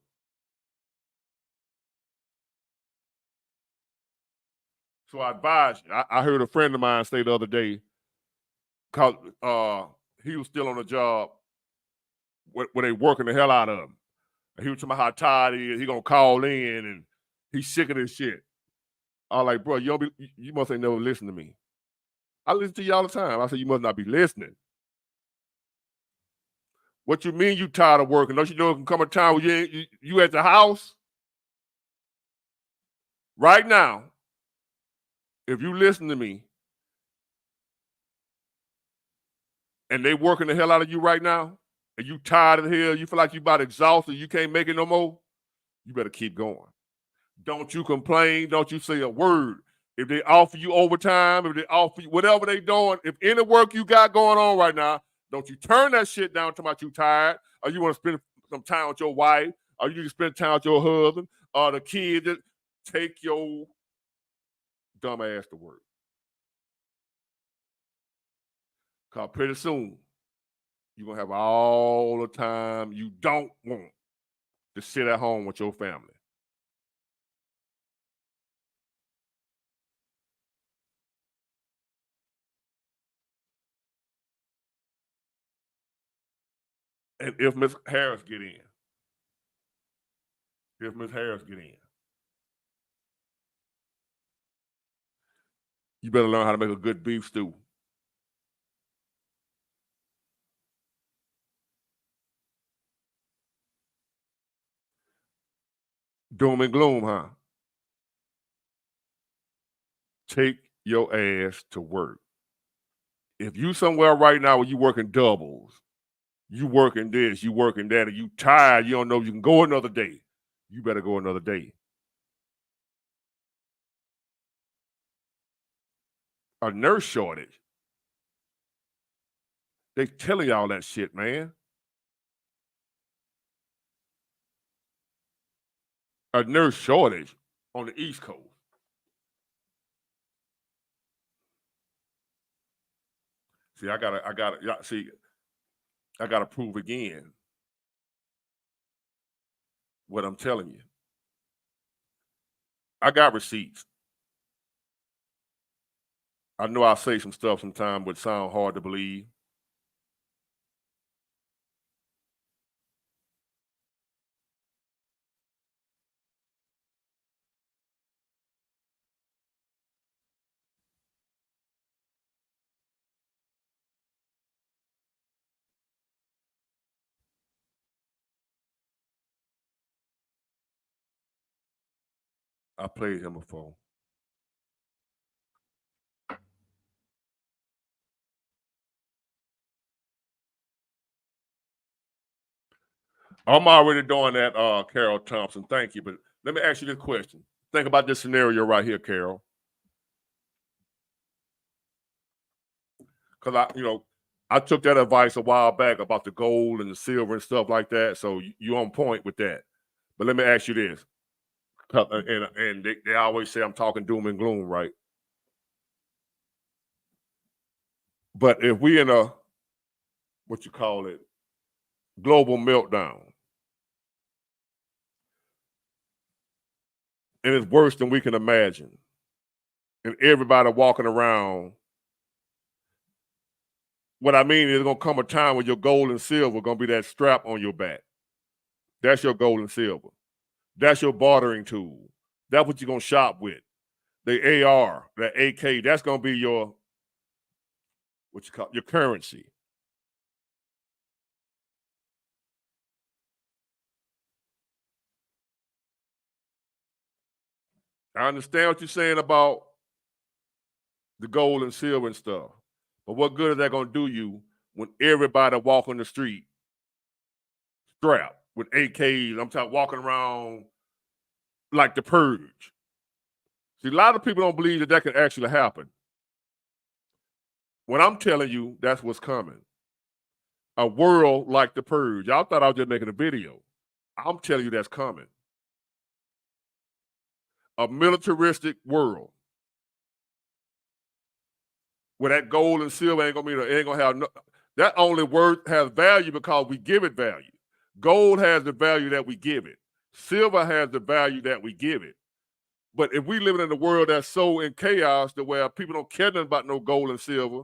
So I advise you. I heard a friend of mine say the other day, because he was still on a job where they working the hell out of him. And he was talking about how tired he is. He gonna call in and he's sick of this shit. I was like, bro, you must ain't never listened to me. I listen to you all the time. I said, you must not be listening. What you mean you tired of working? Don't you know it can come a time where you at the house? Right now, if you listen to me, and they working the hell out of you right now, and you tired of hell, you feel like you about exhausted, you can't make it no more, you better keep going. Don't you complain. Don't you say a word. If they offer you overtime, if they offer you whatever they doing, if any work you got going on right now, don't you turn that shit down talking about you tired, or you want to spend some time with your wife, or you need to spend time with your husband, or the kids. Take your dumb ass to work. Because pretty soon, you're going to have all the time you don't want to sit at home with your family. And if Miss Harris get in, you better learn how to make a good beef stew. Doom and gloom, huh? Take your ass to work. If you somewhere right now where you working doubles, you working this, you working that, and you tired, you don't know if you can go another day, you better go another day. A nurse shortage. They telling y'all that shit, man. A nurse shortage on the East Coast. See, I gotta prove again what I'm telling you. I got receipts. I know I say some stuff sometimes would sound hard to believe. I played him before. I'm already doing that, Carol Thompson. Thank you. But let me ask you this question. Think about this scenario right here, Carol. Because I took that advice a while back about the gold and the silver and stuff like that. So you on point with that. But let me ask you this. And they always say I'm talking doom and gloom, right? But if we in a, what you call it, global meltdown, and it's worse than we can imagine, and everybody walking around, what I mean is there's going to come a time when your gold and silver going to be that strap on your back. That's your gold and silver. That's your bartering tool. That's what you're going to shop with. The AR, the AK, that's going to be your, what you call your currency. I understand what you're saying about the gold and silver and stuff. But what good is that going to do you when everybody walk on the street strapped with AKs? I'm talking walking around like the purge. See, a lot of people don't believe that that can actually happen. When I'm telling you, that's what's coming. A world like the purge. Y'all thought I was just making a video. I'm telling you that's coming. A militaristic world where that gold and silver ain't gonna have no, that only has value because we give it value. Gold has the value that we give it. Silver has the value that we give it. But if we live in a world that's so in chaos to where people don't care nothing about no gold and silver,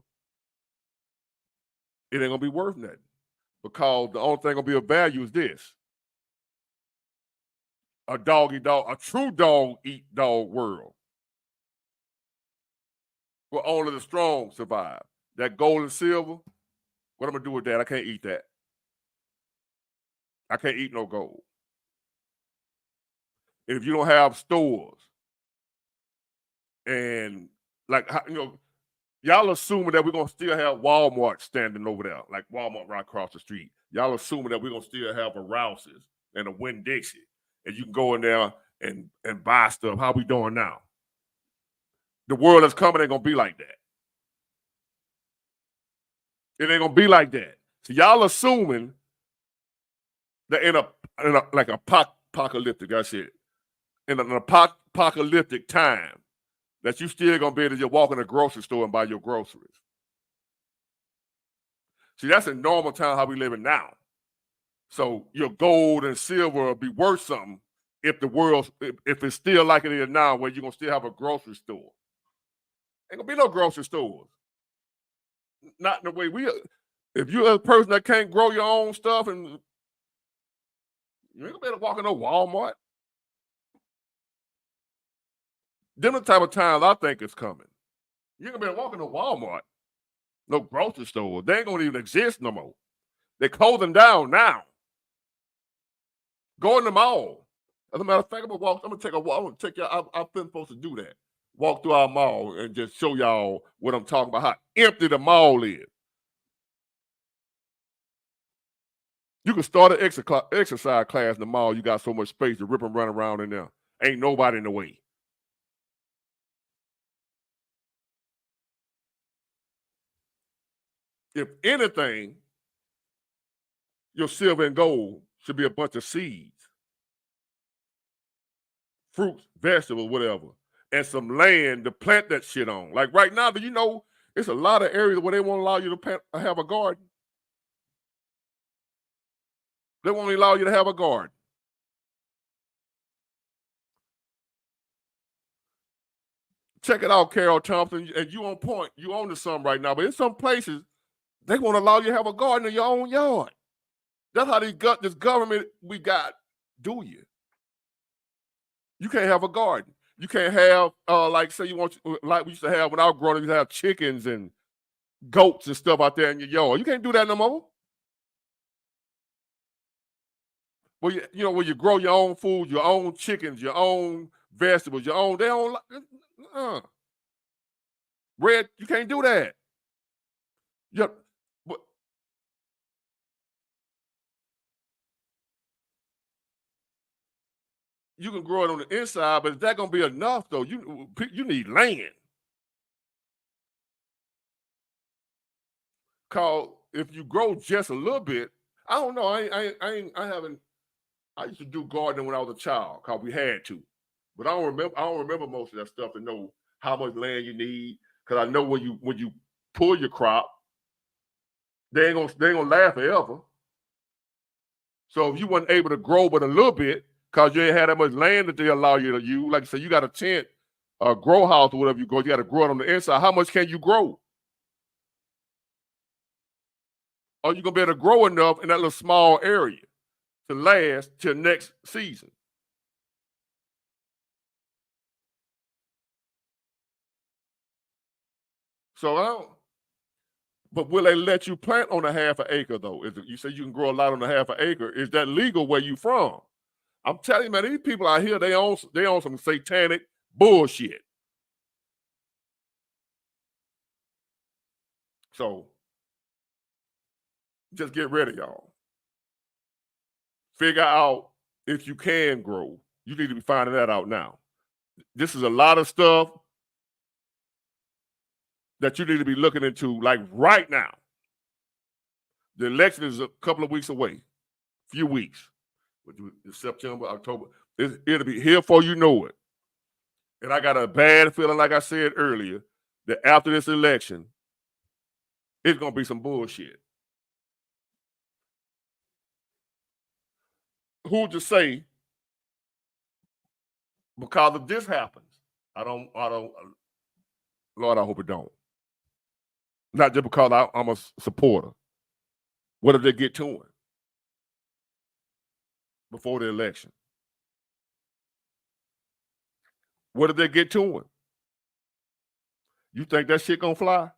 it ain't gonna be worth nothing. Because the only thing gonna be of value is this. A true dog eat dog world. Where only the strong survive. That gold and silver, what I'm gonna do with that? I can't eat that. I can't eat no gold. And if you don't have stores, and like y'all assuming that we're gonna still have Walmart standing over there, like Walmart right across the street. Y'all assuming that we're gonna still have a Rouse's and a Winn-Dixie, and you can go in there and buy stuff. How we doing now? The world that's coming ain't gonna be like that. It ain't gonna be like that. So y'all assuming that in a like apocalyptic, that's it. In an apocalyptic time, that you still gonna be able to just walk in a grocery store and buy your groceries. See, that's a normal time how we living now. So your gold and silver will be worth something if the world, if it's still like it is now, where you're gonna still have a grocery store. Ain't gonna be no grocery stores. Not in the way we. If you're a person that can't grow your own stuff, and you ain't gonna be able to walk in no Walmart. Them the type of times I think is coming. You ain't gonna be able to walk in no Walmart, no grocery store. They ain't gonna even exist no more. They're closing down now. Go in the mall. As a matter of fact, I'm gonna take a walk. I'm gonna take y'all. I've been supposed to do that. Walk through our mall and just show y'all what I'm talking about. How empty the mall is. You can start an exercise class in the mall. You got so much space to rip and run around in there. Ain't nobody in the way. If anything, your silver and gold should be a bunch of seeds, fruits, vegetables, whatever, and some land to plant that shit on. Like right now, do you know it's a lot of areas where they won't allow you to have a garden? They won't allow you to have a garden. Check it out, Carol Thompson, and you on point. You on to something right now. But in some places, they won't allow you to have a garden in your own yard. That's how this government we got do you. You can't have a garden. You can't have, like, say you want, like we used to have when I was growing up, you have chickens and goats and stuff out there in your yard. You can't do that no more. Well, where you grow your own food, your own chickens, your own vegetables, your own, they own, red, you can't do that. Yep. you can grow it on the inside, but is that going to be enough, though? You need land. Because if you grow just a little bit, I don't know. I used to do gardening when I was a child because we had to. But I don't remember most of that stuff to know how much land you need. Because I know when you pull your crop, they ain't gonna last forever. So if you weren't able to grow but a little bit, because you ain't had that much land that they allow you to use, like I said, you got a tent, a grow house or whatever you got to grow it on the inside. How much can you grow? Are you gonna be able to grow enough in that little small area to last till next season? So I don't. But will they let you plant on a half an acre though? You say you can grow a lot on a half an acre. Is that legal where you from? I'm telling you, man, these people out here, they own some satanic bullshit. So just get ready, y'all. Figure out if you can grow. You need to be finding that out now. This is a lot of stuff that you need to be looking into, like right now. The election is a couple of weeks away, few weeks. September, October. It'll be here before you know it. And I got a bad feeling, like I said earlier, that after this election, it's going to be some bullshit. Who's to say, because if this happens, Lord, I hope it don't. Not just because I'm a supporter. What if they get to it before the election? What if they get to it? You think that shit gonna fly?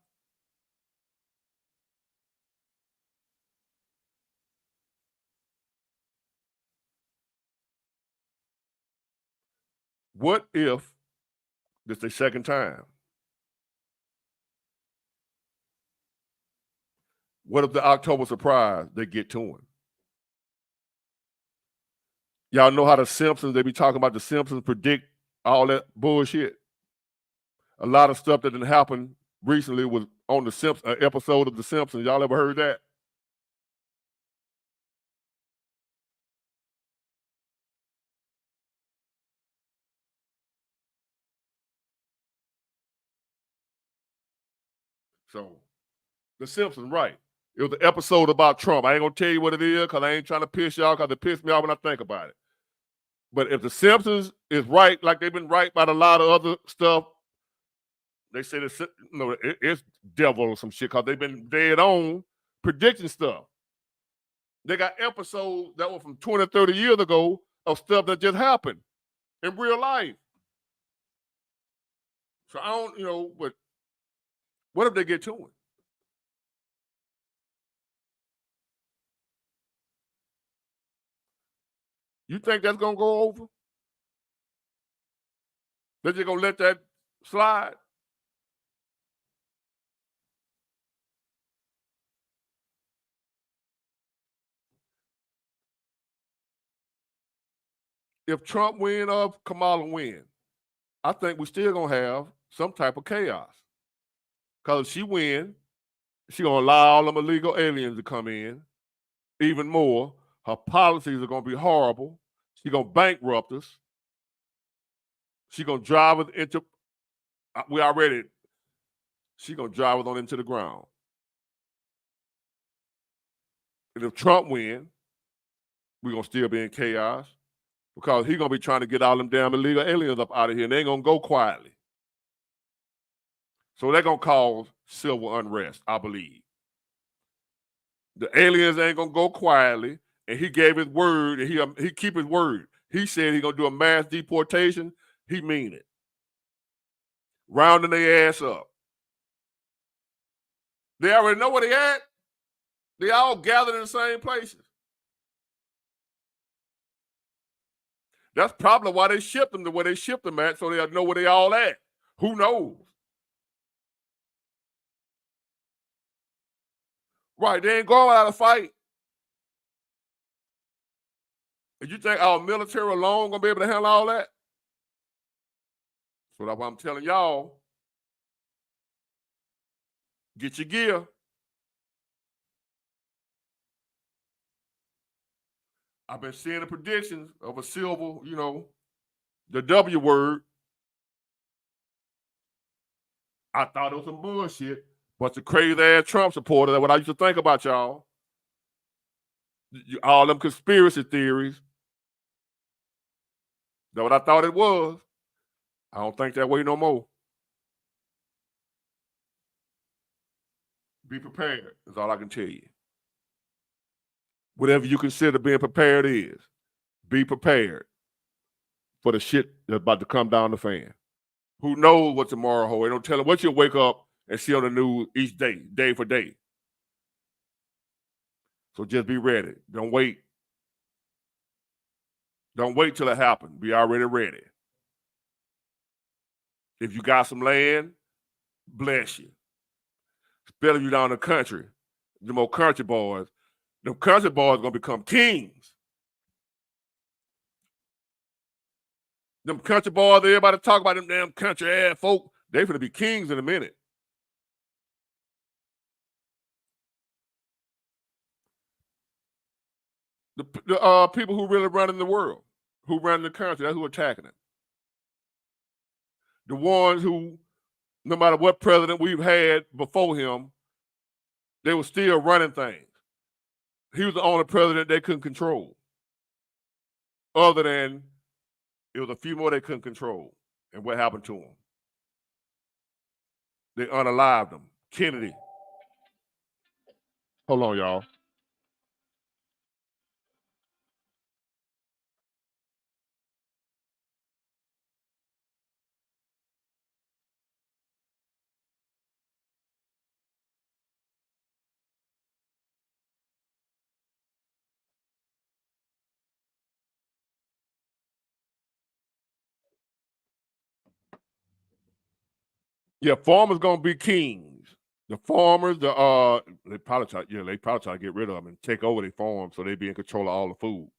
What if this is the second time? What if the October surprise, they get to him? Y'all know how the Simpsons, they be talking about the Simpsons predict all that bullshit. A lot of stuff that didn't happen recently was on the Simpsons, an episode of The Simpsons. Y'all ever heard that? So, The Simpsons, right. It was the episode about Trump. I ain't going to tell you what it is because I ain't trying to piss y'all because it pissed me off when I think about it. But if The Simpsons is right, like they've been right about a lot of other stuff, they say it's devil or some shit because they've been dead on predicting stuff. They got episodes that were from 20, 30 years ago of stuff that just happened in real life. So I don't, but what if they get to it? You think that's going to go over? They're just going to let that slide? If Trump win or Kamala win, I think we're still going to have some type of chaos. Because if she win, she's going to allow all them illegal aliens to come in. Even more, her policies are going to be horrible. She's going to bankrupt us. She's going to drive us into, she's going to drive us on into the ground. And if Trump win, we're going to still be in chaos because he's going to be trying to get all them damn illegal aliens up out of here, and they ain't going to go quietly. So they're going to cause civil unrest, I believe. The aliens ain't going to go quietly, and he gave his word, and he keep his word. He said he's going to do a mass deportation. He mean it. Rounding their ass up. They already know where they at. They all gathered in the same places. That's probably why they shipped them to where they shipped them at, so they'll know where they all at. Who knows? Right, they ain't going out to fight. And you think our military alone gonna be able to handle all that? So that's why I'm telling y'all, get your gear. I've been seeing the predictions of a silver, the W word. I thought it was some bullshit. Bunch of crazy ass Trump supporters. That's what I used to think about y'all. All them conspiracy theories. That's what I thought it was. I don't think that way no more. Be prepared is all I can tell you. Whatever you consider being prepared is, be prepared for the shit that's about to come down the fan. Who knows what tomorrow holds? They don't tell them what you'll wake up and see on the news each day, day for day. So just be ready. Don't wait. Don't wait till it happens. Be already ready. If you got some land, bless you. Especially you down in the country, the more country boys. Them country boys are gonna become kings. Them country boys, everybody talk about them damn country ass folk. They finna be kings in a minute. The people who really running the world, who run the country, that's who attacking it. The ones who, no matter what president we've had before him, they were still running things. He was the only president they couldn't control. Other than it was a few more they couldn't control. And what happened to them? They unalived him. Kennedy. Hold on, y'all. Yeah, farmers gonna be kings. The farmers, they probably try to get rid of them and take over their farms so they be in control of all the food.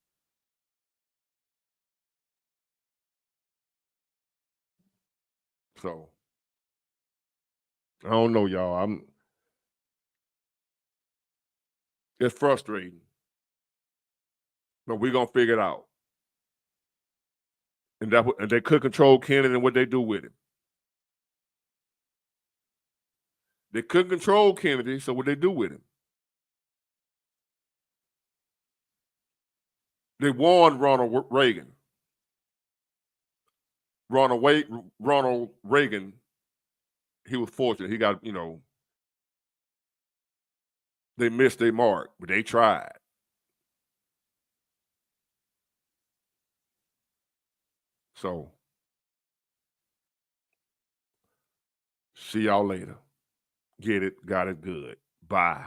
So I don't know, y'all. It's frustrating, but we're gonna figure it out. And they could control Kennedy and what they do with him. They couldn't control Kennedy, so what they do with him? They warned Ronald Reagan. Ronald Reagan, he was fortunate. He got, they missed their mark, but they tried. So, see y'all later. Get it, got it good. Bye.